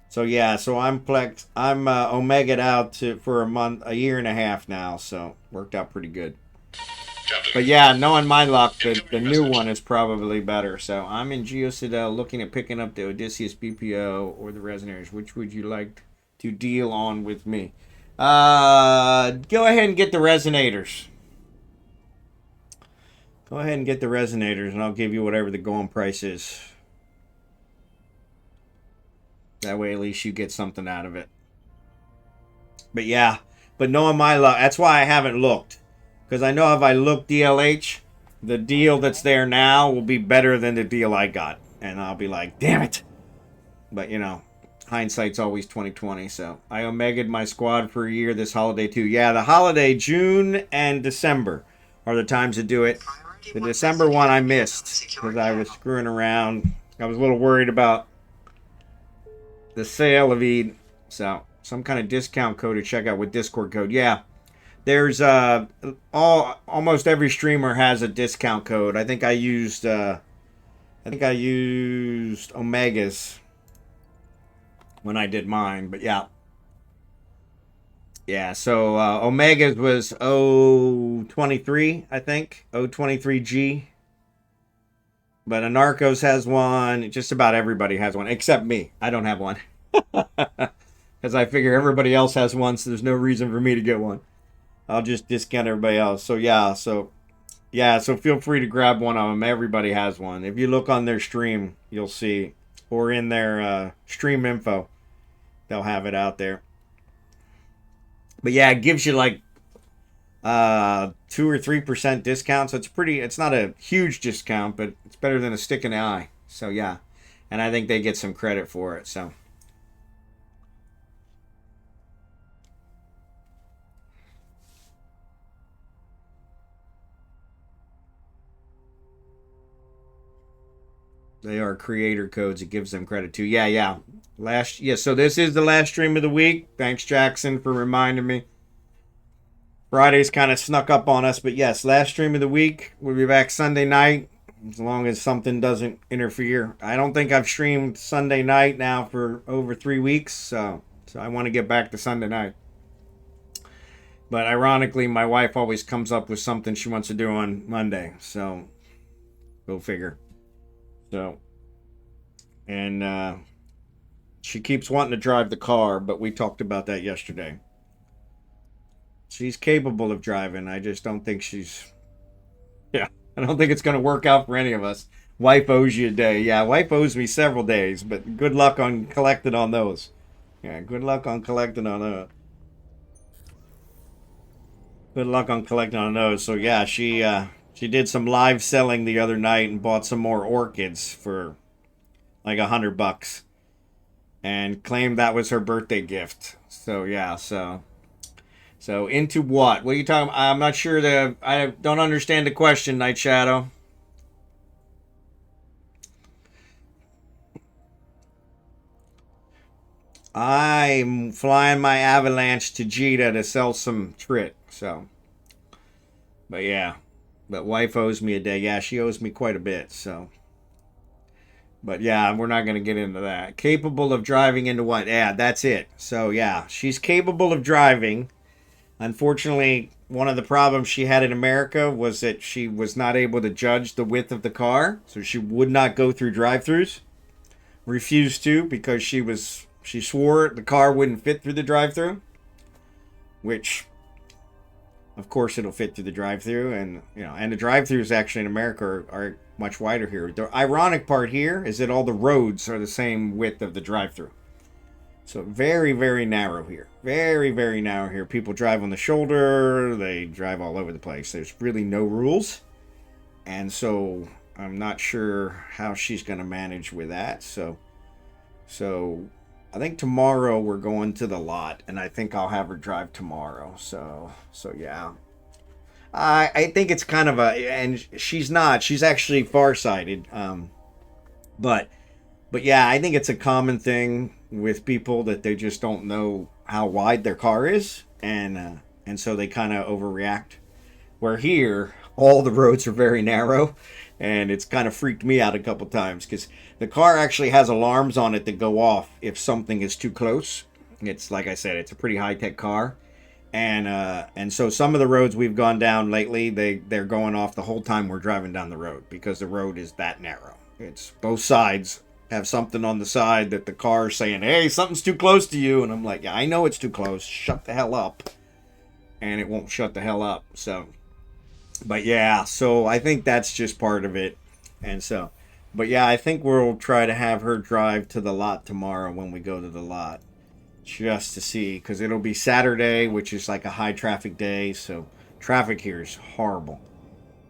So yeah, so I'm Omega'd out for a year and a half now, so worked out pretty good. But yeah, knowing my luck, the new one is probably better. So I'm in Geocitadel looking at picking up the Odysseus BPO or the Resonators. Which would you like to deal on with me? Go ahead and get the Resonators. Go ahead and get the Resonators, and I'll give you whatever the going price is. That way, at least you get something out of it. But yeah, but knowing my luck, that's why I haven't looked. Because I know if I look DLH, the deal that's there now will be better than the deal I got. And I'll be like, damn it. But, you know, hindsight's always 2020. So I Omega'd my squad for a year this holiday too. Yeah, the holiday, June and December are the times to do it. The December one I missed because I was screwing around. I was a little worried about the sale of Eid. So some kind of discount code to check out with Discord code. Yeah. There's almost every streamer has a discount code. I think I used Omegas when I did mine, but yeah. Yeah, so Omegas was 023, I think. 023G. But Anarchos has one. Just about everybody has one, except me. I don't have one. Because I figure everybody else has one, so there's no reason for me to get one. I'll just discount everybody else. So feel free to grab one of them. Everybody has one. If you look on their stream, you'll see, or in their stream info, they'll have it out there. But yeah, it gives you like 2 or 3% discount. So it's not a huge discount, but it's better than a stick in the eye. So yeah, and I think they get some credit for it. So. They are creator codes. It gives them credit too. Yeah. So this is the last stream of the week. Thanks, Jackson, for reminding me. Friday's kind of snuck up on us, but yes, last stream of the week. We'll be back Sunday night, as long as something doesn't interfere. I don't think I've streamed Sunday night now for over 3 weeks, so I want to get back to Sunday night. But ironically, my wife always comes up with something she wants to do on Monday, so go figure. So, and she keeps wanting to drive the car, but we talked about that yesterday. She's capable of driving. I just don't think she's... Yeah, I don't think it's going to work out for any of us. Wife owes you a day. Yeah, wife owes me several days, but good luck on collecting on those. Yeah, good luck on collecting on those. Good luck on collecting on those. So yeah, she did some live selling the other night and bought some more orchids for like $100 and claimed that was her birthday gift. So yeah, so into what? What are you talking about? I'm not sure I don't understand the question, Night Shadow. I'm flying my Avalanche to Jita to sell some trit, so. But yeah. But wife owes me a day. Yeah, she owes me quite a bit, so. But yeah, we're not going to get into that. Capable of driving into what? Yeah, that's it. So yeah, she's capable of driving. Unfortunately, one of the problems she had in America was that she was not able to judge the width of the car, so she would not go through drive-thrus. Refused to because she swore the car wouldn't fit through the drive-thru, which of course it'll fit through the drive-thru, and and the drive-thrus actually in America are much wider here. The ironic part here is that all the roads are the same width of the drive-thru. So very, very narrow here. Very, very narrow here. People drive on the shoulder. They drive all over the place. There's really no rules. And so I'm not sure how she's going to manage with that. So I think tomorrow we're going to the lot. And I think I'll have her drive tomorrow. So yeah. I think it's kind of and she's not. She's actually farsighted. But yeah, I think it's a common thing with people that they just don't know how wide their car is, and so they kind of overreact. Where here, all the roads are very narrow, and it's kind of freaked me out a couple times because the car actually has alarms on it that go off if something is too close. It's like I said, it's a pretty high-tech car, and so some of the roads we've gone down lately, they're going off the whole time we're driving down the road because the road is that narrow. It's both sides have something on the side that the car is saying, hey, something's too close to you. And I'm like, yeah, I know it's too close. Shut the hell up. And it won't shut the hell up. So, but yeah, so I think that's just part of it. And so, but yeah, I think we'll try to have her drive to the lot tomorrow when we go to the lot. Just to see, because it'll be Saturday, which is like a high traffic day. So traffic here is horrible.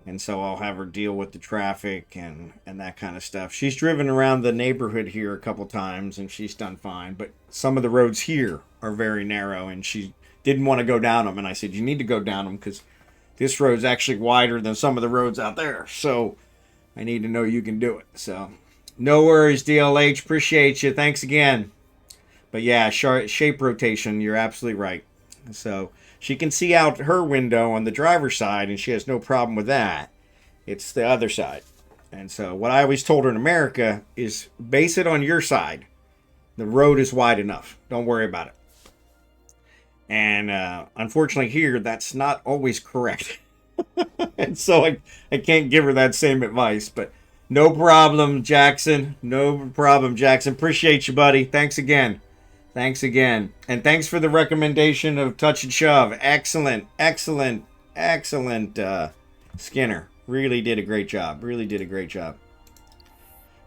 And so I'll have her deal with the traffic and that kind of stuff. She's driven around the neighborhood here a couple times, and she's done fine. But some of the roads here are very narrow, and she didn't want to go down them. And I said, you need to go down them because this road's actually wider than some of the roads out there. So I need to know you can do it. So no worries, DLH. Appreciate you. Thanks again. But yeah, shape rotation, you're absolutely right. So she can see out her window on the driver's side, and she has no problem with that. It's the other side. And so what I always told her in America is base it on your side. The road is wide enough. Don't worry about it. And unfortunately here, that's not always correct. And so I can't give her that same advice. But no problem, Jackson. No problem, Jackson. Appreciate you, buddy. Thanks again. Thanks again. And thanks for the recommendation of Touch and Shove. Excellent, excellent, excellent, Skinner. Really did a great job. Really did a great job.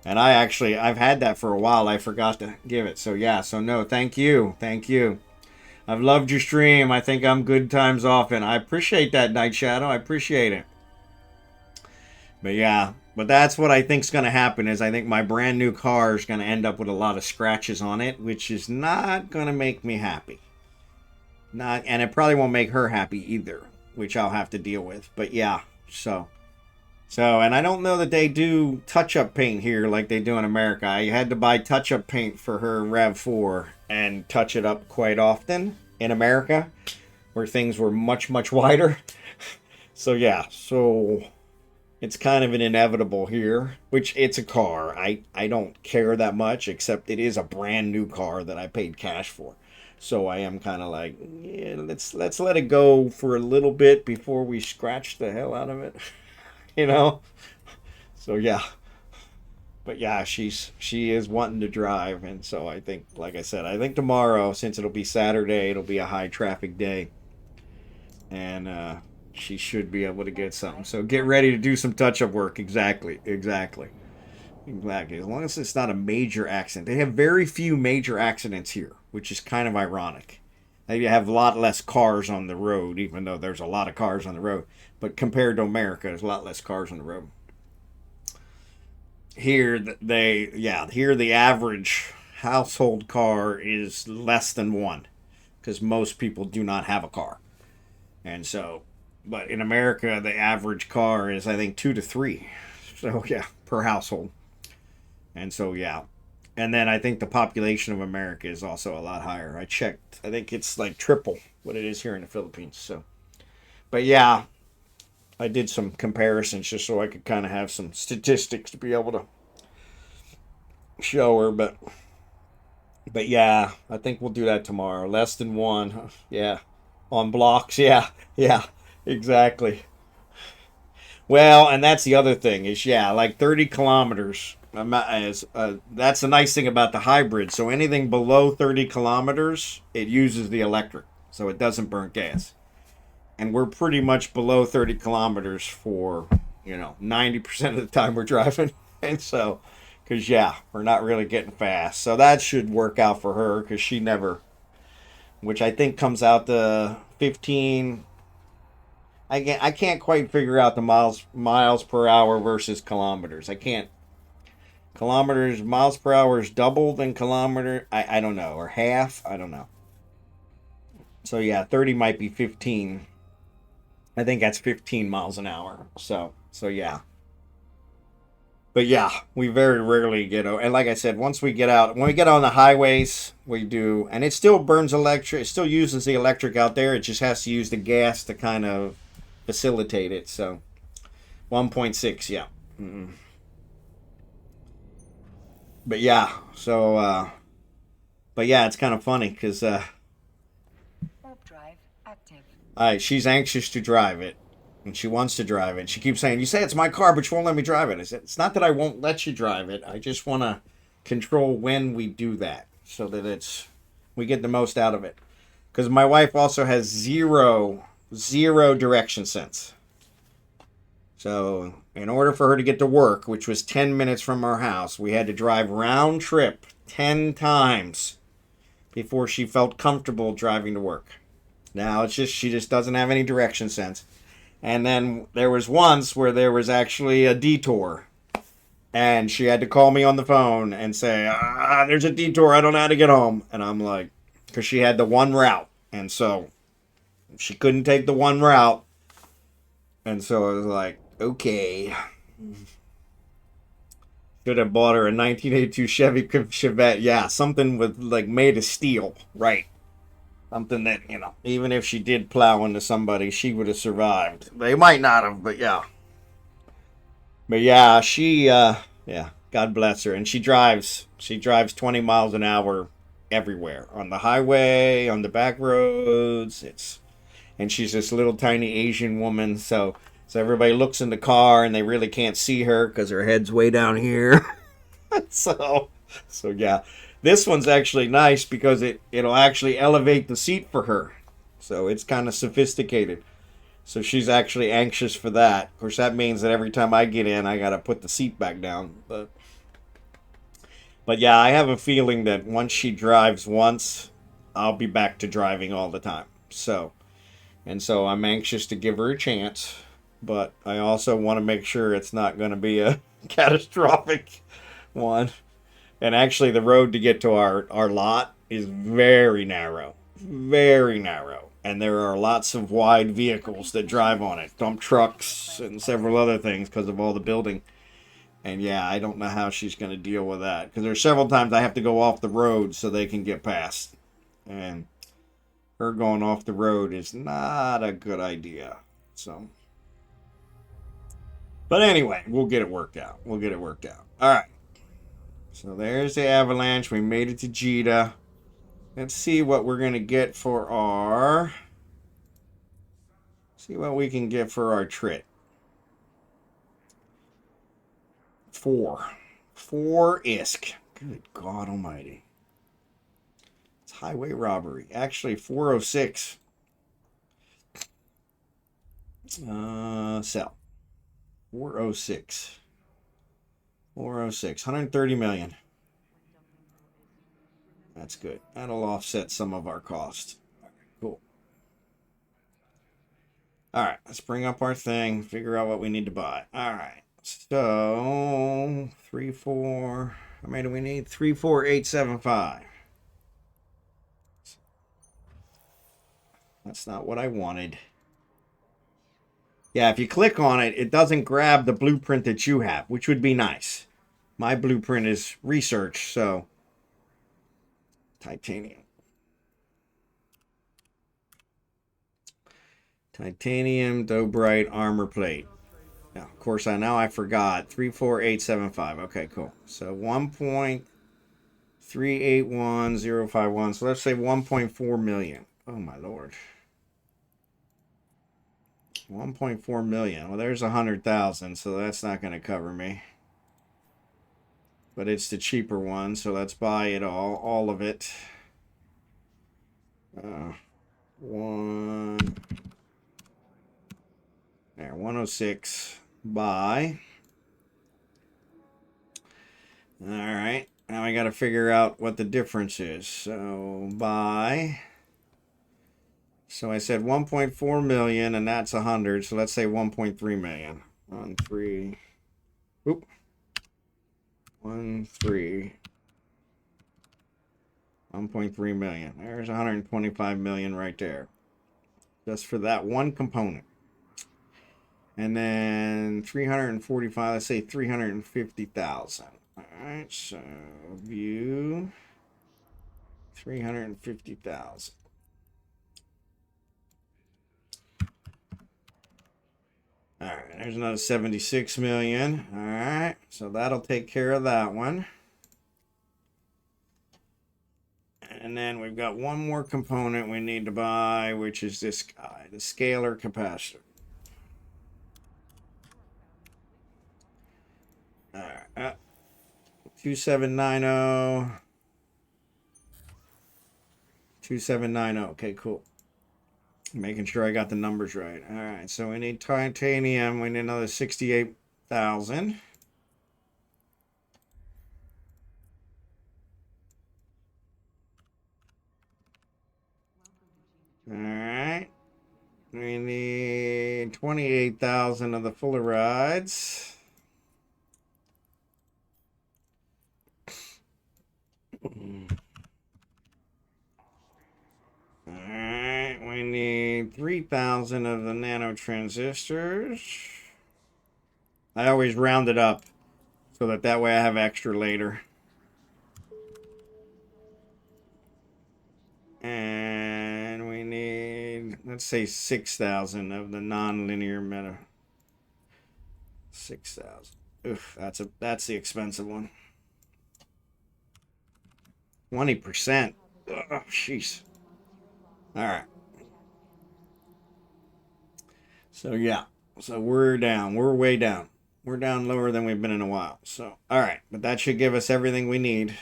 And I've had that for a while. I forgot to give it. So yeah, so no, thank you. Thank you. I've loved your stream. I think I'm good times often. I appreciate that, Night Shadow. I appreciate it. But yeah, but that's what I think's going to happen is I think my brand new car is going to end up with a lot of scratches on it, which is not going to make me happy. And it probably won't make her happy either, which I'll have to deal with. But yeah, so So, and I don't know that they do touch-up paint here like they do in America. I had to buy touch-up paint for her RAV4 and touch it up quite often in America, where things were much, much wider. So, yeah. So, it's kind of an inevitable here, which it's a car. I don't care that much, except it is a brand new car that I paid cash for. So I am kind of like, yeah, let's let it go for a little bit before we scratch the hell out of it, you know? So yeah. But yeah, she is wanting to drive, and so I think, like I said, I think tomorrow, since it'll be Saturday, it'll be a high traffic day, and she should be able to get something. So get ready to do some touch up work. Exactly. As long as it's not a major accident. They have very few major accidents here, which is kind of ironic. They have a lot less cars on the road, even though there's a lot of cars on the road. But compared to America, there's a lot less cars on the road. Here here the average household car is less than one, because most people do not have a car. And so, but in America, the average car is, I think, 2 to 3. So yeah, per household. And so yeah. And then I think the population of America is also a lot higher. I checked. I think it's like triple what it is here in the Philippines. So, but yeah, I did some comparisons just so I could kind of have some statistics to be able to show her. But yeah, I think we'll do that tomorrow. Less than one. Yeah. On blocks. Yeah. Yeah. Exactly. Well, and that's the other thing is, yeah, like 30 kilometers. That's the nice thing about the hybrid. So anything below 30 kilometers, it uses the electric. So it doesn't burn gas. And we're pretty much below 30 kilometers for, 90% of the time we're driving. And so, because, yeah, we're not really getting fast. So that should work out for her, because she never, which I think comes out to 15. I can't quite figure out the miles per hour versus kilometers. I can't. Miles per hour is double than kilometer. I don't know, or half. I don't know. So yeah, 30 might be 15. I think that's 15 miles an hour. So yeah. But yeah, we very rarely get out. And like I said, when we get on the highways, we do, and it still burns electric. It still uses the electric out there. It just has to use the gas to kind of facilitate it. So 1.6, yeah. But yeah, so but yeah, it's kind of funny because
Warp drive active.
she's anxious to drive it, and she wants to drive it. She keeps saying, "You say it's my car, but you won't let me drive it." I said, "It's not that I won't let you drive it. I just want to control when we do that, so that we get the most out of it." Because my wife also has zero direction sense. So, in order for her to get to work, which was 10 minutes from our house, we had to drive round trip 10 times before she felt comfortable driving to work. Now, she just doesn't have any direction sense. And then there was once where there was actually a detour. And she had to call me on the phone and say, there's a detour. I don't know how to get home. And I'm like, because she had the one route. And so she couldn't take the one route. And so I was like, okay. Should have bought her a 1982 Chevy Chevette. Yeah, something with made of steel. Right. Something that, even if she did plow into somebody, she would have survived. They might not have, but yeah. But yeah, God bless her. And she drives 20 miles an hour everywhere. On the highway, on the back roads. And she's this little tiny Asian woman, so everybody looks in the car and they really can't see her because her head's way down here. so yeah. This one's actually nice because it'll actually elevate the seat for her. So it's kind of sophisticated. So she's actually anxious for that. Of course, that means that every time I get in, I got to put the seat back down. But yeah, I have a feeling that once she drives once, I'll be back to driving all the time. So I'm anxious to give her a chance. But I also want to make sure it's not going to be a catastrophic one. And actually, the road to get to our lot is very narrow. Very narrow. And there are lots of wide vehicles that drive on it, dump trucks and several other things because of all the building. And yeah, I don't know how she's going to deal with that because there's several times I have to go off the road so they can get past. And her going off the road is not a good idea. So, but anyway, we'll get it worked out. We'll get it worked out. All right. So there's the avalanche. We made it to Jita. Let's see what we're going to get for our... See what we can get for our trit. 4. 4 ISK. Good God almighty. It's highway robbery. Actually, 406. Sell. 406. 406. 130 million. That's good. That'll offset some of our cost. Cool. All right, let's bring up our thing, figure out what we need to buy. All right, so 3, 4. How many do we need? 34875. That's not what I wanted. Yeah, if you click on it, it doesn't grab the blueprint that you have, which would be nice. My blueprint is research, so titanium. Titanium Dobrite armor plate. Now, of course, I forgot. 34875. Okay, cool. So 1.381051. So let's say 1.4 million. Oh my lord. 1.4 million. Well, there's 100,000, so that's not going to cover me. But it's the cheaper one, so let's buy it all of it. One. There, 106. Buy. All right. Now I got to figure out what the difference is. So buy. So I said 1.4 million, and that's 100. So let's say 1.3 million. 1, 3. Oop. 1, 3. 1.3 million. There's 125 million right there. Just for that one component. And then 345, let's say 350,000. All right, so view 350,000. All right, there's another 76 million. All right, so that'll take care of that one. And then we've got one more component we need to buy, which is this guy, the scalar capacitor. All right, 2790. 2790. Okay, cool. Making sure I got the numbers right. All right, so we need titanium. We need another 68,000. All right. We need 28,000 of the Fullerides. Alright, we need 3,000 of the nanotransistors. I always round it up so that way I have extra later. And we need, let's say 6,000 of the non-linear meta. 6,000. Oof, that's the expensive one. 20%. Oh, jeez. All right. So yeah. So we're down. We're way down. We're down lower than we've been in a while. So, all right. But that should give us everything we need.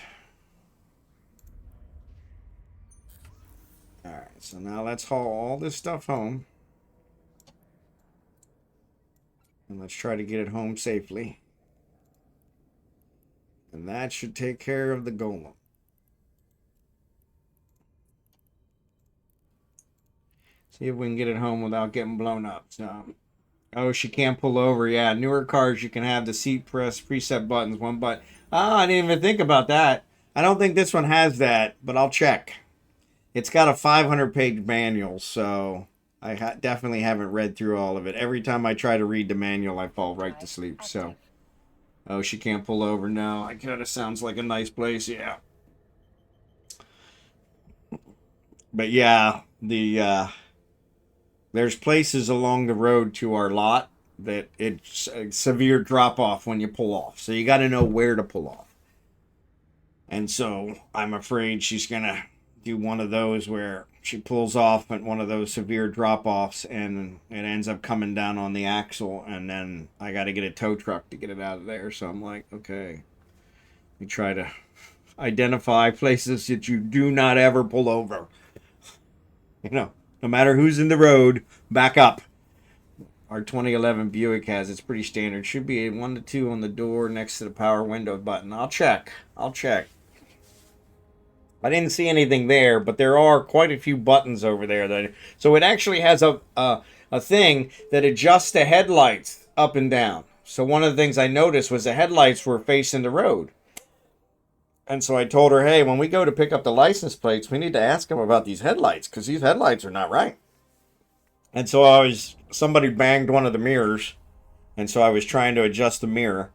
All right. So now let's haul all this stuff home. And let's try to get it home safely. And that should take care of the golem. See if we can get it home without getting blown up. So, oh, she can't pull over. Yeah, newer cars, you can have the seat press preset buttons, one button. Oh, I didn't even think about that. I don't think this one has that, but I'll check. It's got a 500-page manual, so I definitely haven't read through all of it. Every time I try to read the manual, I fall right to sleep. So, oh, she can't pull over. No, it kind of sounds like a nice place. Yeah. But yeah, there's places along the road to our lot that it's a severe drop off when you pull off. So you got to know where to pull off. And so I'm afraid she's going to do one of those where she pulls off at one of those severe drop offs and it ends up coming down on the axle. And then I got to get a tow truck to get it out of there. So I'm like, okay, we try to identify places that you do not ever pull over. You know, no matter who's in the road, back up. Our 2011 Buick has, it's pretty standard. Should be a 1 to 2 on the door next to the power window button. I'll check. I didn't see anything there, but there are quite a few buttons over there. So it actually has a thing that adjusts the headlights up and down. So one of the things I noticed was the headlights were facing the road. And so I told her, hey, when we go to pick up the license plates, we need to ask them about these headlights because these headlights are not right. And so somebody banged one of the mirrors. And so I was trying to adjust the mirror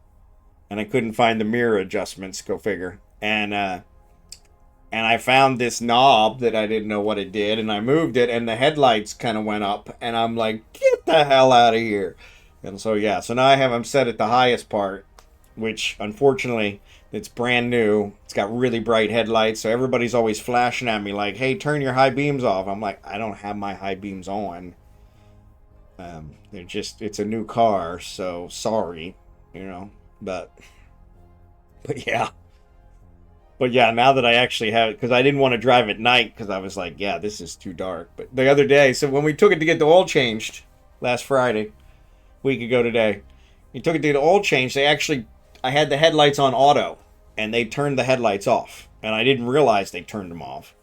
and I couldn't find the mirror adjustments, go figure. And I found this knob that I didn't know what it did, and I moved it, and the headlights kind of went up, and I'm like, get the hell out of here. And so, yeah, so now I have them set at the highest part, which, unfortunately, it's brand new. It's got really bright headlights, so everybody's always flashing at me like, hey, turn your high beams off. I'm like, I don't have my high beams on. It's a new car, so sorry, but yeah. But yeah, now that I actually have it, because I didn't want to drive at night, because I was like, yeah, this is too dark. But the other day, so when we took it to get the oil changed last Friday, week ago today, we took it to get the oil changed. I had the headlights on auto, and they turned the headlights off. And I didn't realize they turned them off.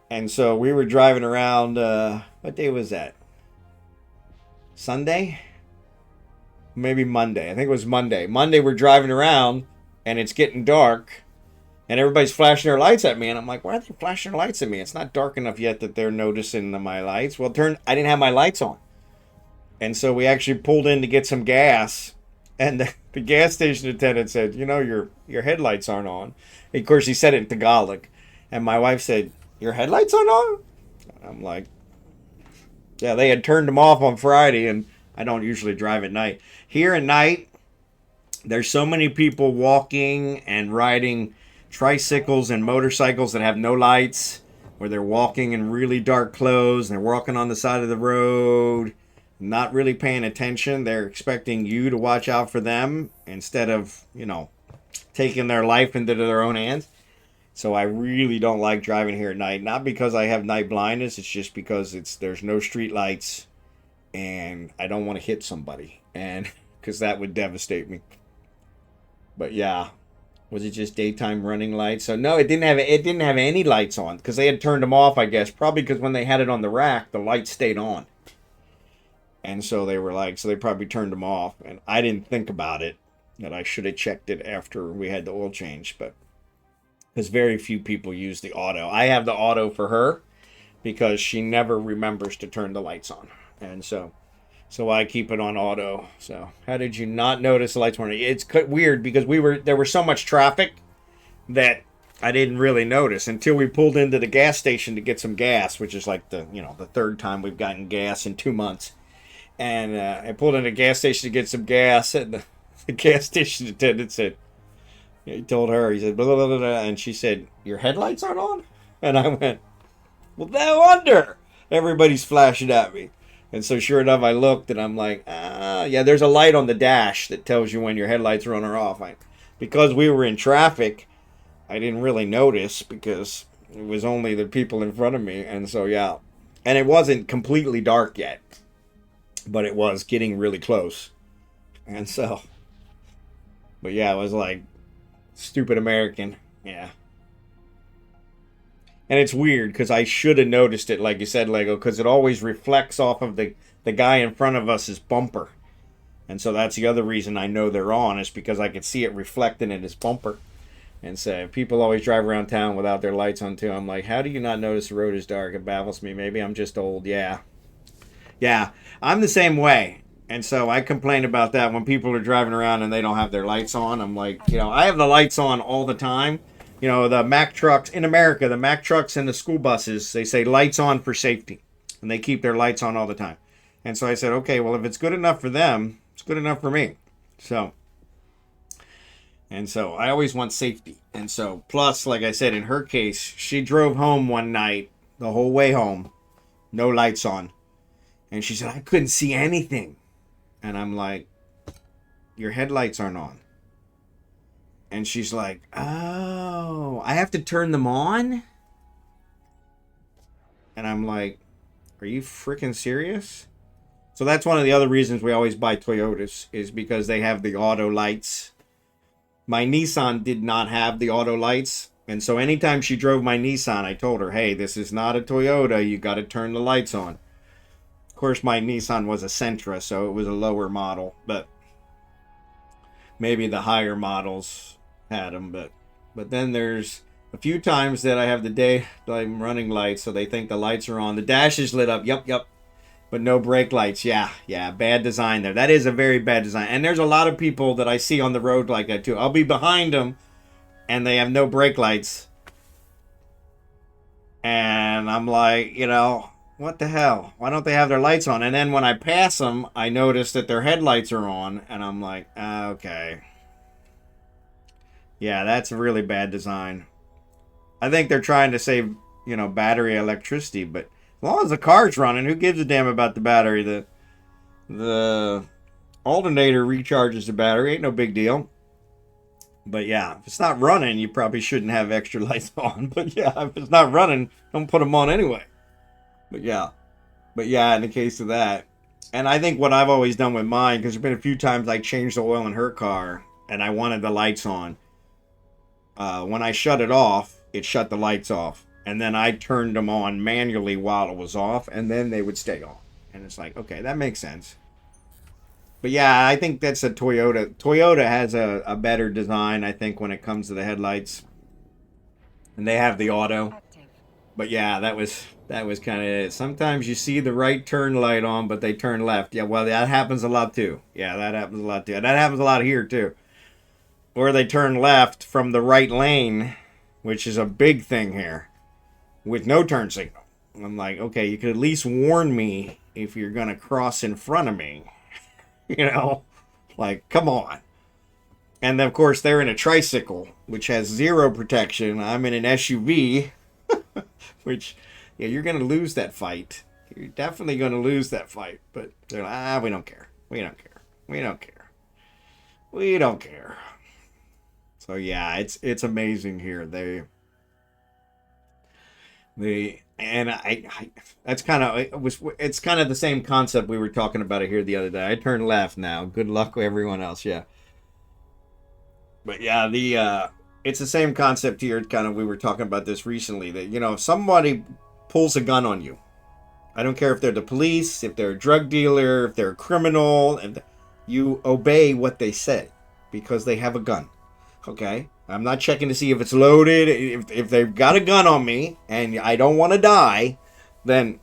And so we were driving around, what day was that? Sunday? Maybe Monday. I think it was Monday. Monday we're driving around, and it's getting dark. And everybody's flashing their lights at me. And I'm like, why are they flashing their lights at me? It's not dark enough yet that they're noticing my lights. Well, I didn't have my lights on. And so we actually pulled in to get some gas. And the gas station attendant said, your headlights aren't on. And of course, he said it in Tagalog. And my wife said, your headlights aren't on? I'm like, yeah, they had turned them off on Friday. And I don't usually drive at night. Here at night, there's so many people walking and riding tricycles and motorcycles that have no lights, where they're walking in really dark clothes and they're walking on the side of the road, not really paying attention. They're expecting you to watch out for them instead of, taking their life into their own hands. So I really don't like driving here at night. Not because I have night blindness, it's just because there's no street lights and I don't want to hit somebody, and because that would devastate me. But yeah. Was it just daytime running lights? So no, it didn't have any lights on because they had turned them off, I guess. Probably because when they had it on the rack, the lights stayed on. And so they probably turned them off. And I didn't think about it, that I should have checked it after we had the oil change. But because very few people use the auto. I have the auto for her because she never remembers to turn the lights on. And so I keep it on auto. So how did you not notice the lights weren't? It's weird because there was so much traffic that I didn't really notice until we pulled into the gas station to get some gas, which is like the third time we've gotten gas in 2 months. And I pulled into the gas station to get some gas, and the gas station attendant said, he told her, he said, blah, blah, blah, blah, and she said, your headlights aren't on? And I went, well, no wonder everybody's flashing at me. And so sure enough, I looked and I'm like, yeah, there's a light on the dash that tells you when your headlights are on or off. Because we were in traffic, I didn't really notice because it was only the people in front of me. And so, yeah. And it wasn't completely dark yet, but it was getting really close. And so, but yeah, it was like, stupid American. Yeah. And it's weird because I should have noticed it, like you said, Lego, because it always reflects off of the guy in front of us' bumper. And so that's the other reason I know they're on, is because I could see it reflecting in his bumper. And so people always drive around town without their lights on too. I'm like, how do you not notice the road is dark? It baffles me. Maybe I'm just old. Yeah. Yeah. I'm the same way. And so I complain about that when people are driving around and they don't have their lights on. I'm like, I have the lights on all the time. The Mack trucks in America, the Mack trucks and the school buses, they say lights on for safety. And they keep their lights on all the time. And so I said, okay, well, if it's good enough for them, it's good enough for me. So I always want safety. And so, plus, like I said, in her case, she drove home one night, the whole way home, no lights on. And she said, I couldn't see anything. And I'm like, your headlights aren't on. And she's like, oh, I have to turn them on? And I'm like, are you freaking serious? So that's one of the other reasons we always buy Toyotas, is because they have the auto lights. My Nissan did not have the auto lights. And so anytime she drove my Nissan, I told her, hey, this is not a Toyota. You got to turn the lights on. Of course, my Nissan was a Sentra, so it was a lower model. But maybe the higher models had them. But then there's a few times that I have the daytime running lights, so they think the lights are on. The dash is lit up. Yep. But no brake lights. Yeah. Bad design there. That is a very bad design. And there's a lot of people that I see on the road like that too. I'll be behind them and they have no brake lights. And I'm like, what the hell? Why don't they have their lights on? And then when I pass them, I notice that their headlights are on. And I'm like, okay. Yeah, that's a really bad design. I think they're trying to save, battery electricity, but as long as the car's running, who gives a damn about the battery? The alternator recharges the battery. Ain't no big deal. But yeah, if it's not running, you probably shouldn't have extra lights on. But yeah, if it's not running, don't put them on anyway. But yeah, in the case of that. And I think what I've always done with mine, because there's been a few times I changed the oil in her car and I wanted the lights on. When I shut it off, it shut the lights off. And then I turned them on manually while it was off, and then they would stay on. And it's like, okay, that makes sense. But yeah, I think that's a Toyota. Toyota has a better design, I think, when it comes to the headlights. And they have the auto.
Active.
But yeah, that was kind of it. Sometimes you see the right turn light on, but they turn left. Yeah, well, that happens a lot too. Yeah, that happens a lot too. And that happens a lot here too. Or they turn left from the right lane, which is a big thing here, with no turn signal. I'm like, okay, you could at least warn me if you're going to cross in front of me. Like, come on. And of course, they're in a tricycle, which has zero protection. I'm in an SUV, which, yeah, you're going to lose that fight. You're definitely going to lose that fight. But they're like, we don't care. We don't care. We don't care. We don't care. So yeah, it's amazing here. That's kind of it's kind of the same concept we were talking about it here the other day. I turned left now. Good luck with everyone else. Yeah. But yeah, it's the same concept here. Kind of we were talking about this recently. That if somebody pulls a gun on you, I don't care if they're the police, if they're a drug dealer, if they're a criminal, and you obey what they say because they have a gun. Okay, I'm not checking to see if it's loaded. If they've got a gun on me and I don't want to die, then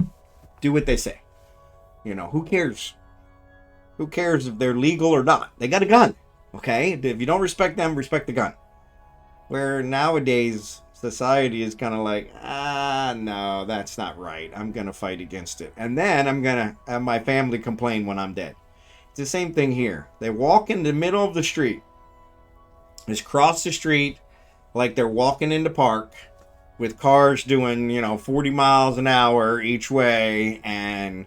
do what they say. Who cares? Who cares if they're legal or not? They got a gun. Okay, if you don't respect them, respect the gun. Where nowadays society is kind of like, no, that's not right. I'm gonna fight against it, and then I'm gonna have my family complain when I'm dead. It's the same thing here. They walk in the middle of the street. Just cross the street like they're walking in the park with cars doing, 40 miles an hour each way, and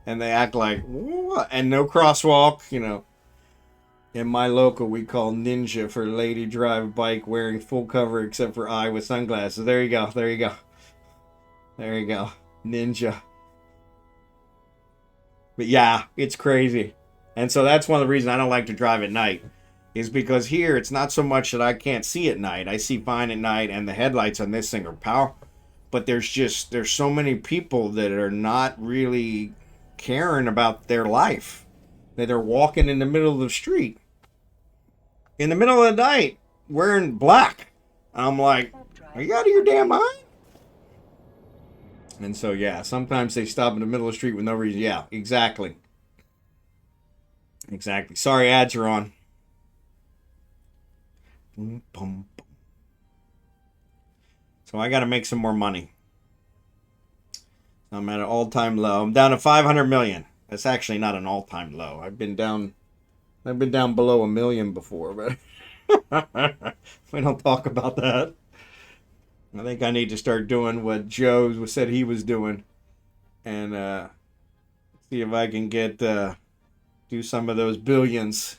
they act like, what? And no crosswalk, In my local, we call Ninja for lady drive bike wearing full cover except for eye with sunglasses. There you go. There you go. There you go. Ninja. But yeah, it's crazy. And so that's one of the reasons I don't like to drive at night. Is because here it's not so much that I can't see at night. I see fine at night, and the headlights on this thing are powerful. But there's so many people that are not really caring about their life. That are walking in the middle of the street. In the middle of the night. wearing black. And I'm like, are you out of your damn mind? And so, yeah, sometimes they stop in the middle of the street with no reason. Yeah, exactly. Exactly. Sorry, ads are on. So I got to make some more money. I'm at an all-time low. I'm down to 500 million. That's actually not an all-time low. I've been down below a million before, but we don't talk about that. I think I need to start doing what Joe said he was doing, and see if I can get do some of those billions.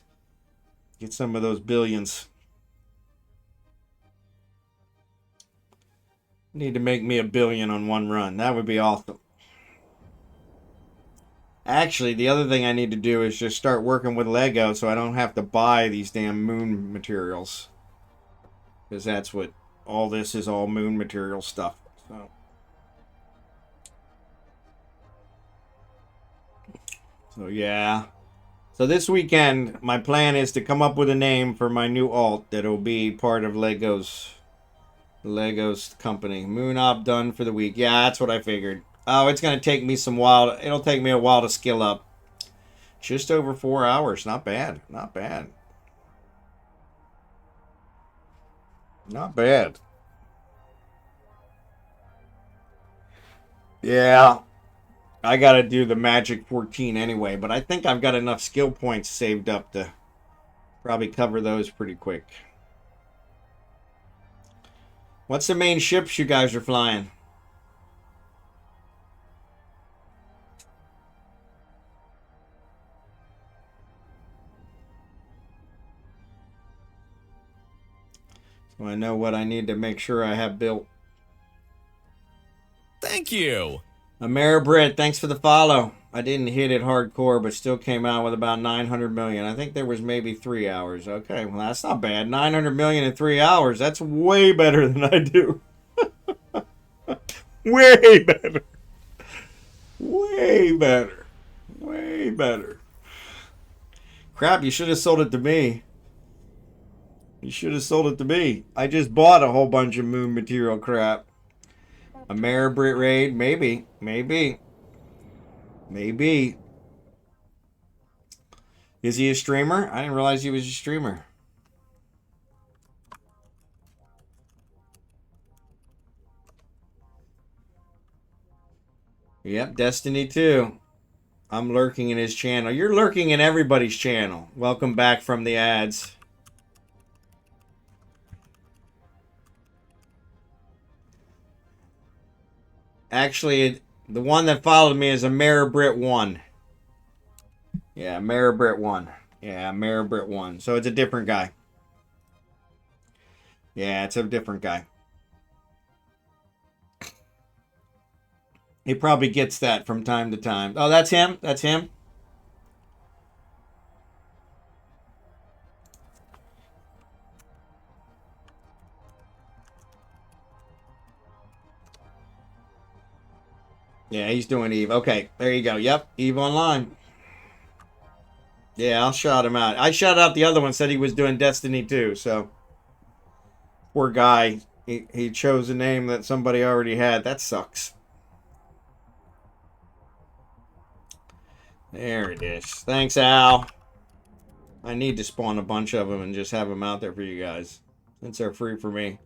Get some of those billions. Need to make me $1 billion on one run. That would be awesome. Actually, the other thing I need to do is just start working with Lego so I don't have to buy these damn moon materials. Because that's what all this is, all moon material stuff. So yeah. So this weekend, my plan is to come up with a name for my new alt that'll be part of Lego's company. Moon op done for the week. Yeah, that's what I figured. Oh, it's gonna take me it'll take me a while to skill up. Just over 4 hours. Not bad. Not bad. Not bad. Yeah. I gotta do the Magic 14 anyway, but I think I've got enough skill points saved up to probably cover those pretty quick. What's the main ships you guys are flying? So I know what I need to make sure I have built.
Thank you.
Ameribrit, thanks for the follow. I didn't hit it hardcore, but still came out with about 900 million. I think there was maybe 3 hours. Okay, well, that's not bad. 900 million in 3 hours. That's way better than I do. Way better. Way better. Way better. Crap, you should have sold it to me. You should have sold it to me. I just bought a whole bunch of moon material crap. A Maribrit raid? Maybe. Maybe. Maybe. Is he a streamer? I didn't realize he was a streamer. Yep, Destiny 2. I'm lurking in his channel. You're lurking in everybody's channel. Welcome back from the ads. Actually, the one that followed me is a Maribrit 1. Yeah, Maribrit 1. Yeah, Maribrit 1. So it's a different guy. Yeah, it's a different guy. He probably gets that from time to time. Oh, that's him? That's him? Yeah, he's doing Eve. Okay, there you go. Yep, Eve Online. Yeah, I'll shout him out. I shouted out the other one, said he was doing Destiny 2, so... Poor guy. He chose a name that somebody already had. That sucks. There it is. Thanks, Al. I need to spawn a bunch of them and just have them out there for you guys, since they're free for me.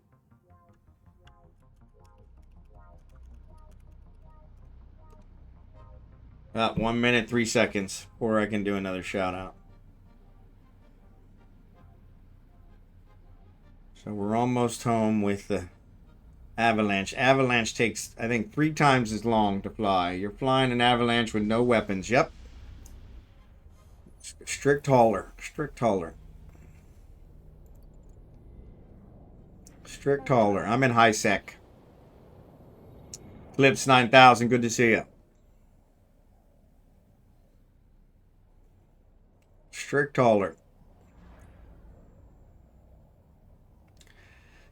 About 1 minute, 3 seconds before I can do another shout out. So we're almost home with the Avalanche. Avalanche takes, I think, 3 times as long to fly. You're flying an Avalanche with no weapons. Yep. Strict hauler. Strict hauler. Strict hauler. I'm in high sec. Clips 9000. Good to see you. Strict hauler.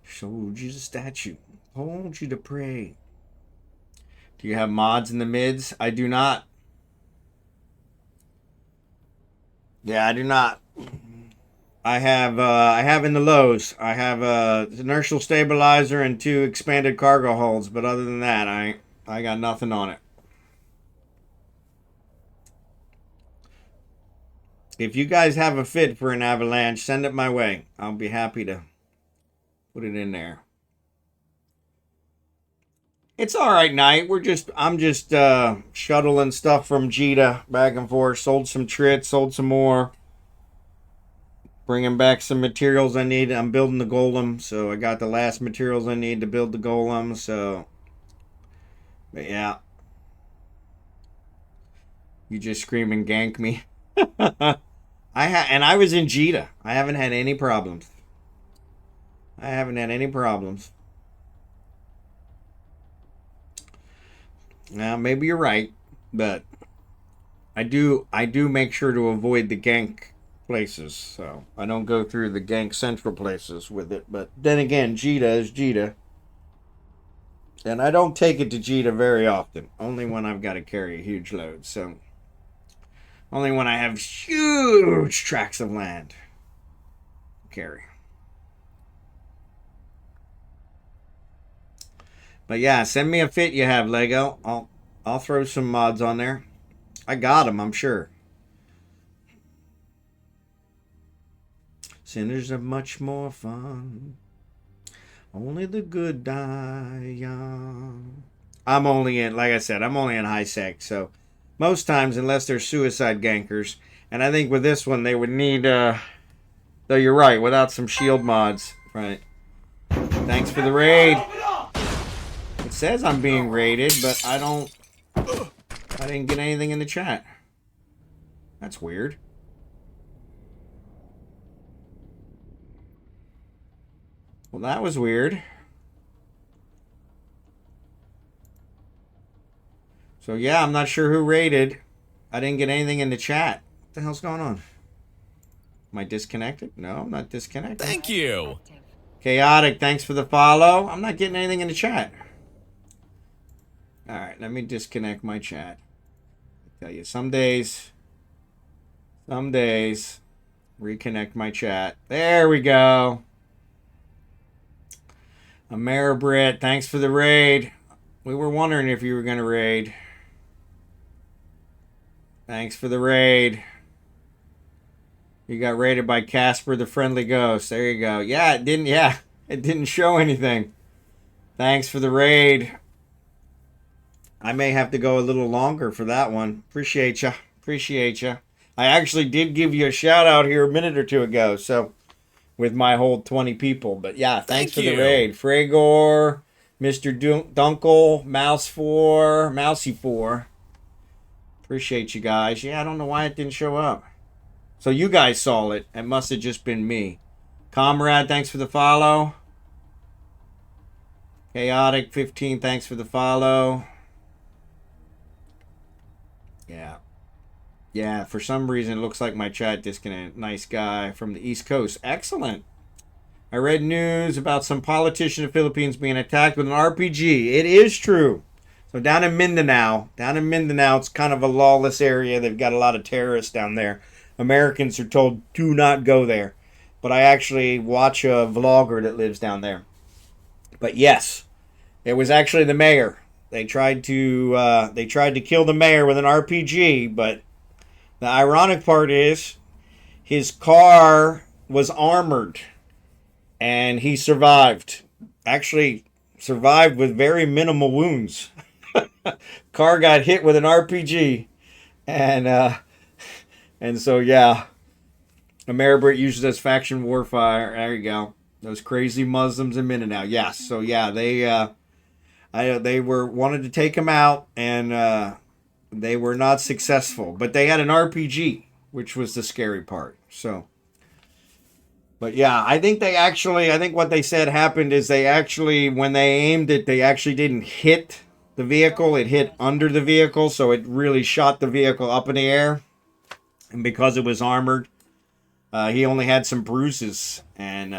Showed you the statue. Told you to pray. Do you have mods in the mids? I do not. Yeah, I do not. I have in the lows. I have a inertial stabilizer and 2 expanded cargo holds, but other than that, I got nothing on it. If you guys have a fit for an avalanche, send it my way. I'll be happy to put it in there. It's all right night. I'm just shuttling stuff from Jita back and forth. Sold some trits, sold some more. Bringing back some materials I need. I'm building the golem, so I got the last materials I need to build the golem. So, but yeah, you just scream and gank me. I was in Jita. I haven't had any problems. I haven't had any problems. Now maybe you're right, but I do make sure to avoid the gank places, so I don't go through the gank central places with it. But then again, Jita is Jita, and I don't take it to Jita very often. Only when I've got to carry a huge load. So only when I have huge tracts of land to carry. But yeah, send me a fit you have, Lego. I'll throw some mods on there. I got them, I'm sure. Sinners are much more fun. Only the good die young. I'm only in, like I said, I'm only in high sec, so most times, unless they're suicide gankers, and I think with this one they would need, though you're right, without some shield mods, right? Thanks for the raid. It says I'm being raided, but I didn't get anything in the chat. That's weird. Well, that was weird. So yeah, I'm not sure who raided. I didn't get anything in the chat. What the hell's going on? Am I disconnected? No, I'm not disconnected.
Thank you.
Active.
Chaotic, thanks for the follow. I'm not getting anything in the chat. Alright, let me disconnect my chat. I tell you, some days, reconnect my chat. There we go. Ameribrit, thanks for the raid. We were wondering if you were going to raid. Thanks for the raid. You got raided by Casper the Friendly Ghost. There you go. Yeah, it didn't show anything. Thanks for the raid. I may have to go a little longer for that one. Appreciate you. Appreciate you. I actually did give you a shout out here a minute or two ago, so with my whole 20 people. But yeah, thanks for the raid. Fragor, Mr. Dunkel, Mousy4. Appreciate you guys. Yeah, I don't know why it didn't show up. So you guys saw it. It must have just been me. Comrade, thanks for the follow. Chaotic 15, thanks for the follow. Yeah. Yeah, for some reason it looks like my chat disconnected. Nice guy from the East Coast. Excellent. I read news about some politician in the Philippines being attacked with an RPG. It is true. So down in Mindanao, it's kind of a lawless area. They've got a lot of terrorists down there. Americans are told do not go there. But I actually watch a vlogger that lives down there. But yes, it was actually the mayor. They tried to kill the mayor with an RPG, but the ironic part is his car was armored and he survived. Actually survived with very minimal wounds. Car got hit with an RPG and so yeah. Ameribrit uses as faction warfare. There you go. Those crazy Muslims in Mindanao. Yes. So yeah, they were wanted to take him out, and they were not successful. But they had an RPG, which was the scary part. So, but yeah, I think what they said happened is when they aimed it, they actually didn't hit the vehicle. It hit under the vehicle, so it really shot the vehicle up in the air. And because it was armored, he only had some bruises. And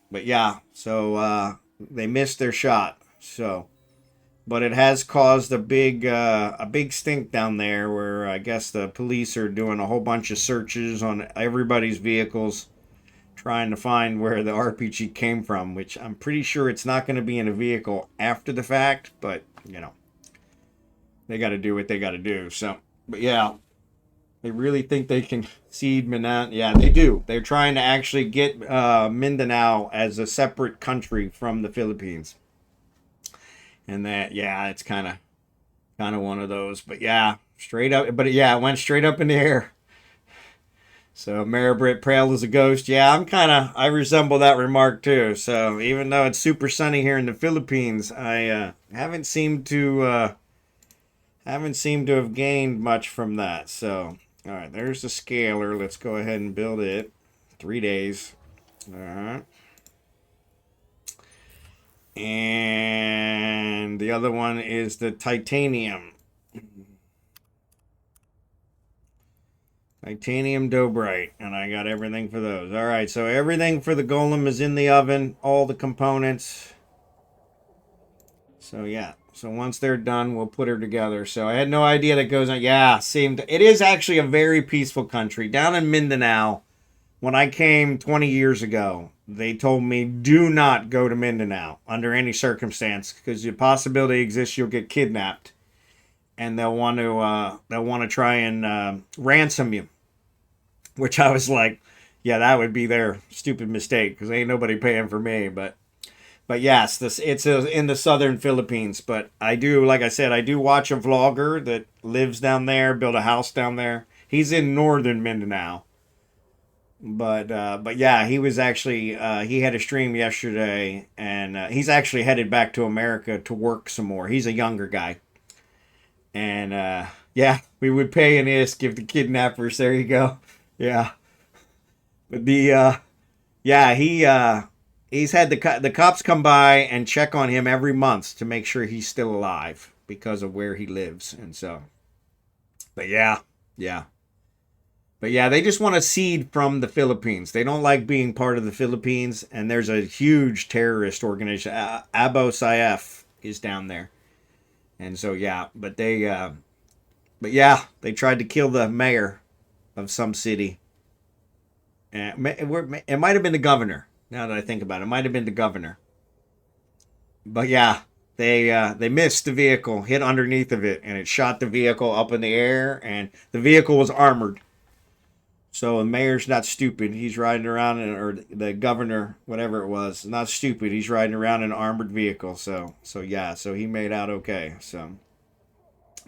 but yeah, so they missed their shot. So. But it has caused a big stink down there where I guess the police are doing a whole bunch of searches on everybody's vehicles. trying to find where the RPG came from, which I'm pretty sure it's not going to be in a vehicle after the fact, but, you know, they got to do what they got to do. So, but yeah, they really think they can cede Mindanao. Yeah, they do. They're trying to actually get Mindanao as a separate country from the Philippines. And that, yeah, it's kind of one of those. But yeah, straight up. But yeah, it went straight up in the air. So Maribrit pale as a ghost. Yeah, I resemble that remark too. So even though it's super sunny here in the Philippines, I haven't seemed to have gained much from that. So all right, there's the scaler. Let's go ahead and build it. 3 days. All right. And the other one is the titanium. Titanium Dobrite, and I got everything for those. All right, so everything for the golem is in the oven, all the components. So yeah, so once they're done, we'll put her together. So I had no idea that goes on. Yeah, seemed it is actually a very peaceful country down in Mindanao. When I came 20 years ago, they told me do not go to Mindanao under any circumstance because the possibility exists you'll get kidnapped, and they'll want to try and ransom you. Which I was like, yeah, that would be their stupid mistake because ain't nobody paying for me. But yes, it's in the southern Philippines. But I do, like I said, I do watch a vlogger that lives down there, built a house down there. He's in northern Mindanao. But yeah, he was actually he had a stream yesterday, and he's actually headed back to America to work some more. He's a younger guy, and yeah, we would pay an ISK if the kidnappers. There you go. Yeah, but yeah, he's had the cops come by and check on him every month to make sure he's still alive because of where he lives, and so. But yeah, yeah. But yeah, they just want to cede from the Philippines. They don't like being part of the Philippines, and there's a huge terrorist organization. Abo Saif is down there, and so yeah. But yeah, they tried to kill the mayor of some city. It might have been the governor. Now that I think about it, it might have been the governor. But yeah, they missed the vehicle, hit underneath of it, and it shot the vehicle up in the air. And the vehicle was armored. So the mayor's not stupid. He's riding around or the governor, whatever it was, not stupid. He's riding around in an armored vehicle. So yeah, so he made out okay. So,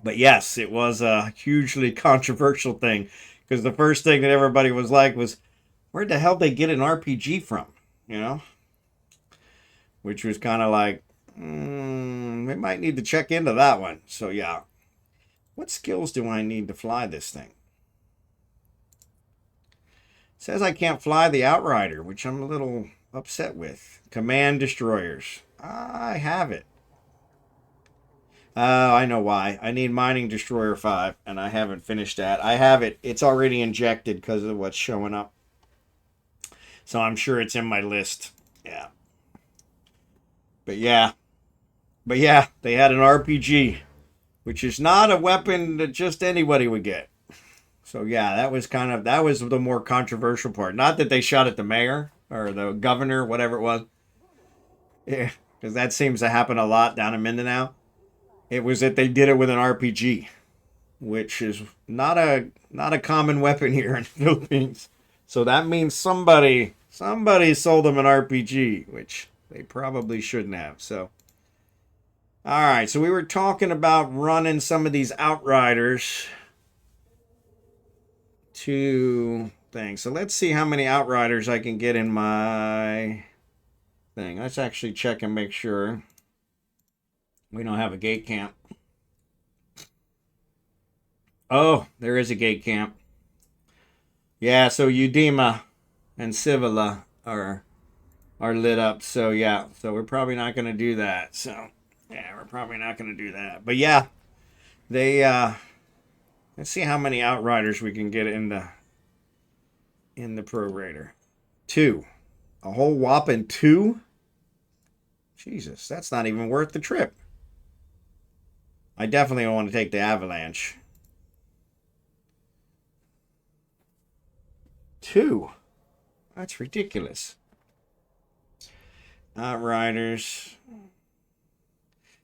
but yes, it was a hugely controversial thing because the first thing that everybody was like was, where the hell they get an RPG from? You know, which was kind of like, we might need to check into that one. So yeah, what skills do I need to fly this thing? It says I can't fly the Outrider, which I'm a little upset with. Command destroyers. I have it. Oh, I know why. I need Mining Destroyer 5, and I haven't finished that. I have it. It's already injected because of what's showing up. So I'm sure it's in my list. Yeah. But yeah. They had an RPG, which is not a weapon that just anybody would get. So yeah, that was the more controversial part. Not that they shot at the mayor or the governor, whatever it was. Yeah, because that seems to happen a lot down in Mindanao. It was that they did it with an RPG, which is not a common weapon here in the Philippines. So that means somebody sold them an RPG, which they probably shouldn't have. So all right, so we were talking about running some of these Outriders to things. So let's see how many Outriders I can get in my thing. Let's actually check and make sure we don't have a gate camp. Oh, there is a gate camp. Yeah, so Udima and Civila are lit up. So yeah, so we're probably not going to do that. So yeah, we're probably not going to do that. But yeah, they let's see how many Outriders we can get in the prorator. 2. A whole whopping 2? Jesus, that's not even worth the trip. I definitely don't want to take the Avalanche. 2. That's ridiculous. Outriders.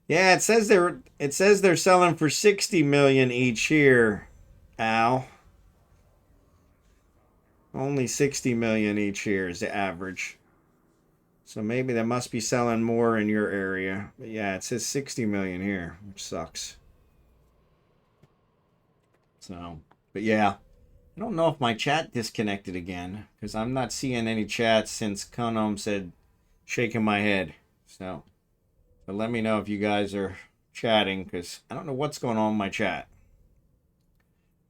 Yeah, it says they're selling for 60 million each here, Al. Only 60 million each year is the average. So maybe they must be selling more in your area. But yeah, it says 60 million here, which sucks. So, but yeah. I don't know if my chat disconnected again, because I'm not seeing any chats since Konom said shaking my head. So let me know if you guys are chatting, because I don't know what's going on with my chat.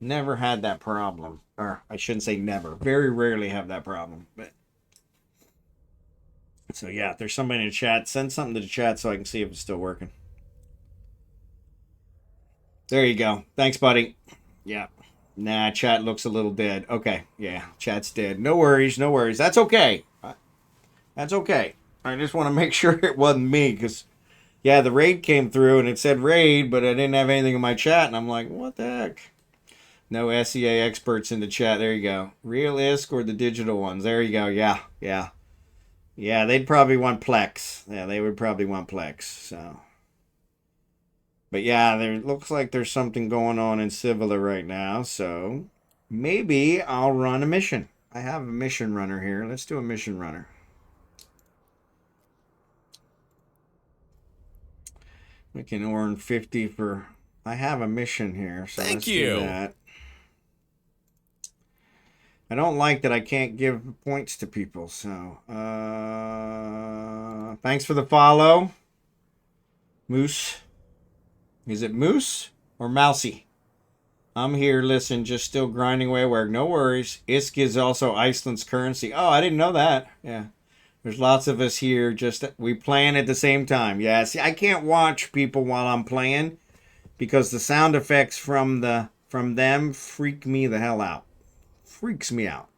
Never had that problem. Or I shouldn't say never. Very rarely have that problem. But so yeah, if there's somebody in the chat, send something to the chat so I can see if it's still working. There you go. Thanks, buddy. Yeah. Nah, chat looks a little dead. Okay, yeah, chat's dead. No worries, no worries. That's okay. That's okay. I just want to make sure it wasn't me, because, yeah, the raid came through and it said raid, but I didn't have anything in my chat, and I'm like, what the heck? No SEA experts in the chat. There you go. Real ISK or the digital ones. There you go. Yeah, yeah. Yeah, they'd probably want Plex. Yeah, they would probably want Plex, so... But yeah, there looks like there's something going on in Civila right now, so maybe I'll run a mission. I have a mission runner here. Let's do a mission runner. We can earn 50 for... I have a mission here, so let's do that. I don't like that I can't give points to people, so... thanks for the follow. Moose. Is it Moose or Mousy? I'm here, listen, just still grinding away at work. No worries. ISK is also Iceland's currency. Oh, I didn't know that. Yeah. There's lots of us here. Just we playing at the same time. Yeah, see, I can't watch people while I'm playing because the sound effects from them freak me the hell out. Freaks me out.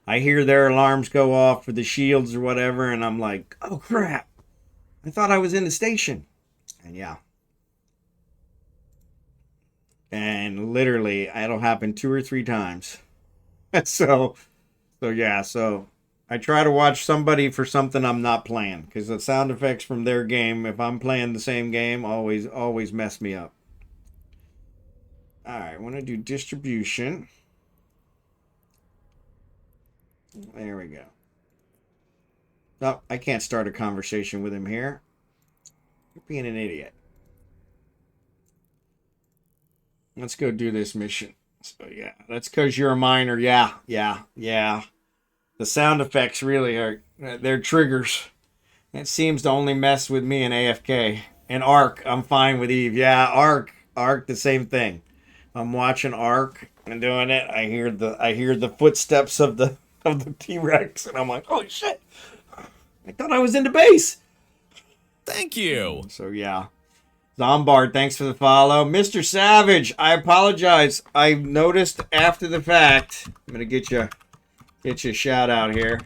I hear their alarms go off for the shields or whatever, and I'm like, oh crap. I thought I was in the station. And yeah. And literally, it'll happen 2 or 3 times. so yeah, so I try to watch somebody for something I'm not playing. Because the sound effects from their game, if I'm playing the same game, always mess me up. Alright, I want to do distribution. There we go. Oh, I can't start a conversation with him here. You're being an idiot. Let's go do this mission. So yeah, that's because you're a miner. Yeah. The sound effects really are, they're triggers. It seems to only mess with me and AFK. And Ark, I'm fine with Eve. Yeah, Ark, the same thing. I'm watching Ark and doing it. I hear the footsteps of the T-Rex, and I'm like, holy shit! I thought I was in the base.
Thank you.
So yeah. Zombard, thanks for the follow. Mr. Savage, I apologize. I noticed after the fact. I'm gonna get you a shout out here.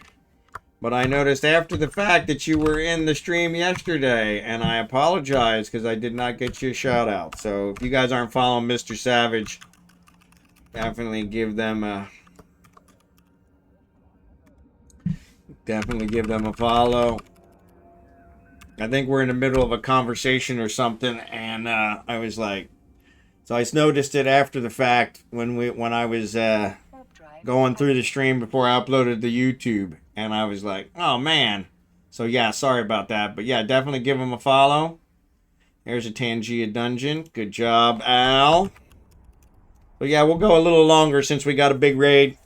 But I noticed after the fact that you were in the stream yesterday, and I apologize because I did not get you a shout out. So if you guys aren't following Mr. Savage, definitely give them a follow. I think we're in the middle of a conversation or something, and I was like, so I noticed it after the fact when I was going through the stream before I uploaded the YouTube, and I was like, oh man. So yeah, sorry about that, but yeah, definitely give him a follow. There's a Tangia dungeon. Good job, Al. But yeah, we'll go a little longer since we got a big raid.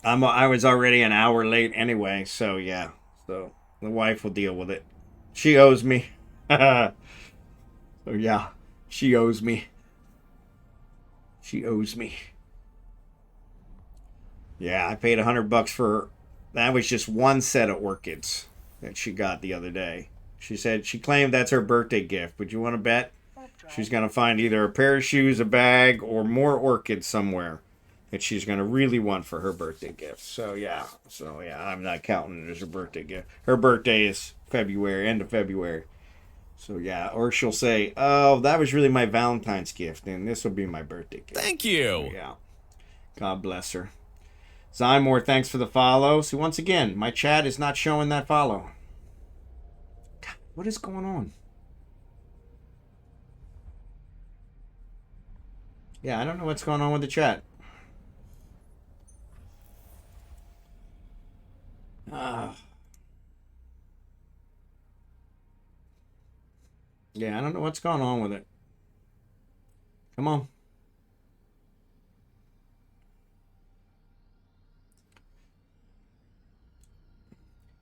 I was already an hour late anyway, so yeah. So the wife will deal with it. She owes me. So yeah, she owes me. She owes me. Yeah, I paid $100 for that. Was just one set of orchids that she got the other day. She said she claimed that's her birthday gift. Would you want to bet? She's gonna find either a pair of shoes, a bag, or more orchids somewhere that she's going to really want for her birthday gift. So yeah, I'm not counting it as her birthday gift. Her birthday is February, end of February. So yeah, or she'll say, "Oh, that was really my Valentine's gift, and this will be my birthday gift."
Thank you.
Yeah. God bless her. Zymore, thanks for the follow. See, once again, my chat is not showing that follow. God, what is going on? Yeah, I don't know what's going on with the chat. Yeah, I don't know what's going on with it. Come on.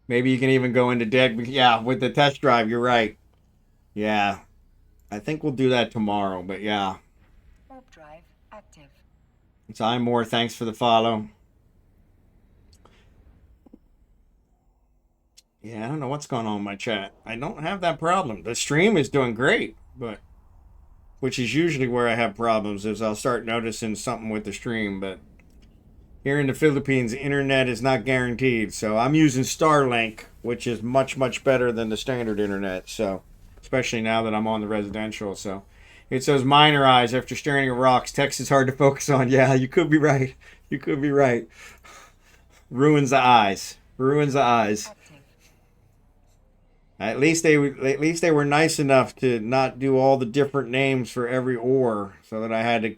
Maybe you can even go into dead. Yeah, with the test drive, you're right. Yeah, I think we'll do that tomorrow. But yeah,
Warp drive active.
Zymore, thanks for the follow. Yeah, I don't know what's going on in my chat. I don't have that problem. The stream is doing great, but which is usually where I have problems is I'll start noticing something with the stream, but here in the Philippines, internet is not guaranteed. So I'm using Starlink, which is much, much better than the standard internet. So, especially now that I'm on the residential. So, it says minor eyes after staring at rocks. Text is hard to focus on. Yeah, you could be right. You could be right. Ruins the eyes. Ruins the eyes.
Active.
At least they were nice enough to not do all the different names for every ore, so that I had to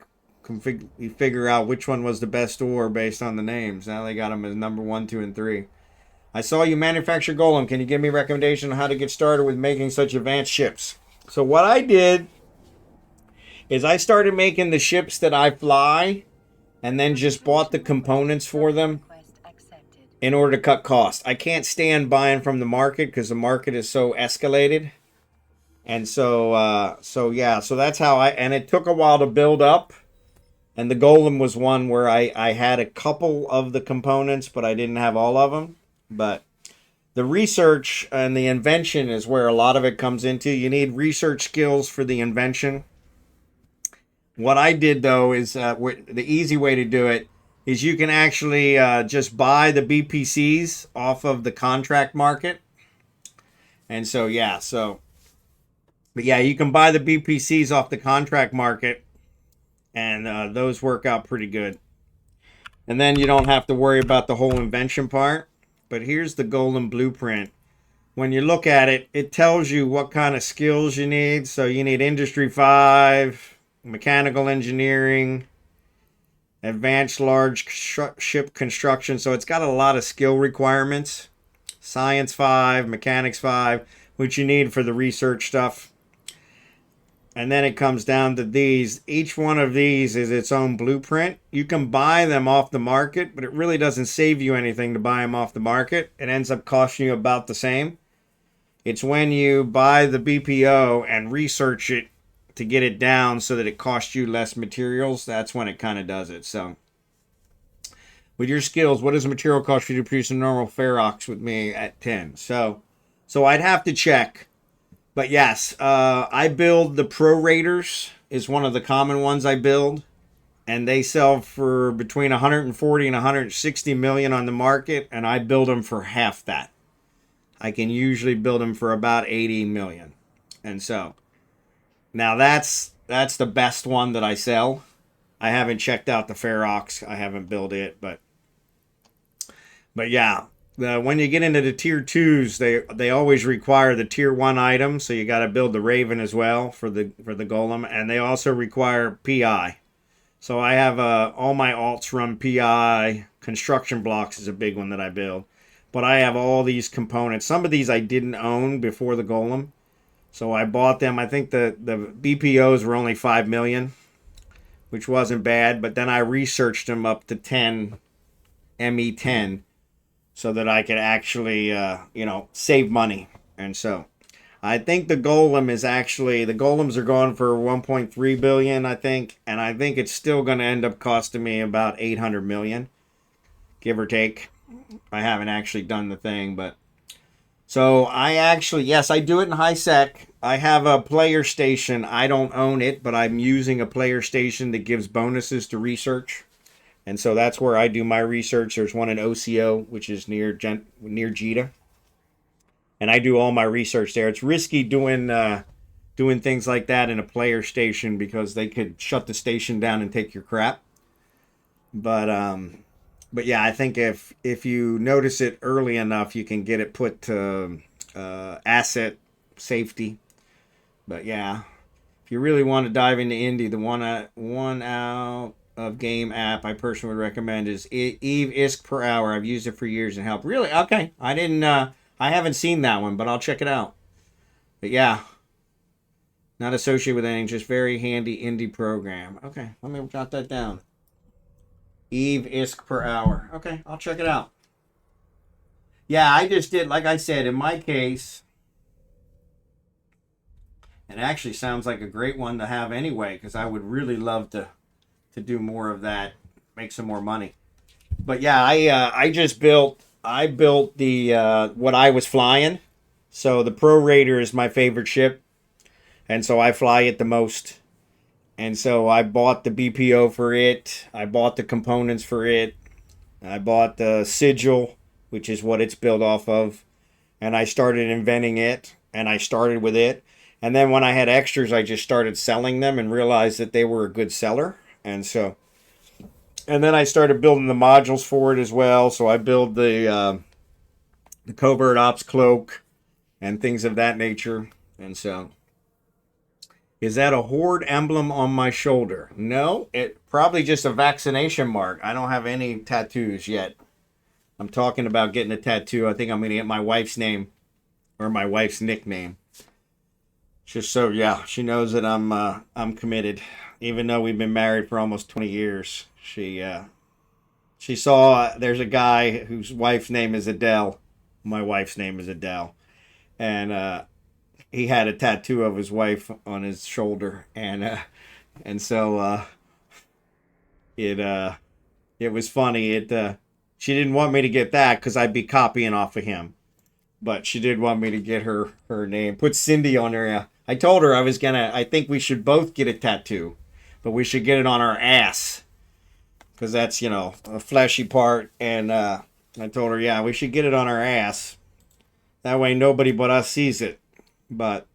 figure out which one was the best ore based on the names. Now they got them as number 1, 2, and 3. I saw you manufacture Golem. Can you give me a recommendation on how to get started with making such advanced ships? So what I did is I started making the ships that I fly, and then just bought the components for them
Request accepted.
in order to cut costs. I can't stand buying from the market because the market is so escalated. And so that's how and it took a while to build up. And the Golem was one where I had a couple of the components, but I didn't have all of them. But the research and the invention is where a lot of it comes into. You need research skills for the invention. What I did, though, is the easy way to do it is you can actually just buy the BPCs off of the contract market. And so, yeah, but yeah, you can buy the BPCs off the contract market, and those work out pretty good. And then you don't have to worry about the whole invention part. But here's the Golem blueprint. When you look at it, it tells you what kind of skills you need. So you need Industry 5, Mechanical Engineering, Advanced Large Ship Construction. So it's got a lot of skill requirements. Science 5, Mechanics 5, which you need for the research stuff. And then it comes down to these. Each one of these is its own blueprint. You can buy them off the market, but it really doesn't save you anything to buy them off the market. It ends up costing you about the same. It's when you buy the BPO and research it to get it down so that it costs you less materials. That's when it kind of does it. So, with your skills, what does the material cost for you to produce a normal Ferox with me at 10? So I'd have to check. But yes, I build the Pro Raiders is one of the common ones I build. And they sell for between 140 and 160 million on the market. And I build them for half that. I can usually build them for about 80 million. And so, now that's the best one that I sell. I haven't checked out the Ferox. I haven't built it. But yeah. When you get into the tier 2s, they always require the tier 1 item, so you got to build the Raven as well for the Golem, and they also require PI. So I have all my alts run PI. Construction blocks is a big one that I build, but I have all these components. Some of these I didn't own before the Golem, so I bought them. I think the BPOs were only 5 million, which wasn't bad, but then I researched them up to 10 ME10. So that I could actually, save money. And so I think the Golem is actually, the Golems are going for 1.3 billion, I think. And I think it's still going to end up costing me about 800 million, give or take. I haven't actually done the thing, but. So yes, I do it in high sec. I have a player station. I don't own it, but I'm using a player station that gives bonuses to research. And so that's where I do my research. There's one in OCO, which is near Jita. And I do all my research there. It's risky doing doing things like that in a player station because they could shut the station down and take your crap. But yeah, I think if you notice it early enough, you can get it put to asset safety. But yeah, if you really want to dive into indie, the one out of game app I personally would recommend is Eve ISK per hour. I've used it for years and helped. Really? Okay, I didn't. I haven't seen that one, but I'll check it out. But yeah, not associated with anything, just very handy indie program. Okay, let me jot that down. Eve ISK per hour. Okay, I'll check it out. Yeah, I just did, like I said, in my case, it actually sounds like a great one to have anyway, because I would really love to do more of that, make some more money. But yeah, I built the what I was flying. So the Pro Raider is my favorite ship, and so I fly it the most. And so I bought the BPO for it. I bought the components for it. I bought the sigil, which is what it's built off of. And I started inventing it. And I started with it. And then when I had extras, I just started selling them and realized that they were a good seller. And then I started building the modules for it as well. So I build the covert ops cloak and things of that nature. And so, is that a horde emblem on my shoulder? No, it probably just a vaccination mark. I don't have any tattoos yet. I'm talking about getting a tattoo. I think I'm gonna get my wife's name or my wife's nickname. Just so yeah, she knows that I'm committed. Even though we've been married for almost 20 years, she saw there's a guy whose wife's name is Adele. My wife's name is Adele, and he had a tattoo of his wife on his shoulder, and so it was funny. She didn't want me to get that because I'd be copying off of him, but she did want me to get her name. Put Cindy on there. Yeah. I told her I think we should both get a tattoo, but we should get it on our ass because that's a fleshy part. And I told her, yeah, we should get it on our ass. That way nobody but us sees it. But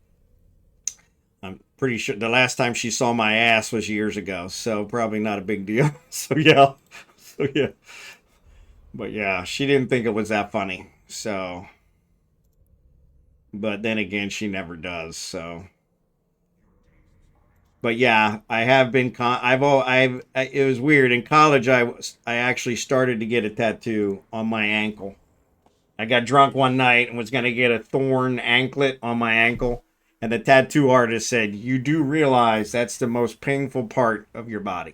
I'm pretty sure the last time she saw my ass was years ago, so probably not a big deal. So yeah. But yeah, she didn't think it was that funny. So, but then again, she never does. So, but yeah, I have been. It was weird in college. I actually started to get a tattoo on my ankle. I got drunk one night and was going to get a thorn anklet on my ankle. And the tattoo artist said, "You do realize that's the most painful part of your body."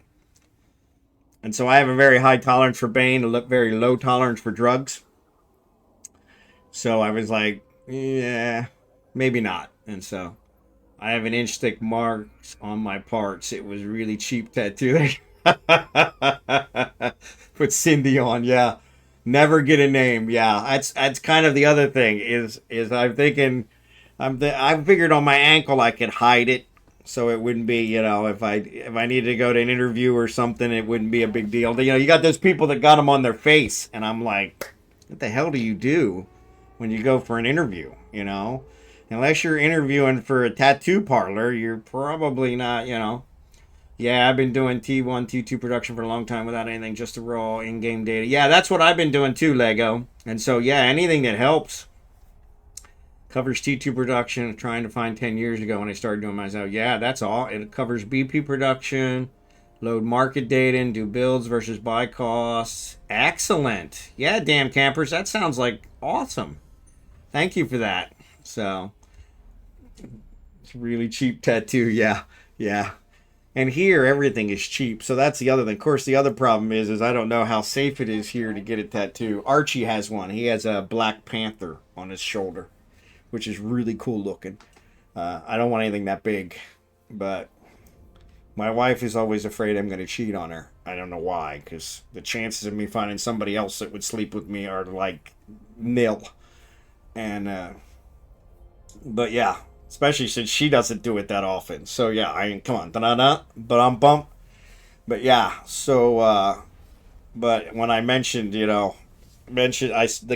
And so I have a very high tolerance for pain, a very low tolerance for drugs. So I was like, yeah, maybe not. And so I have an inch thick marks on my parts. It was really cheap tattoo. Put Cindy on, yeah. Never get a name. Yeah, that's kind of the other thing is I'm thinking I figured on my ankle I could hide it so it wouldn't be if I needed to go to an interview or something it wouldn't be a big deal. You got those people that got them on their face and I'm like, what the hell do you do when you go for an interview? Unless you're interviewing for a tattoo parlor, you're probably not. Yeah, I've been doing T1, T2 production for a long time without anything, just the raw in-game data. Yeah, that's what I've been doing too, Lego. And so, yeah, anything that helps. Covers T2 production, trying to find 10 years ago when I started doing myself. Yeah, that's all. It covers BP production, load market data, and do builds versus buy costs. Excellent. Yeah, damn campers, that sounds like awesome. Thank you for that. So, it's really cheap tattoo. Yeah, yeah. And here, everything is cheap. So that's the other thing. Of course, the other problem is I don't know how safe it is here to get a tattoo. Archie has one. He has a Black Panther on his shoulder, which is really cool looking. I don't want anything that big. But my wife is always afraid I'm going to cheat on her. I don't know why, because the chances of me finding somebody else that would sleep with me are like nil. And, but yeah. Especially since she doesn't do it that often. So yeah, come on, but I'm bump. But yeah, so but when I mentioned, the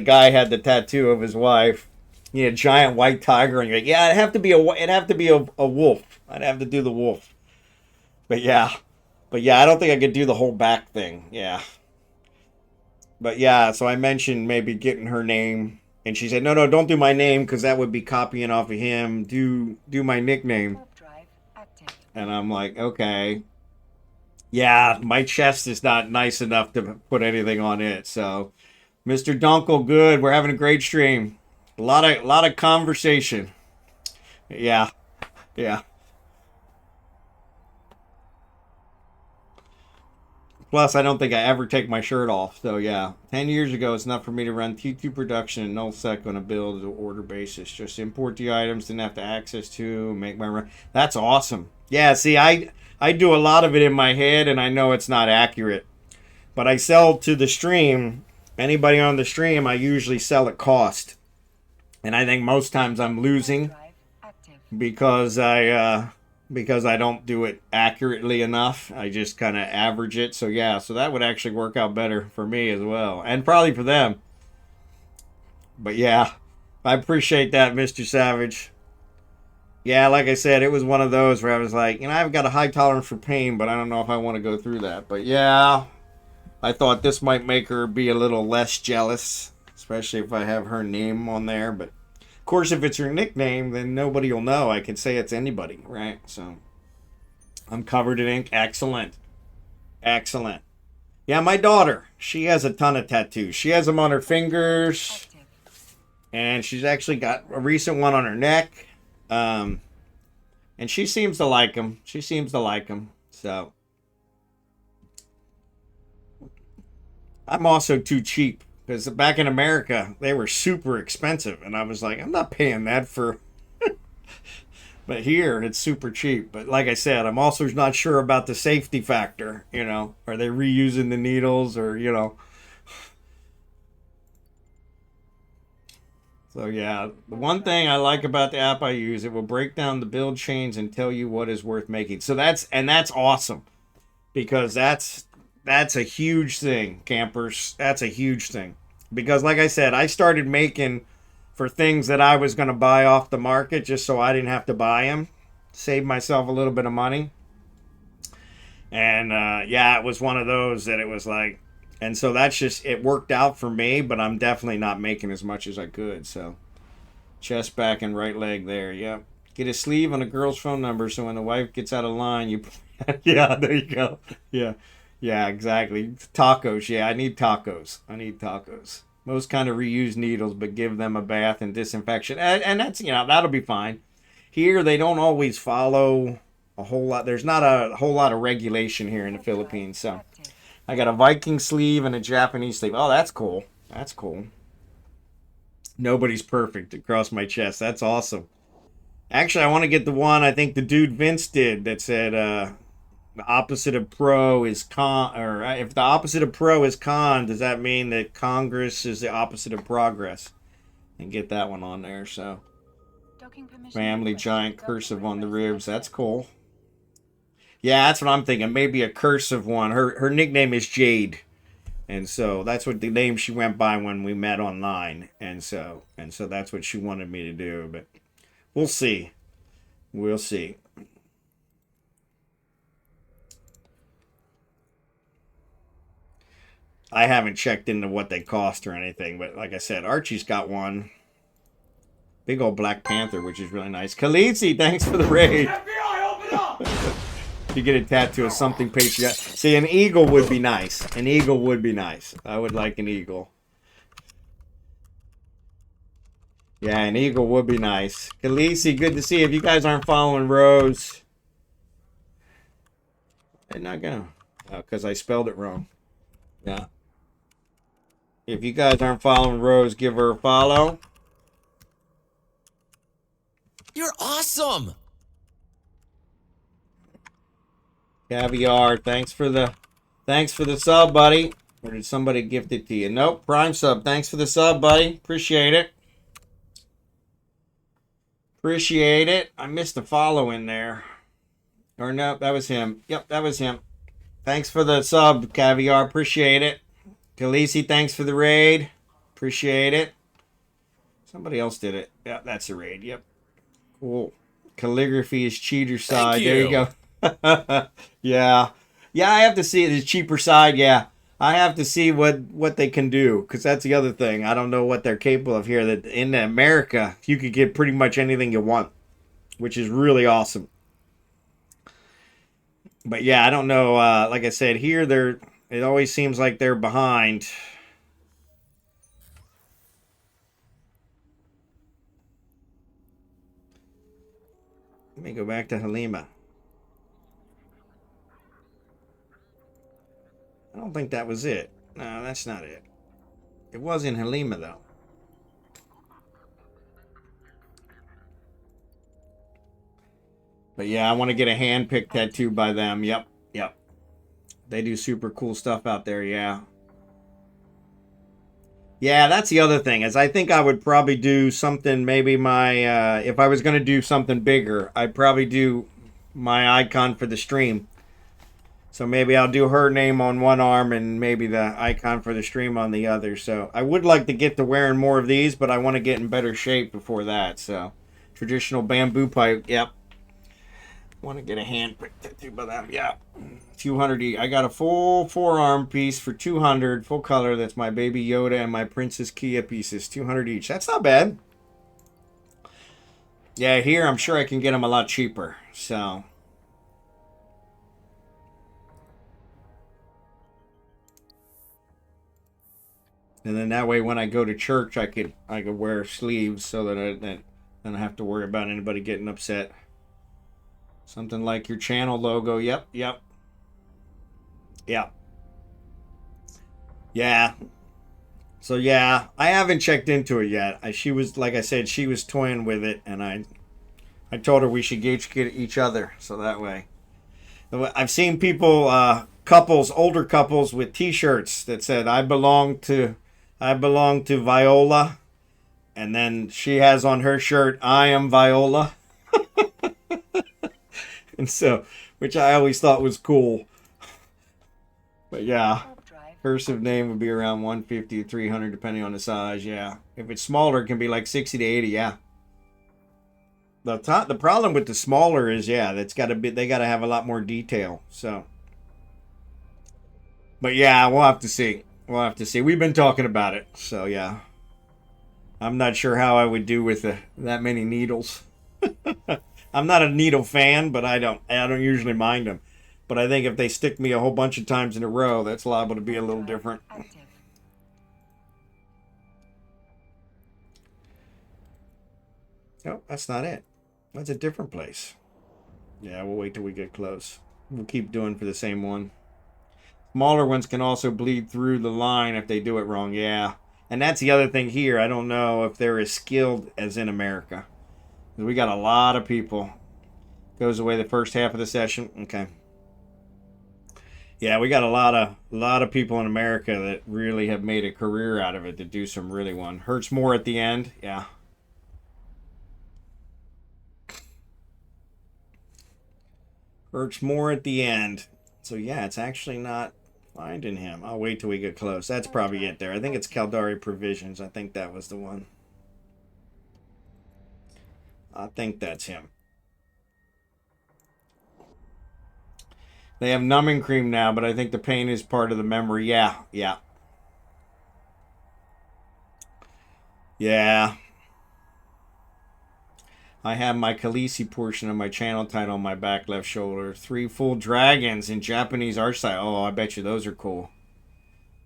guy had the tattoo of his wife, Yeah, giant white tiger, and you're like, yeah, it'd have to be a wolf. I'd have to do the wolf. But yeah, I don't think I could do the whole back thing. Yeah, but yeah, so I mentioned maybe getting her name, and she said, no, don't do my name because that would be copying off of him. Do my nickname,
Warp drive active.
and I'm like, okay. Yeah, my chest is not nice enough to put anything on it. So, Mr. Dunkel, good. We're having a great stream. A lot of conversation. Yeah, yeah. Plus, I don't think I ever take my shirt off. So yeah, 10 years ago, it's not for me to run T2 production and null sec on a build or order basis. Just import the items, didn't have to access to make my run. That's awesome. Yeah, see, I do a lot of it in my head, and I know it's not accurate, but I sell to the stream. Anybody on the stream, I usually sell at cost, and I think most times I'm losing
Drive active.
because I don't do it accurately enough. I just kind of average it. So yeah, so that would actually work out better for me as well, and probably for them. But yeah, I appreciate that, Mr. Savage. Yeah, like I said, it was one of those where I was like, I've got a high tolerance for pain, but I don't know if I want to go through that. But yeah, I thought this might make her be a little less jealous, especially if I have her name on there. But of course, if it's her nickname, then nobody will know. I can say it's anybody, right? So I'm covered in ink. Excellent. Excellent. Yeah, my daughter, she has a ton of tattoos. She has them on her fingers,
Active.
and she's actually got a recent one on her neck. And she seems to like them. She seems to like them. So I'm also too cheap because back in America, they were super expensive. And I was like, I'm not paying that for. But here, it's super cheap. But like I said, I'm also not sure about the safety factor. Are they reusing the needles or. So yeah, the one thing I like about the app I use, it will break down the build chains and tell you what is worth making. So that's awesome because that's a huge thing, campers. That's a huge thing. Because like I said, I started making for things that I was going to buy off the market just so I didn't have to buy them, save myself a little bit of money. And yeah, it was one of those that it was like, and so that's just, it worked out for me, but I'm definitely not making as much as I could. So chest, back, and right leg there. Yep. Get a sleeve on a girl's phone number so when the wife gets out of line, you. Yeah, there you go. Yeah. Yeah, exactly. Tacos. Yeah, I need tacos. Most kind of reuse needles, but give them a bath and disinfection. And that's, that'll be fine. Here, they don't always follow a whole lot. There's not a whole lot of regulation here in the Philippines. So
Active.
I got a Viking sleeve and a Japanese sleeve. Oh, that's cool. That's cool. Nobody's perfect across my chest. That's awesome. Actually, I want to get the one I think the dude Vince did that said, the opposite of pro is con, or if the opposite of pro is con, does that mean that Congress is the opposite of progress? And get that one on there. So
Docking permission
family
requested.
giant
Docking
cursive on the
request
ribs. That's
accepted.
cool. Yeah, that's what I'm thinking. Maybe a cursive one. Her nickname is Jade, and so that's what the name she went by when we met online. And so that's what she wanted me to do. But we'll see. We'll see. I haven't checked into what they cost or anything, but like I said, Archie's got one. Big old Black Panther, which is really nice. Khaleesi, thanks for the raid.
FBI, open up!
You get a tattoo of something patriotic. See, an eagle would be nice. An eagle would be nice. I would like an eagle. Yeah, an eagle would be nice. Khaleesi, good to see you. If you guys aren't following Rose, they're not gonna. Because I spelled it wrong. Yeah. If you guys aren't following Rose, give her a follow.
You're awesome.
Caviar, thanks for the sub, buddy. Or did somebody gift it to you? Nope, Prime sub. Thanks for the sub, buddy. Appreciate it. Appreciate it. I missed a follow in there. Or no, that was him. Yep, that was him. Thanks for the sub, Caviar. Appreciate it. Khaleesi, thanks for the raid. Appreciate it. Somebody else did it. Yeah, that's a raid. Yep. Cool. Calligraphy is cheater side.
Thank
There you go. Yeah. Yeah, I have to see it as cheaper side. Yeah. I have to see what they can do, because that's the other thing. I don't know what they're capable of here. That in America, you could get pretty much anything you want, which is really awesome. But yeah, I don't know. Like I said, here it always seems like they're behind. Let me go back to Halima. I don't think that was it. No, that's not it. It was in Halima, though. But yeah, I want to get a hand-picked tattoo by them. Yep, yep. They do super cool stuff out there, yeah. Yeah, that's the other thing, is I think I would probably do something, maybe if I was going to do something bigger, I'd probably do my icon for the stream. So maybe I'll do her name on one arm and maybe the icon for the stream on the other. So I would like to get to wearing more of these, but I want to get in better shape before that. So traditional bamboo pipe, yep. Want to get a hand picked tattoo by them, yeah. 200 each. I got a full forearm piece for 200, full color. That's my Baby Yoda and my Princess Kia pieces, 200 each. That's not bad. Yeah, here I'm sure I can get them a lot cheaper. So and then that way, when I go to church, I could wear sleeves so that I don't have to worry about anybody getting upset. Something like your channel logo. Yep, yep, yep. Yeah. So yeah, I haven't checked into it yet. She was, like I said, she was toying with it, and I told her we should get each other, so that way. I've seen people, older couples with T-shirts that said I belong to Viola, and then she has on her shirt, I am Viola. And so, which I always thought was cool. But yeah, cursive name would be around 150 to 300 depending on the size, yeah. If it's smaller, it can be like 60 to 80, yeah. The problem with the smaller is, yeah, they got to have a lot more detail, so. But yeah, we'll have to see. We'll have to see. We've been talking about it, so yeah. I'm not sure how I would do with that many needles. I'm not a needle fan, but I don't usually mind them. But I think if they stick me a whole bunch of times in a row, that's liable to be a little different.
Active.
Oh, that's not it. That's a different place. Yeah, we'll wait till we get close. We'll keep doing for the same one. Smaller ones can also bleed through the line if they do it wrong. Yeah. And that's the other thing here. I don't know if they're as skilled as in America. We got a lot of people. Goes away the first half of the session. Okay. Yeah, we got a lot of people in America that really have made a career out of it to do some really one. Hurts more at the end. Yeah. Hurts more at the end. So yeah, it's actually not finding him. I'll wait till we get close. That's probably it there. I think it's Caldari Provisions. I think that was the one. I think that's him. They have numbing cream now, but I think the pain is part of the memory. Yeah, yeah. Yeah. I have my Khaleesi portion of my channel title on my back left shoulder. 3 full dragons in Japanese art style. Oh, I bet you those are cool.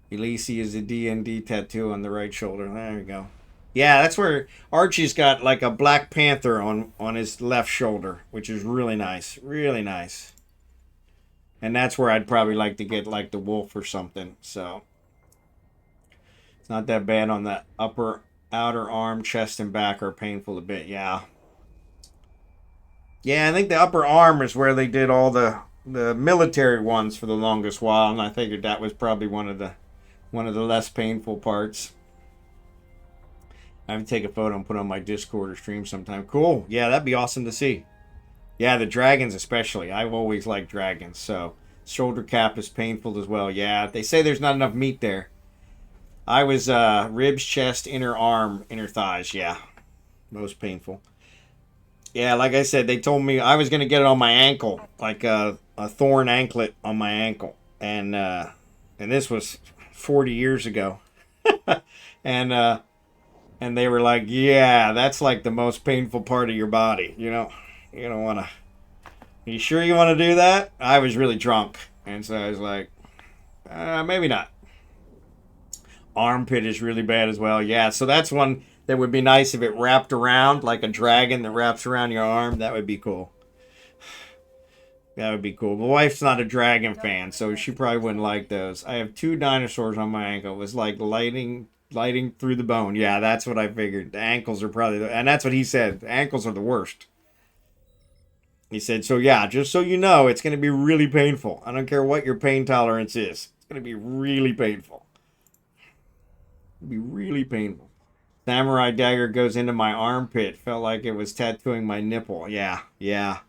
Khaleesi is a D&D tattoo on the right shoulder. There you go. Yeah, that's where Archie's got like a Black Panther on his left shoulder, which is really nice. Really nice. And that's where I'd probably like to get like the wolf or something. So it's not that bad on the outer arm, chest, and back are painful a bit. Yeah. Yeah, I think the upper arm is where they did all the military ones for the longest while, and I figured that was probably one of the less painful parts. I have to take a photo and put on my Discord or stream sometime. Cool. Yeah, that'd be awesome to see. Yeah, the dragons especially. I've always liked dragons, so shoulder cap is painful as well. Yeah, they say there's not enough meat there. I was ribs, chest, inner arm, inner thighs. Yeah, most painful. Yeah, like I said, they told me I was gonna get it on my ankle, like a thorn anklet on my ankle, and this was 40 years ago, and and they were like, yeah, that's like the most painful part of your body. You don't want to. You sure you want to do that? I was really drunk, and so I was like, maybe not. Armpit is really bad as well. Yeah, so that's one that would be nice if it wrapped around like a dragon that wraps around your arm. That would be cool. That would be cool. My wife's not a dragon fan, so she probably wouldn't like those. I have two dinosaurs on my ankle. It was like lighting through the bone. Yeah, that's what I figured. The ankles are probably, and that's what he said. The ankles are the worst. He said, so yeah, just so you know, it's going to be really painful. I don't care what your pain tolerance is. It's going to be really painful. It'll be really painful. Samurai dagger goes into my armpit. Felt like it was tattooing my nipple. Yeah, yeah.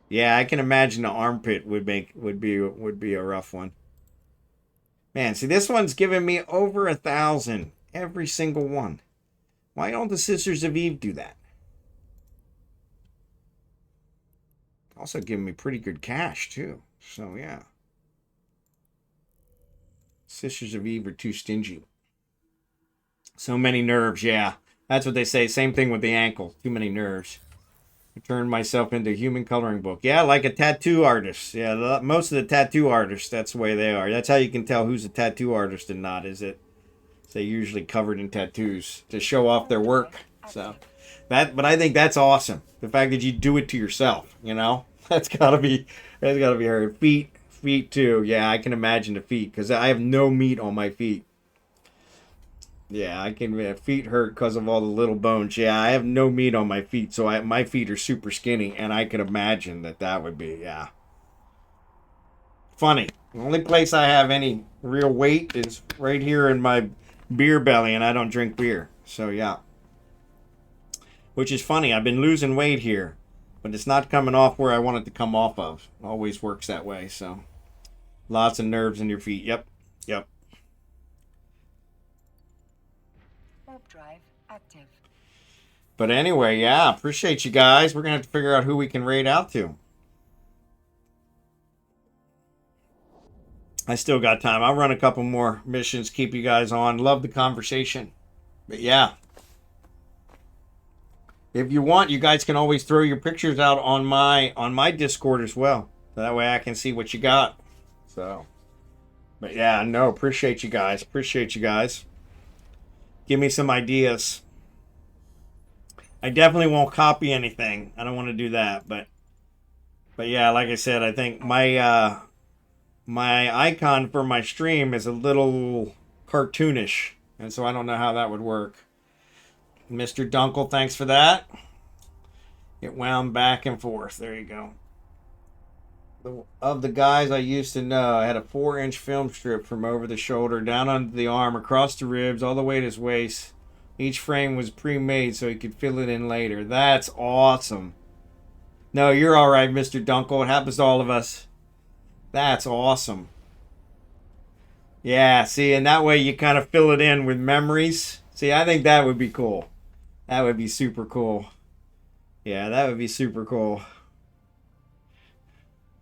Yeah, I can imagine the armpit would be a rough one. Man, see, this one's giving me over 1,000 every single one. Why don't the Sisters of Eve do that? Also giving me pretty good cash too. So yeah, Sisters of Eve are too stingy. So many nerves. Yeah, that's what they say. Same thing with the ankle. Too many nerves. I turned myself into a human coloring book. Yeah, like a tattoo artist. Yeah, most of the tattoo artists, that's the way they are. That's how you can tell who's a tattoo artist and not, is it? They're usually covered in tattoos to show off their work. So but I think that's awesome. The fact that you do it to yourself, that's gotta be hard. Feet too. Yeah, I can imagine the feet because I have no meat on my feet. Yeah, I can. Feet hurt because of all the little bones. Yeah, I have no meat on my feet, so my feet are super skinny, and I can imagine that would be, yeah. Funny. The only place I have any real weight is right here in my beer belly, and I don't drink beer. So yeah. Which is funny. I've been losing weight here, but it's not coming off where I want it to come off of. It always works that way. So lots of nerves in your feet. Yep. Yep.
Warp drive active.
But anyway, yeah, appreciate you guys. We're going to have to figure out who we can raid out to. I still got time. I'll run a couple more missions, keep you guys on. Love the conversation. But yeah. If you want, you guys can always throw your pictures out on my Discord as well. That way I can see what you got. So, but yeah, no, appreciate you guys. Appreciate you guys. Give me some ideas. I definitely won't copy anything. I don't want to do that, but yeah, like I said, I think my icon for my stream is a little cartoonish, and so I don't know how that would work. Mr. Dunkel, thanks for that. It wound back and forth. There you go. Of the guys I used to know, I had a 4-inch film strip from over the shoulder, down under the arm, across the ribs, all the way to his waist. Each frame was pre-made so he could fill it in later. That's awesome. No, you're all right, Mr. Dunkel. It happens to all of us. That's awesome. Yeah, see, and that way you kind of fill it in with memories. See, I think that would be cool. That would be super cool. Yeah, that would be super cool.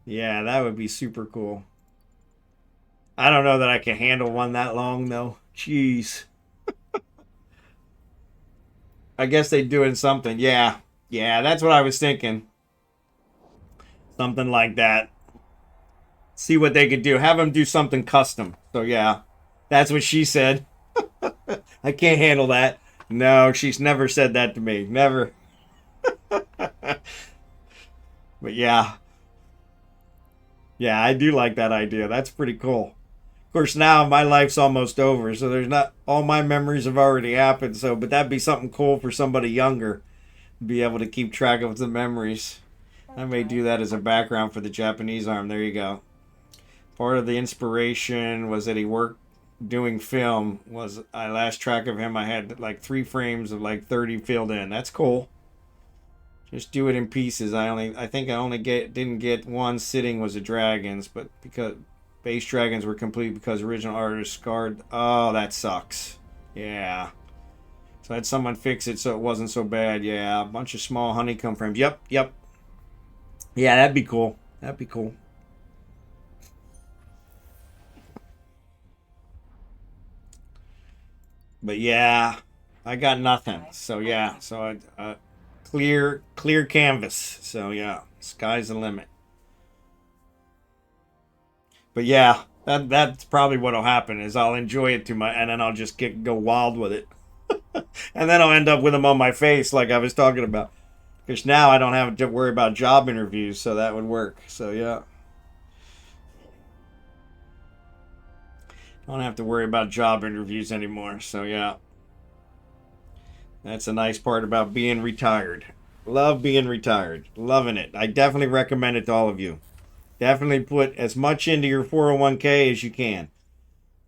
Yeah, that would be super cool. I don't know that I can handle one that long, though. Jeez. I guess they'd do it something. Yeah. Yeah, that's what I was thinking. Something like that. See what they could do. Have them do something custom. So, yeah. That's what she said. I can't handle that. No, she's never said that to me. Never. But yeah. Yeah, I do like that idea. That's pretty cool. Of course, now my life's almost over, so there's not, all my memories have already happened. So, but that'd be something cool for somebody younger, be able to keep track of the memories. I may do that as a background for the Japanese arm. There you go. Part of the inspiration was that he worked doing film. Was I last track of him, I had like 3 frames of like 30 filled in. That's cool. Just do it in pieces. I think I only didn't get one sitting was a dragon's, but because Base dragons were complete because original artist scarred. Oh, that sucks. Yeah. So I had someone fix it so it wasn't so bad. Yeah, a bunch of small honeycomb frames. Yep, yep. Yeah, that'd be cool. That'd be cool. But yeah, I got nothing. So yeah, so I clear canvas. So yeah, sky's the limit. But yeah, that's probably what'll happen is I'll enjoy it too much, and then I'll just go wild with it, and then I'll end up with them on my face like I was talking about. Because now I don't have to worry about job interviews, so that would work. So yeah, I don't have to worry about job interviews anymore. So yeah, that's a nice part about being retired. Love being retired, loving it. I definitely recommend it to all of you. Definitely put as much into your 401k as you can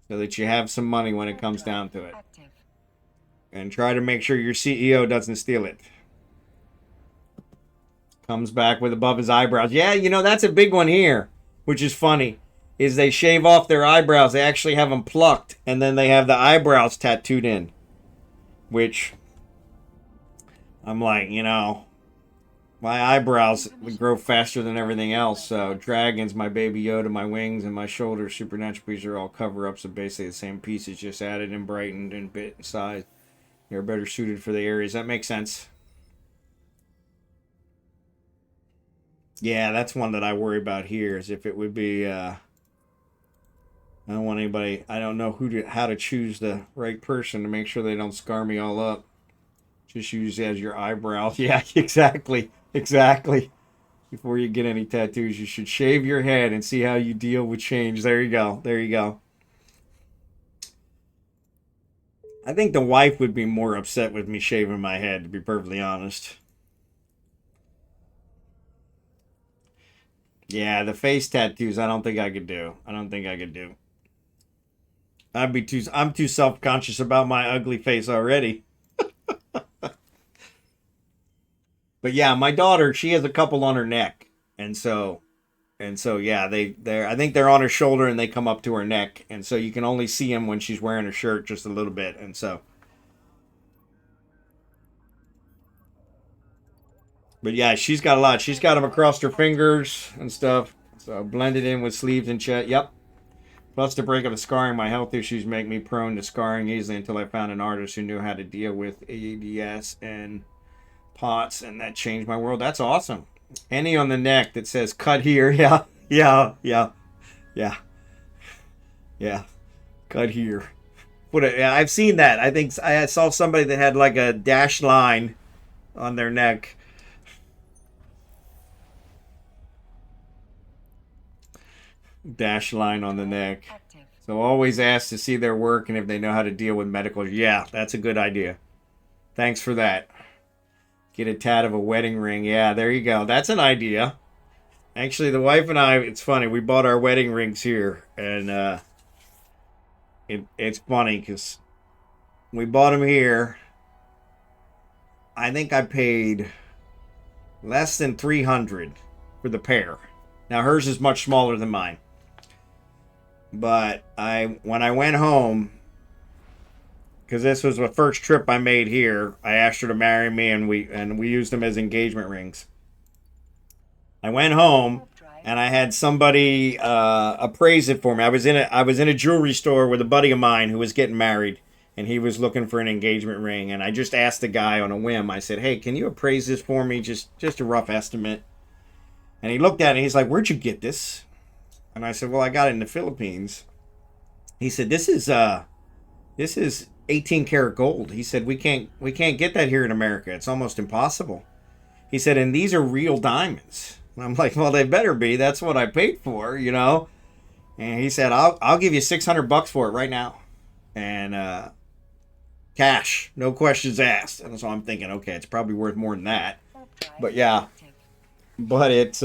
so that you have some money when it comes down to it. And try to make sure your CEO doesn't steal it. Comes back with above his eyebrows. Yeah, you know, that's a big one here, which is funny, is they shave off their eyebrows. They actually have them plucked, and then they have the eyebrows tattooed in. Which, I'm like, you know, my eyebrows grow faster than everything else. So dragons, my baby Yoda, my wings, and my shoulders, supernatural pieces are all cover-ups of basically the same pieces, just added and brightened and bit in size. They're better suited for the areas. That makes sense. Yeah, that's one that I worry about here, is if it would be, I don't want anybody, I don't know how to choose the right person to make sure they don't scar me all up. Just use it as your eyebrows. Yeah, exactly. Exactly. Before you get any tattoos, you should shave your head and see how you deal with change. There you go. There you go. I think the wife would be more upset with me shaving my head, to be perfectly honest. Yeah, the face tattoos, I don't think I could do. I don't think I could do. I'm too self-conscious about my ugly face already. But yeah, my daughter, she has a couple on her neck. And so yeah, they're I think they're on her shoulder and they come up to her neck. And so you can only see them when she's wearing her shirt just a little bit. And so but yeah, she's got a lot. She's got them across her fingers and stuff. So blended in with sleeves and chest. Yep. Plus the breakup of scarring, my health issues make me prone to scarring easily until I found an artist who knew how to deal with ADS and POTS, and that changed my world. That's awesome. Any on the neck that says cut here. Yeah, yeah, yeah, yeah, yeah. Cut here. I've seen that. I think I saw somebody that had like a dash line on their neck. Dash line on the neck. So always ask to see their work and if they know how to deal with medical. Yeah, that's a good idea. Thanks for that. Get a tat of a wedding ring. Yeah, there you go. That's an idea. Actually, the wife and I, it's funny, we bought our wedding rings here. And it's funny because we bought them here. I think I paid less than $300 for the pair. Now, hers is much smaller than mine. But when I went home, because this was the first trip I made here, I asked her to marry me, and we used them as engagement rings. I went home and I had somebody appraise it for me. I was in a jewelry store with a buddy of mine who was getting married, and he was looking for an engagement ring. And I just asked the guy on a whim. I said, "Hey, can you appraise this for me? Just a rough estimate." And he looked at it and he's like, "Where'd you get this?" And I said, "Well, I got it in the Philippines." He said, "This is 18 karat gold." He said, we can't get that here in America. It's almost impossible." He said, "And these are real diamonds." And I'm like, "Well, they better be. That's what I paid for, you know." And he said, I'll give you $600 for it right now. And cash, no questions asked. And so I'm thinking, okay, it's probably worth more than that. But yeah. But it's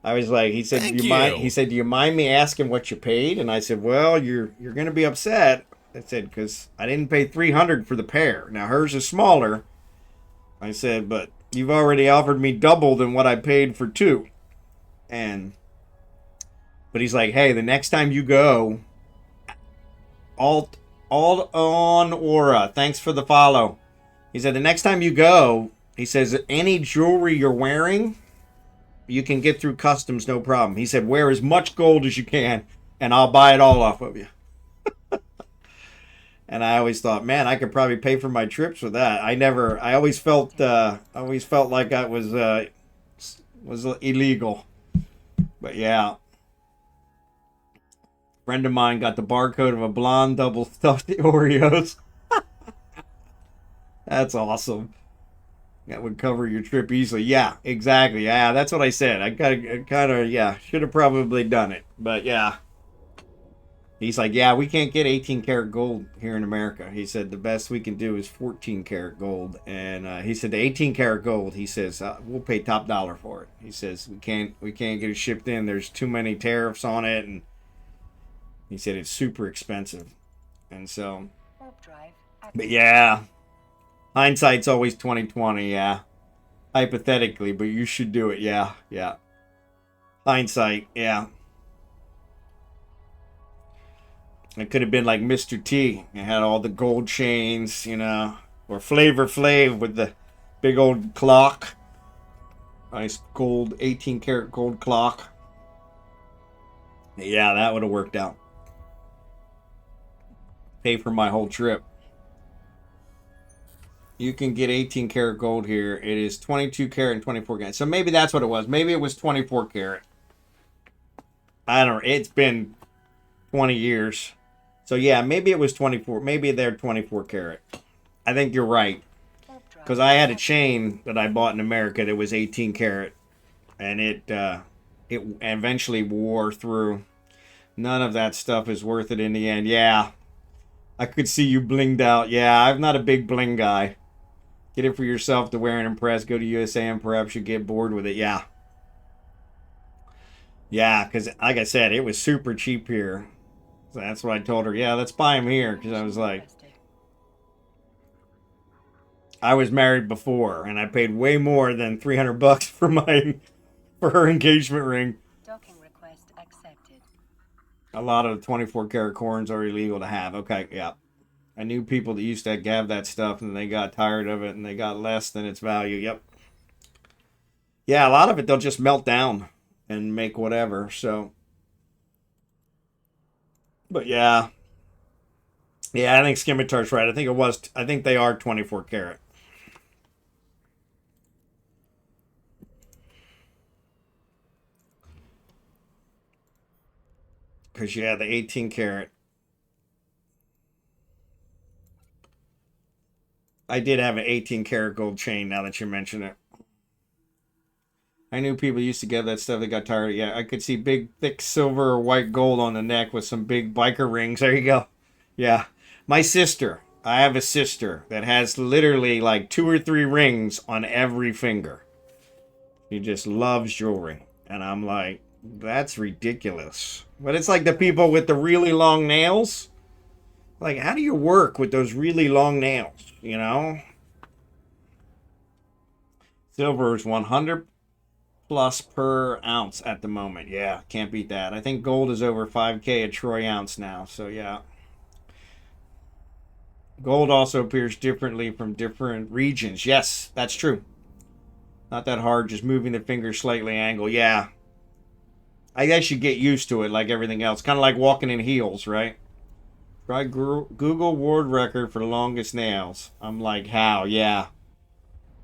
I was like, he said,
Thank
"Do you mind?"
you.
He said, "Do you mind me asking what you paid?" And I said, "Well, you're going to be upset." I said, "Because I didn't pay $300 for the pair. Now hers is smaller." I said, "But you've already offered me double than what I paid for two." But But he's like, hey, the next time you go, alt on aura. Thanks for the follow. He said the next time you go, he says any jewelry you're wearing, you can get through customs no problem. He said wear as much gold as you can, and I'll buy it all off of you. And I always thought, man, I could probably pay for my trips with that. I always felt like I was illegal. But yeah, friend of mine got the barcode of a blonde double stuffed Oreos. That's awesome. That would cover your trip easily. Yeah, exactly. Yeah, that's what I said. I kind of, yeah, should have probably done it. But yeah. He's like, yeah, we can't get 18 karat gold here in America. He said the best we can do is 14 karat gold. And he said the 18 karat gold, he says, we'll pay top dollar for it. He says we can't get it shipped in. There's too many tariffs on it. And he said it's super expensive. And so, but yeah, hindsight's always 2020. Yeah, hypothetically, but you should do it. Yeah, yeah. Hindsight. Yeah. It could have been like Mr. T. It had all the gold chains, you know, or Flavor Flav with the big old clock. Nice gold, 18 karat gold clock. Yeah, that would have worked out. Pay for my whole trip. You can get 18 karat gold here. It is 22 karat and 24 karat. So maybe that's what it was. Maybe it was 24 karat. I don't know. It's been 20 years. So yeah, maybe it was 24. Maybe they're 24 karat. I think you're right. Because I had a chain that I bought in America that was 18 karat. And it eventually wore through. None of that stuff is worth it in the end. Yeah. I could see you blinged out. Yeah, I'm not a big bling guy. Get it for yourself to wear and impress. Go to USA and perhaps you get bored with it. Yeah. Yeah, because like I said, it was super cheap here. So that's what I told her. Yeah, let's buy them here. Because I was like, I was married before, and I paid way more than $300 for her engagement ring.
Docking request accepted.
A lot of 24 karat coins are illegal to have. Okay, yeah. I knew people that used to have that stuff, and they got tired of it, and they got less than its value. Yep. Yeah, a lot of it they'll just melt down and make whatever. So. But yeah. Yeah, I think Scimitar's right. I think they are 24 karat. Because, yeah, the 18 karat. I did have an 18 karat gold chain now that you mention it. I knew people used to get that stuff. They got tired. Yeah, I could see big, thick silver or white gold on the neck with some big biker rings. There you go. Yeah. My sister. I have a sister that has literally like 2 or 3 rings on every finger. She just loves jewelry. And I'm like, that's ridiculous. But it's like the people with the really long nails. Like, how do you work with those really long nails? You know? Silver is 100 plus per ounce at the moment. Yeah, can't beat that. I think gold is over 5K a troy ounce now. So, yeah. Gold also appears differently from different regions. Yes, that's true. Not that hard, just moving the finger slightly angle. Yeah. I guess you get used to it like everything else. Kind of like walking in heels, right? Try Google world record for the longest nails. I'm like, how? Yeah.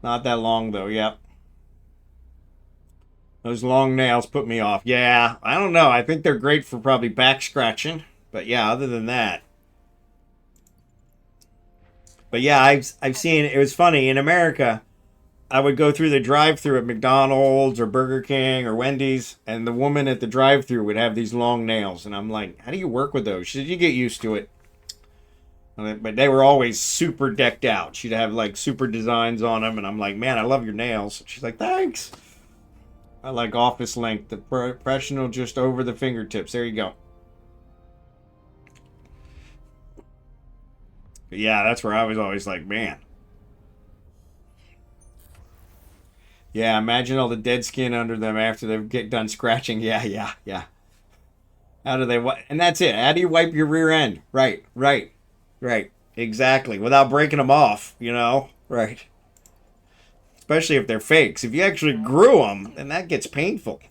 Not that long, though. Yep. Those long nails put me off. Yeah. I don't know. I think they're great for probably back scratching. But yeah, other than that. But yeah, I've seen, it was funny. In America, I would go through the drive-thru at McDonald's or Burger King or Wendy's, and the woman at the drive-thru would have these long nails. And I'm like, how do you work with those? She said, you get used to it. But they were always super decked out. She'd have like super designs on them, and I'm like, man, I love your nails. She's like, thanks. I like office length, the professional just over the fingertips. There you go. But yeah, that's where I was always like, man. Yeah, imagine all the dead skin under them after they get done scratching. Yeah, yeah, yeah. How do they and that's it. How do you wipe your rear end? Right, right, right. Exactly. Without breaking them off, you know? Right. Especially if they're fakes. If you actually grew them, then that gets painful.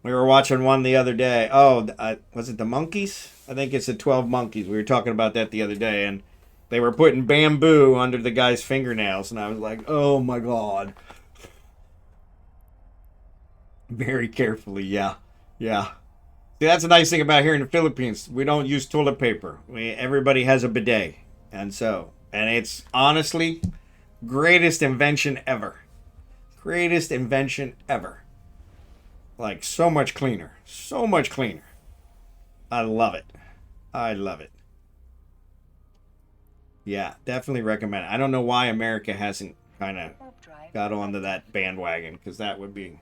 We were watching one the other day. Oh, was it the monkeys? I think it's the 12 monkeys. We were talking about that the other day, and they were putting bamboo under the guy's fingernails, and I was like, oh my God. Very carefully, yeah. Yeah. See, that's the nice thing about here in the Philippines. We don't use toilet paper. Everybody has a bidet. And it's honestly greatest invention ever. Greatest invention ever. Like, so much cleaner. So much cleaner. I love it. I love it. Yeah, definitely recommend it. I don't know why America hasn't kind of got onto that bandwagon, because that would be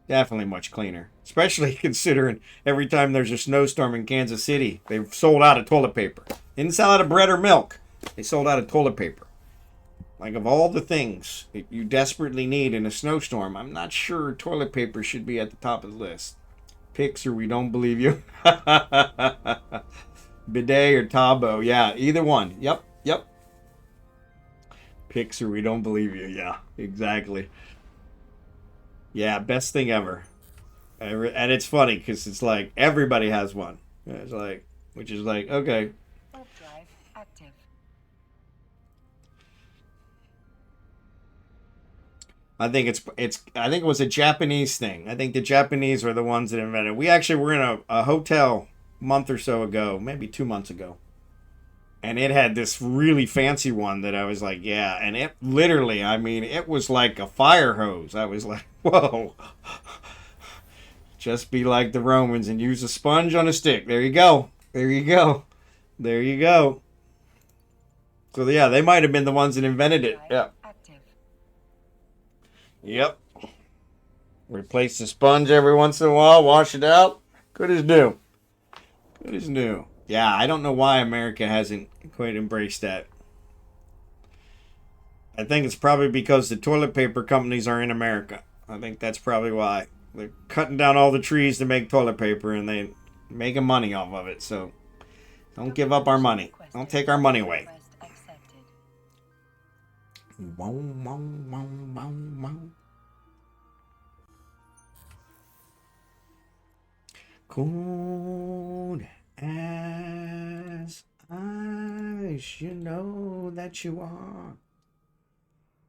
definitely much cleaner. Especially considering every time there's a snowstorm in Kansas City, they've sold out of toilet paper. They didn't sell out of bread or milk. They sold out of toilet paper. Like, of all the things that you desperately need in a snowstorm, I'm not sure toilet paper should be at the top of the list. Pix or we don't believe you. Bidet or Tabo. Yeah, either one. Yep, yep. Pix or we don't believe you. Yeah, exactly. Yeah, best thing ever. And it's funny because it's like everybody has one. It's like, which is like, okay.
Warp drive active.
I think it was a Japanese thing. I think the Japanese were the ones that invented it. We actually were in a hotel a month or so ago, maybe 2 months ago. And it had this really fancy one that I was like, yeah. And it literally, I mean, it was like a fire hose. I was like, whoa. Just be like the Romans and use a sponge on a stick. There you go. There you go. There you go. So, yeah, they might have been the ones that invented it. Yeah.
Active.
Yep. Replace the sponge every once in a while, wash it out. Good as new. Good as new. Yeah, I don't know why America hasn't quite embraced that. I think it's probably because the toilet paper companies are in America. I think that's probably why. They're cutting down all the trees to make toilet paper and they making money off of it. So don't give up our money. Don't take our money away.
Request accepted.
Wow, wow, wow, wow, wow. Cold as ice, you know that you are.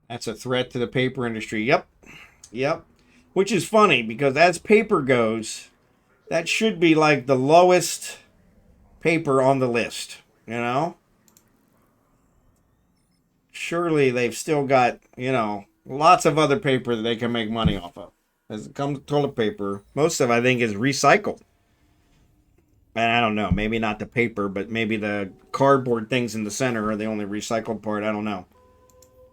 That's a threat to the paper industry. Yep. Yep. Which is funny because as paper goes, that should be like the lowest paper on the list, you know? Surely they've still got, lots of other paper that they can make money off of. As it comes to toilet paper, most of it, I think, is recycled. And I don't know, maybe not the paper, but maybe the cardboard things in the center are the only recycled part. I don't know.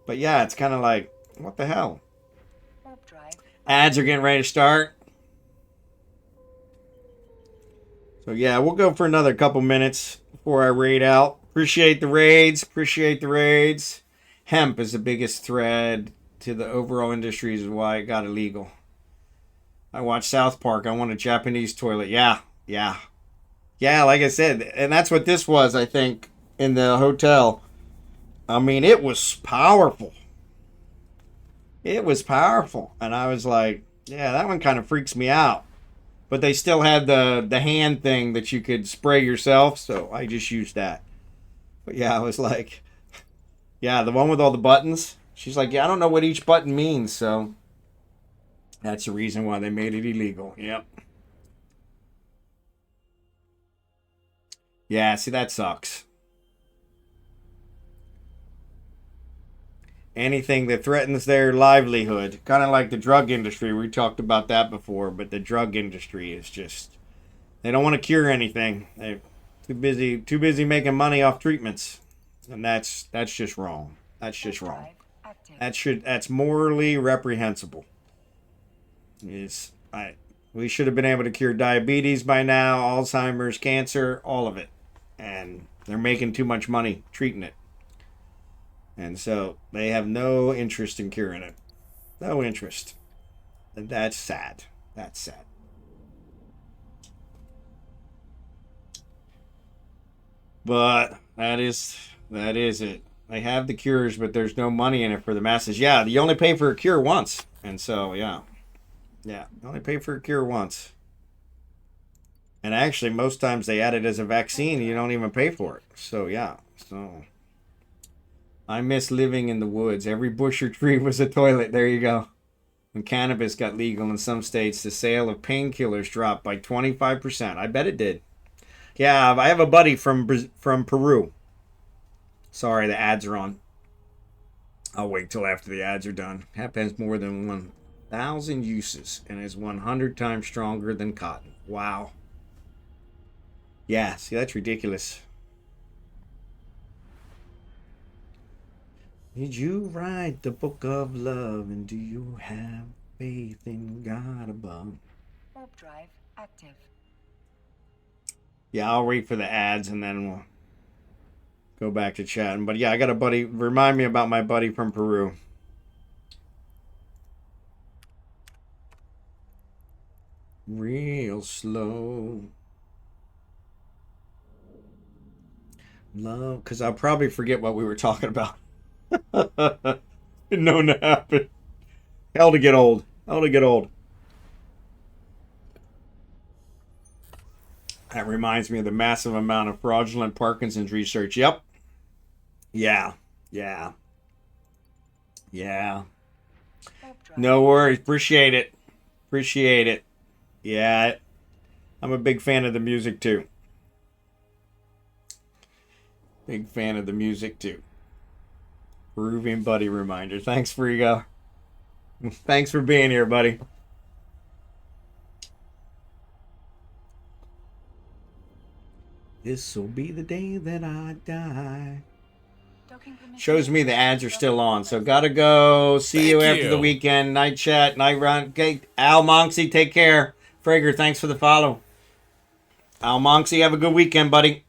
But yeah, it's kind of like, what the hell?
Warp drive.
Ads are getting ready to start. So yeah, we'll go for another couple minutes before I raid out. Appreciate the raids. Appreciate the raids. Hemp is the biggest threat to the overall industry, is why it got illegal. I watched South Park. I want a Japanese toilet. Yeah, yeah. Yeah, like I said, and that's what this was, I think, in the hotel. I mean, it was powerful. It was powerful. And I was like, yeah, that one kind of freaks me out. But they still had the hand thing that you could spray yourself, so I just used that. But yeah, I was like, yeah, the one with all the buttons. She's like, yeah, I don't know what each button means, so that's the reason why they made it illegal. Yep. Yeah, see, that sucks. Anything that threatens their livelihood, kind of like the drug industry. We talked about that before, but the drug industry is just, they don't want to cure anything. They're too busy making money off treatments. And that's just wrong. That's just wrong. That's morally reprehensible. We should have been able to cure diabetes by now, Alzheimer's, cancer, all of it. And they're making too much money treating it. And so they have no interest in curing it. No interest. And that's sad. That's sad. But that is it. They have the cures, but there's no money in it for the masses. Yeah, you only pay for a cure once. And so, yeah. Yeah, you only pay for a cure once. And actually, most times they add it as a vaccine and you don't even pay for it. So, yeah. So, I miss living in the woods. Every bush or tree was a toilet. There you go. When cannabis got legal in some states, the sale of painkillers dropped by 25%. I bet it did. Yeah, I have a buddy from Peru. Sorry, the ads are on. I'll wait till after the ads are done. Hemp has more than 1,000 uses and is 100 times stronger than cotton. Wow. Yeah, see, that's ridiculous. Did you write the book of love, and do you have faith in God above?
Warp drive active.
Yeah, I'll wait for the ads and then we'll go back to chatting. But yeah, I got a buddy. Remind me about my buddy from Peru. Real slow. Love, because I'll probably forget what we were talking about. Been known to happen. Hell to get old. Hell to get old. That reminds me of the massive amount of fraudulent Parkinson's research. Yep. Yeah. Yeah. Yeah.
Warp drive.
No worries. Appreciate it. Appreciate it. Yeah. I'm a big fan of the music too. Big fan of the music too. Peruvian buddy reminder. Thanks, Frigo. Thanks for being here, buddy. This'll be the day that I die.
Docking permission.
Shows me the ads are still on, so gotta go. See you
Thank
after the
you.
weekend. Night chat, night run. Okay, Al Monksy, take care. Frager, thanks for the follow. Al Monksy, have a good weekend, buddy.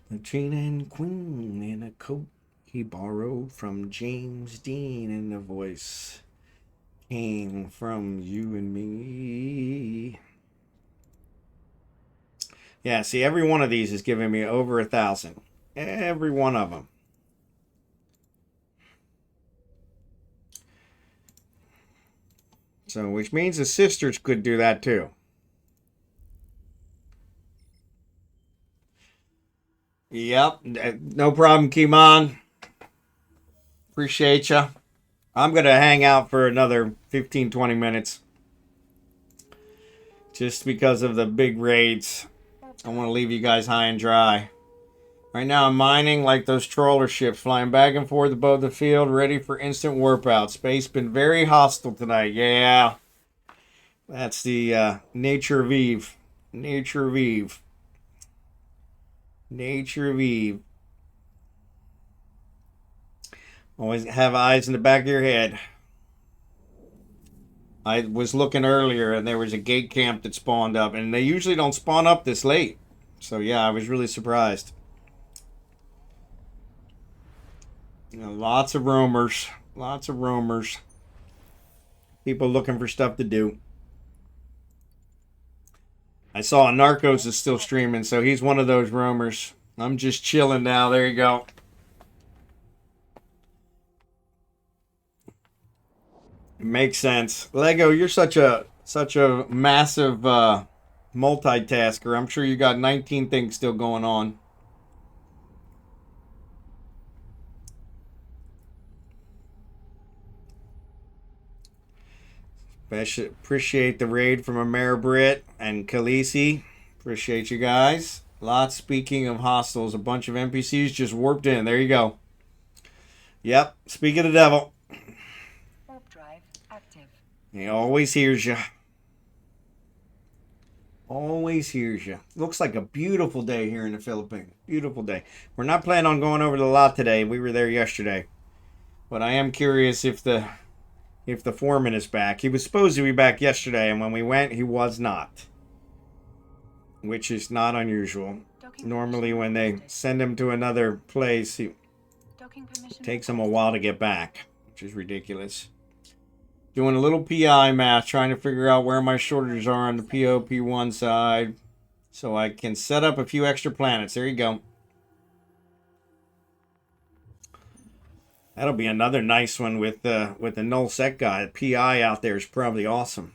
The Trina and Queen in a coat he borrowed from James Dean, and the voice came from you and me. Yeah, see, every one of these is giving me over 1,000. Every one of them. So, which means the sisters could do that too. Yep, no problem, Kimon. Appreciate ya. I'm going to hang out for another 15, 20 minutes. Just because of the big raids. I want to leave you guys high and dry. Right now I'm mining like those trawler ships, flying back and forth above the field, ready for instant warp out. Space been very hostile tonight. Yeah. That's the nature of Eve. Nature of Eve. Nature of Eve. Always have eyes in the back of your head. I was looking earlier and there was a gate camp that spawned up, and they usually don't spawn up this late. So yeah, I was really surprised. You know, lots of roamers. Lots of roamers. People looking for stuff to do. I saw Narcos is still streaming, so he's one of those roamers. I'm just chilling now. There you go. Makes sense. Lego, you're such a massive multitasker. I'm sure you got 19 things still going on. Appreciate the raid from Ameribrit and Khaleesi. Appreciate you guys. Lots. Speaking of hostiles, a bunch of NPCs just warped in. There you go. Yep. Speak of the devil.
Warp drive active.
He always hears you. Always hears you. Looks like a beautiful day here in the Philippines. Beautiful day. We're not planning on going over the lot today. We were there yesterday. But I am curious if the foreman is back. He was supposed to be back yesterday, and when we went, he was not. Which is not unusual. Normally when they send him to another place, it takes him a while to get back, which is ridiculous. Doing a little PI math, trying to figure out where my shortages are on the POP1 side. so I can set up a few extra planets. There you go. That'll be another nice one with the null sec guy. The PI out there is probably awesome.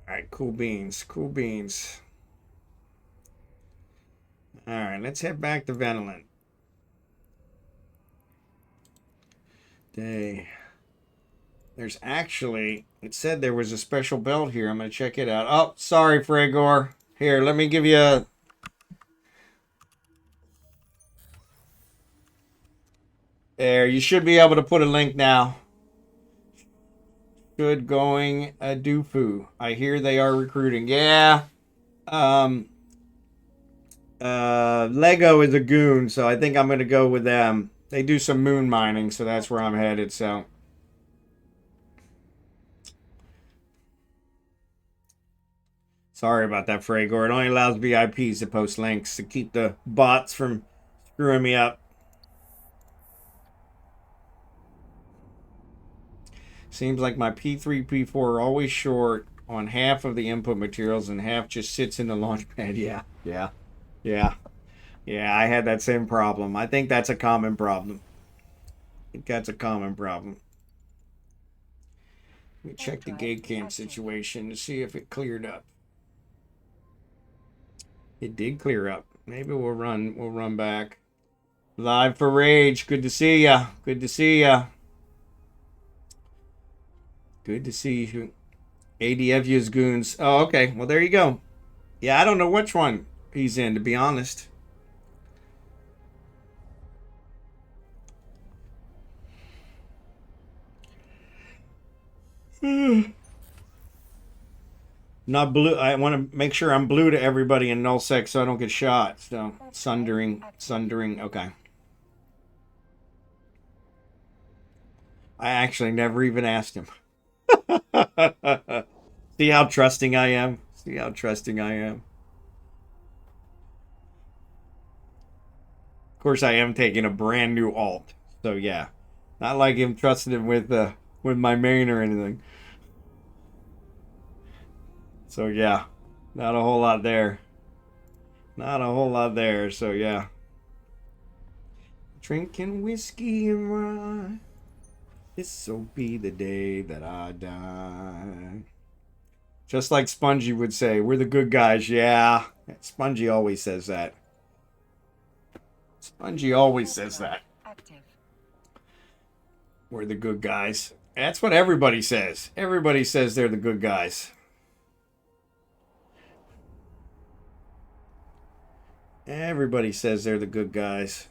All right, cool beans, cool beans. All right, let's head back to Veneland. There's actually, it said there was a special belt here. I'm going to check it out. Oh, sorry, Fragor. Here, let me give you a... There, you should be able to put a link now. Good going, Adufu. I hear they are recruiting. Yeah. Lego is a goon, so I think I'm going to go with them. They do some moon mining, so that's where I'm headed, so... Sorry about that, Fragor. It only allows VIPs to post links to keep the bots from screwing me up. Seems like my P3, P4 are always short on half of the input materials and half just sits in the launch pad. Yeah. I had that same problem. I think that's a common problem. Let me check the gate camp situation to see if it cleared up. It did clear up. Maybe we'll run back. Live for Rage. Good to see ya. Good to see ya. Good to see you. ADFU's goons. Oh, okay. Well, there you go. Yeah, I don't know which one he's in, to be honest. Not blue. I want to make sure I'm blue to everybody in nullsec so I don't get shot. So, sundering. Okay. I actually never even asked him. See how trusting I am? Of course, I am taking a brand new alt. So, yeah. Not like him trusting him with my main or anything. So, yeah. Not a whole lot there. So, yeah. Drinking whiskey and rye. This'll be the day that I die. Just like Spongy would say, we're the good guys. Yeah. Spongy always says that.
Active.
We're the good guys. That's what everybody says. Everybody says they're the good guys. Everybody says they're the good guys.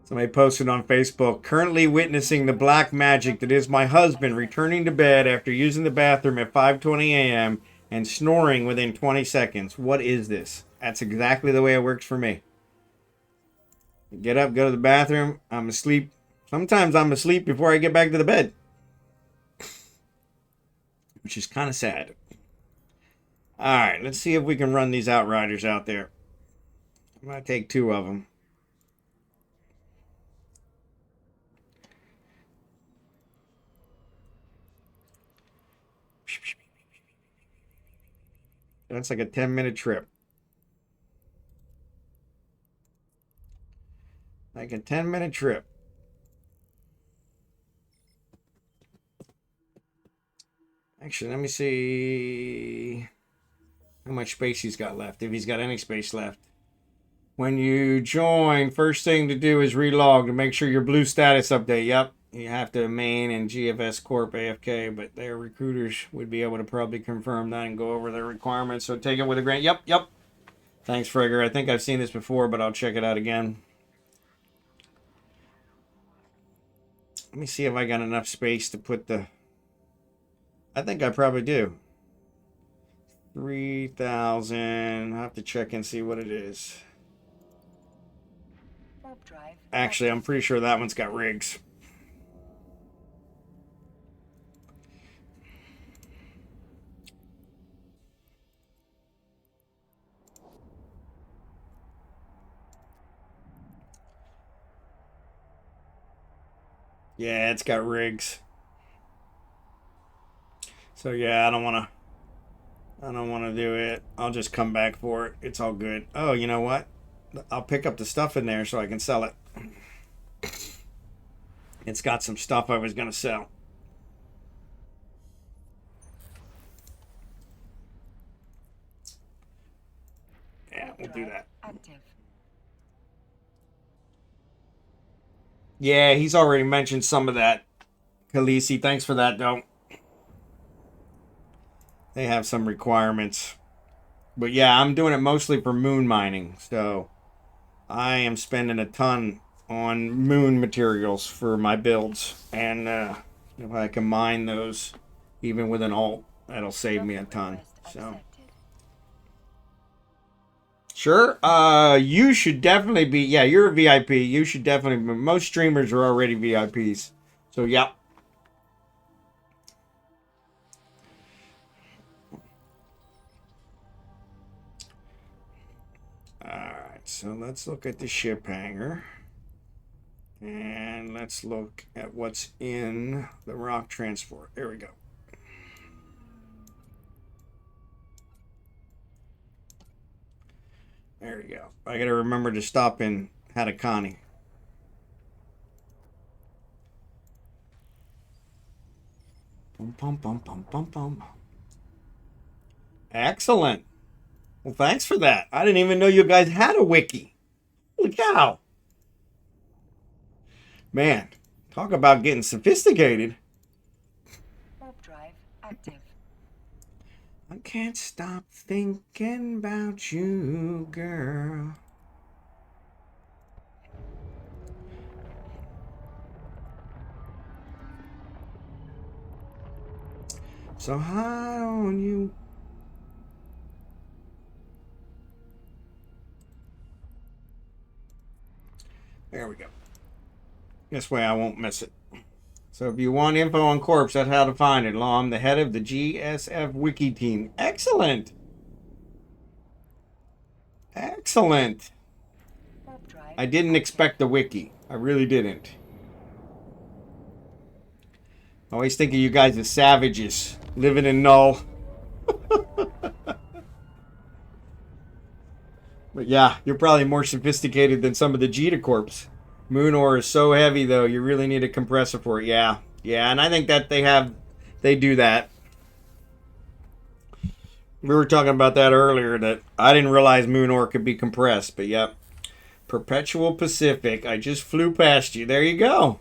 Somebody posted on Facebook, currently witnessing the black magic that is my husband returning to bed after using the bathroom at 5:20 a.m. and snoring within 20 seconds. What is this? That's exactly the way it works for me. Get up, go to the bathroom, I'm asleep. Sometimes I'm asleep before I get back to the bed. Which is kind of sad. Alright, let's see if we can run these Outriders out there. I'm going to take 2 of them. That's like a 10-minute trip. Like a 10-minute trip. Actually, let me see how much space he's got left, if he's got any space left. When you join, first thing to do is relog to make sure your blue status update. Yep, you have to main and GFS Corp AFK, but their recruiters would be able to probably confirm that and go over their requirements. So take it with a grain. Yep. Thanks, Frigger. I think I've seen this before, but I'll check it out again. Let me see if I got enough space to put the... I think I probably do. 3,000. I'll have to check and see what it is. Actually, I'm pretty sure that one's got rigs. Yeah, it's got rigs. So yeah, I don't want to do it. I'll just come back for it. It's all good. Oh, you know what? I'll pick up the stuff in there so I can sell it. It's got some stuff I was going to sell. Yeah, we'll do that.
Active.
Yeah, he's already mentioned some of that. Khaleesi, thanks for that, though. They have some requirements. But yeah, I'm doing it mostly for moon mining. So I am spending a ton on moon materials for my builds. And if I can mine those, even with an alt, that'll save me a ton. So sure. You should definitely be. Yeah, you're a VIP. You should definitely be. Most streamers are already VIPs. So, yeah. Alright, so let's look at the ship hangar. And let's look at what's in the rock transport. There we go. There we go. I gotta remember to stop in Hatakani. Bum, bum, bum, bum, bum, bum. Excellent. Well, thanks for that. I didn't even know you guys had a wiki. Holy cow. Man, talk about getting sophisticated.
Warp drive active.
I can't stop thinking about you, girl. So high on you. There we go. This way I won't miss it. So if you want info on Corpse, that's how to find it. I'm the head of the GSF Wiki team. Excellent. Excellent.
Warp drive.
I didn't expect the wiki. I really didn't. I always think of you guys as savages living in Null. But yeah, you're probably more sophisticated than some of the Jita Corps. Moon ore is so heavy, though, you really need a compressor for it. Yeah, yeah, and I think that they do that. We were talking about that earlier, that I didn't realize moon ore could be compressed, but yep. Perpetual Pacific, I just flew past you. There you go.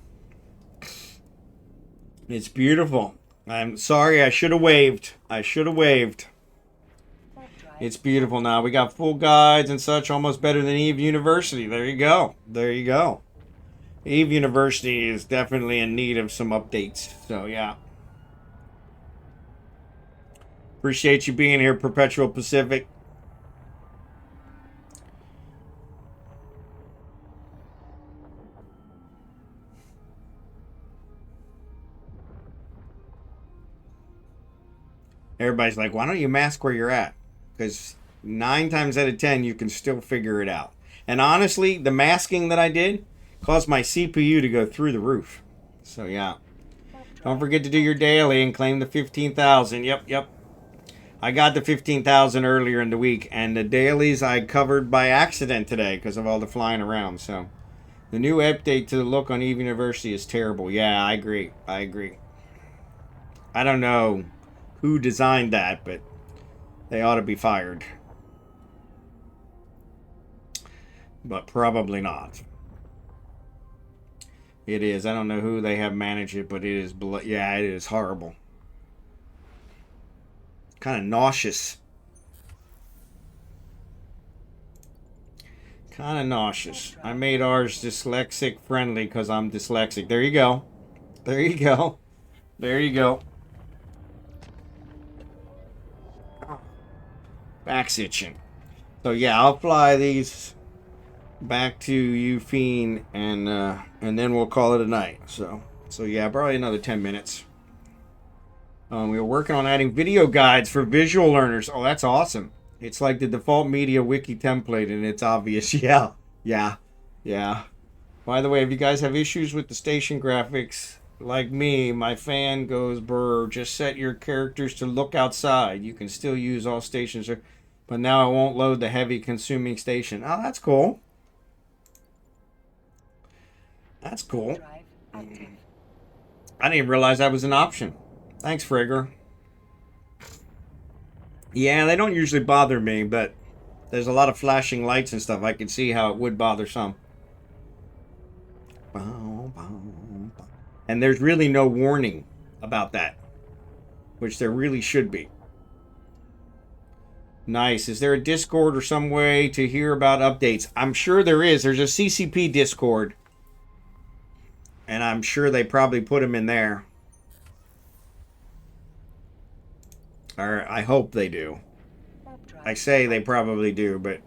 It's beautiful. I'm sorry, I should have waved. I should have waved. It's beautiful now. We got full guides and such, almost better than Eve University. There you go. There you go. Eve University is definitely in need of some updates. So, yeah. Appreciate you being here, Perpetual Pacific. Everybody's like, why don't you mask where you're at? Because 9 times out of 10, you can still figure it out. And honestly, the masking that I did caused my CPU to go through the roof. So, yeah. Don't forget to do your daily and claim the 15,000. Yep. I got the 15,000 earlier in the week. And the dailies I covered by accident today because of all the flying around. So, the new update to the look on Eve University is terrible. Yeah, I agree. I don't know who designed that, but they ought to be fired. But probably not. It is. I don't know who they have managed it, but it is. Yeah, it is horrible. Kind of nauseous. Kind of nauseous. I made ours dyslexic friendly because I'm dyslexic. There you go. There you go. There you go. Back's itching. So yeah, I'll fly these back to Eufene and then we'll call it a night. So yeah, probably another 10 minutes. We were working on adding video guides for visual learners. Oh, that's awesome. It's like the default media wiki template and it's obvious. Yeah. By the way, if you guys have issues with the station graphics, like me, my fan goes brr. Just set your characters to look outside. You can still use all stations, but now it won't load the heavy consuming station. Oh, that's cool. That's cool.
Drive active.
I didn't even realize that was an option. Thanks, Frigger. Yeah, they don't usually bother me, but there's a lot of flashing lights and stuff. I can see how it would bother some. And there's really no warning about that, which there really should be. Nice. Is there a Discord or some way to hear about updates? I'm sure there is. There's a CCP Discord. And I'm sure they probably put them in there. Or I hope they do. I say they probably do, but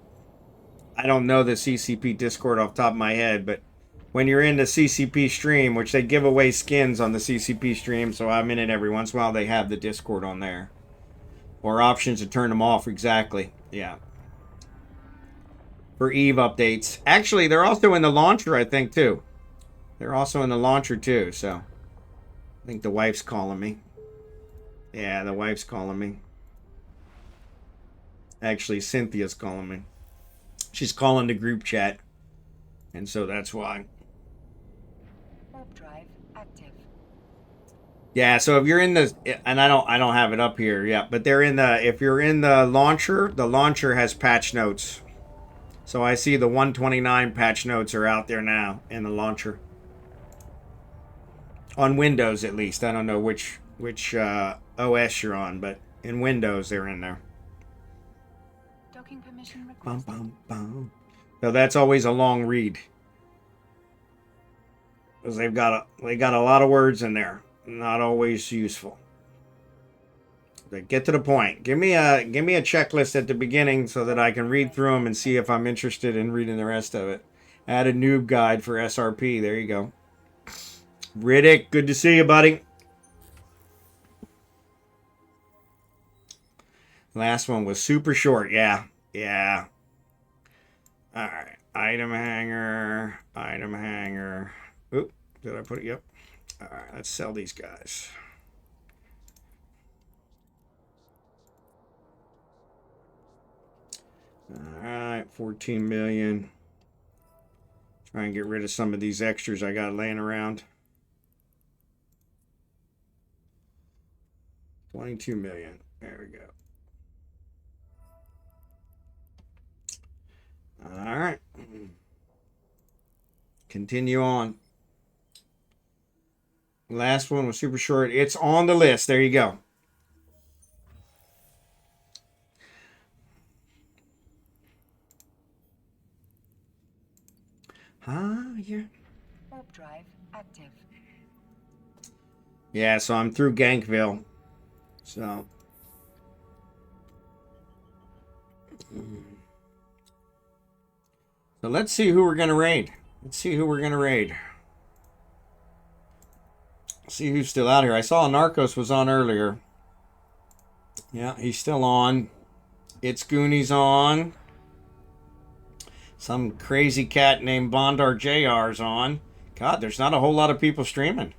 I don't know the CCP Discord off the top of my head. But when you're in the CCP stream, which they give away skins on the CCP stream, so I'm in it every once in a while, they have the Discord on there. Or options to turn them off, exactly. Yeah. For Eve updates. Actually, they're also in the launcher, I think, too. They're also in the launcher, too, so. I think the wife's calling me. Yeah, the wife's calling me. Actually, Cynthia's calling me. She's calling the group chat. And so that's why.
Warp drive active.
Yeah, so if you're in the, and I don't have it up here yet, but they're in the, if you're in the launcher has patch notes. So I see the 129 patch notes are out there now in the launcher. On Windows, at least. I don't know which OS you're on, but in Windows, they're in there.
Docking permission requested.
Bum, bum, bum. So that's always a long read. Because they got a lot of words in there. Not always useful. But get to the point. Give me a checklist at the beginning so that I can read through them and see if I'm interested in reading the rest of it. Add a noob guide for SRP. There you go. Riddick, good to see you, buddy. Last one was super short. Yeah. Yeah. All right. Item hanger. Item hanger. Oop. Did I put it? Yep. All right. Let's sell these guys. All right. 14 million. Try and get rid of some of these extras I got laying around. 22 million. There we go. All right. Continue on. Last one was super short. It's on the list. There you go. Yeah.
Warp drive active.
Yeah, so I'm through Gankville. So. So let's see who we're going to raid. Let's see who we're going to raid. See who's still out here. I saw Narcos was on earlier. Yeah, he's still on. It's Goonies on. Some crazy cat named Bondar JR's on. God, there's not a whole lot of people streaming.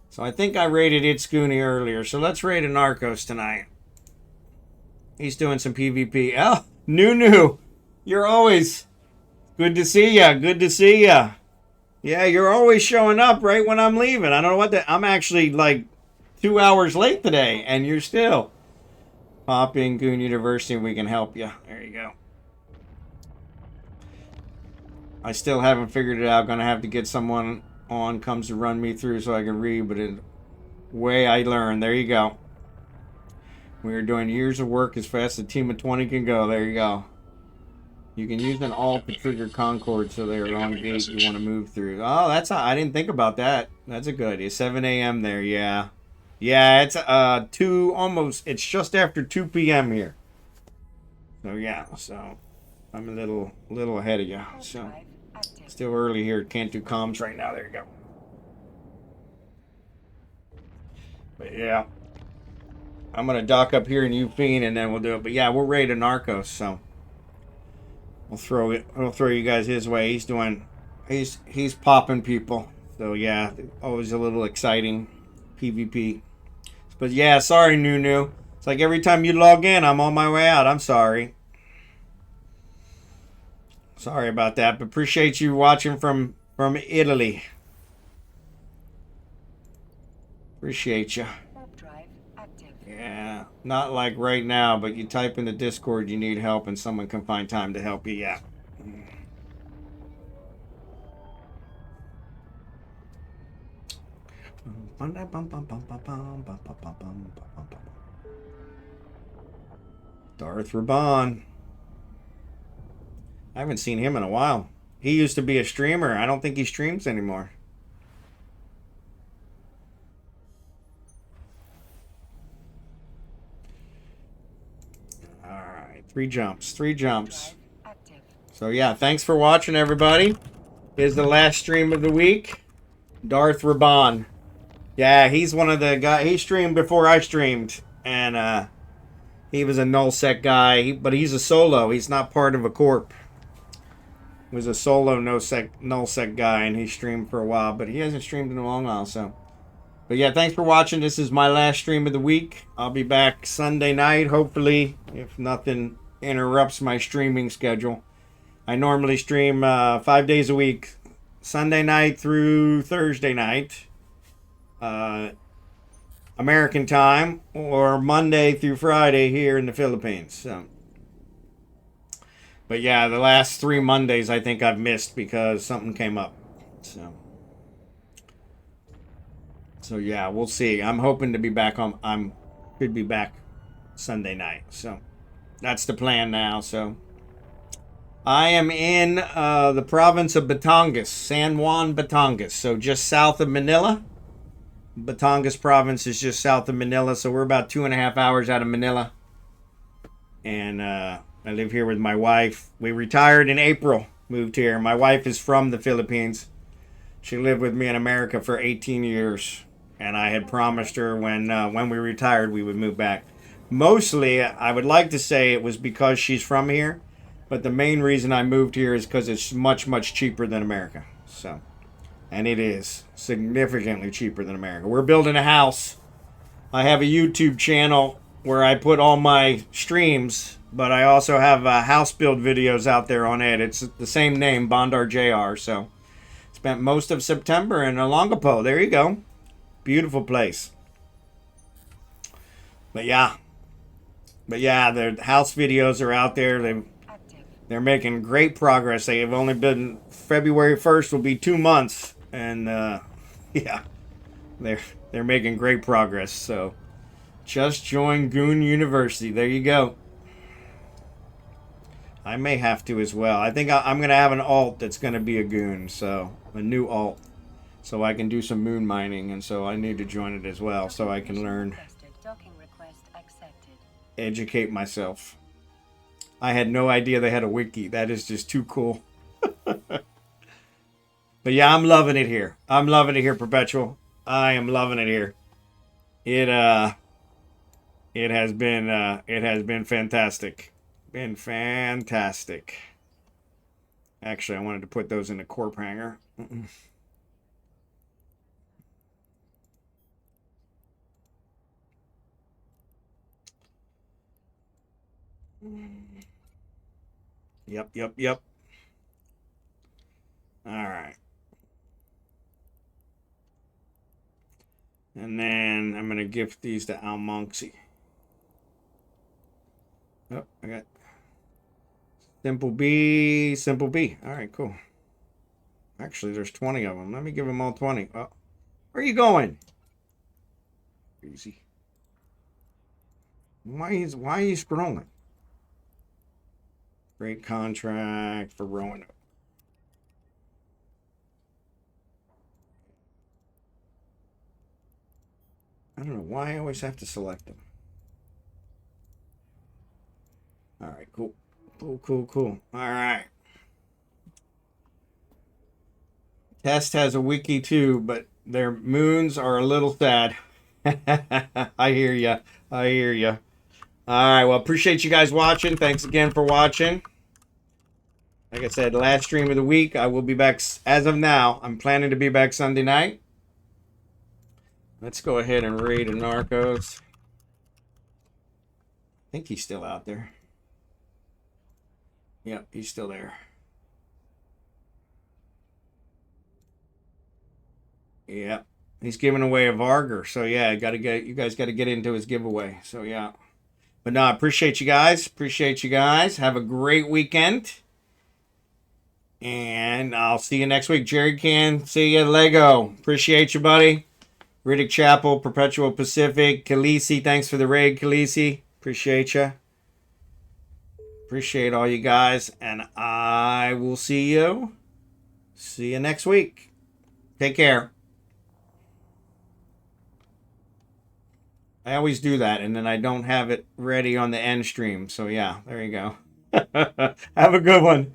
So I think I rated It's Goonie earlier. So let's raid a Narcos tonight. He's doing some PvP. Oh, Nunu. You're always... Good to see ya. Good to see ya. Yeah, you're always showing up right when I'm leaving. I don't know what the... I'm actually like 2 hours late today, and you're still... Pop in Goon University and we can help you. There you go. I still haven't figured it out. Gonna have to get someone on comes to run me through so I can read, but the way I learn. There you go. We are doing years of work as fast as a team of 20 can go. There you go. You can use an alt to trigger Concord so they are on gate you want to move through. Oh, that's I didn't think about that. That's a good idea. 7 a.m. there, yeah. Yeah, it's 2 almost. It's just after 2 p.m. here. So yeah, so I'm a little ahead of you. So still early here. Can't do comms right now. There you go. But yeah, I'm gonna dock up here in Eugene and then we'll do it. But yeah, we're ready to Narcos. So I'll throw you guys his way. He's popping people. So yeah, always a little exciting PvP. But yeah, sorry, Nunu. It's like every time you log in, I'm on my way out. I'm sorry. Sorry about that, but appreciate you watching from Italy. Appreciate you.
Warp drive active.
Yeah, not like right now, but you type in the Discord you need help and someone can find time to help you. Yeah. Darth Raban. I haven't seen him in a while. He used to be a streamer. I don't think he streams anymore. All right, 3 jumps. 3 jumps.
Active.
So yeah, thanks for watching, everybody. Here's the last stream of the week. Darth Raban. Yeah, he's one of the guys. He streamed before I streamed, and he was a nullsec guy. But he's a solo. He's not part of a corp. He was a solo nullsec guy, and he streamed for a while. But he hasn't streamed in a long while. So, but yeah, thanks for watching. This is my last stream of the week. I'll be back Sunday night, hopefully, if nothing interrupts my streaming schedule. I normally stream 5 days a week, Sunday night through Thursday night. American time, or Monday through Friday here in the Philippines. So, but yeah, the last 3 Mondays I think I've missed because something came up. So yeah, we'll see. I'm hoping to be back on. Could be back Sunday night. So that's the plan now. So I am in the province of Batangas, San Juan, Batangas. So just south of Manila. Batangas province is just south of Manila, so we're about 2.5 hours out of Manila. And I live here with my wife. We retired in April, moved here. My wife is from the Philippines. She lived with me in America for 18 years, and I had promised her when we retired we would move back. Mostly, I would like to say it was because she's from here, but the main reason I moved here is because it's much, much cheaper than America. So. And it is significantly cheaper than America. We're building a house. I have a YouTube channel where I put all my streams, but I also have house build videos out there on it. It's the same name, Bondar JR. So spent most of September in Olongapo. There you go. Beautiful place. But yeah, the house videos are out there. They're making great progress. They have only been, February 1st will be 2 months. And yeah, they're making great progress. So just join Goon University. There you go. I may have to as well. I think I'm going to have an alt that's going to be a goon. So a new alt. So I can do some moon mining. And so I need to join it as well. So I can learn. Educate myself. I had no idea they had a wiki. That is just too cool. But yeah, I'm loving it here. I'm loving it here, Perpetual. I am loving it here. It has been fantastic. Been fantastic. Actually, I wanted to put those in the corp hanger. Yep. All right. And then I'm going to gift these to Al Monksy. Oh, I got Simple B. All right, cool. Actually, there's 20 of them. Let me give them all 20. Oh, where are you going? Easy. Why are you scrolling? Great contract for Roanoke. I don't know why I always have to select them. All right, cool. All right. Test has a wiki too, but their moons are a little sad. I hear ya. All right, well, appreciate you guys watching. Thanks again for watching. Like I said, last stream of the week. I will be back as of now. I'm planning to be back Sunday night. Let's go ahead and raid a Narcos. I think he's still out there. Yep, he's still there. Yep. He's giving away a Varger. So yeah, you guys gotta get into his giveaway. So yeah. But no, I appreciate you guys. Appreciate you guys. Have a great weekend. And I'll see you next week. Jerry Can. See you, Lego. Appreciate you, buddy. Riddick Chapel, Perpetual Pacific, Khaleesi. Thanks for the raid, Khaleesi. Appreciate you. Appreciate all you guys. And I will see you. See you next week. Take care. I always do that, and then I don't have it ready on the end stream. So yeah, there you go. Have a good one.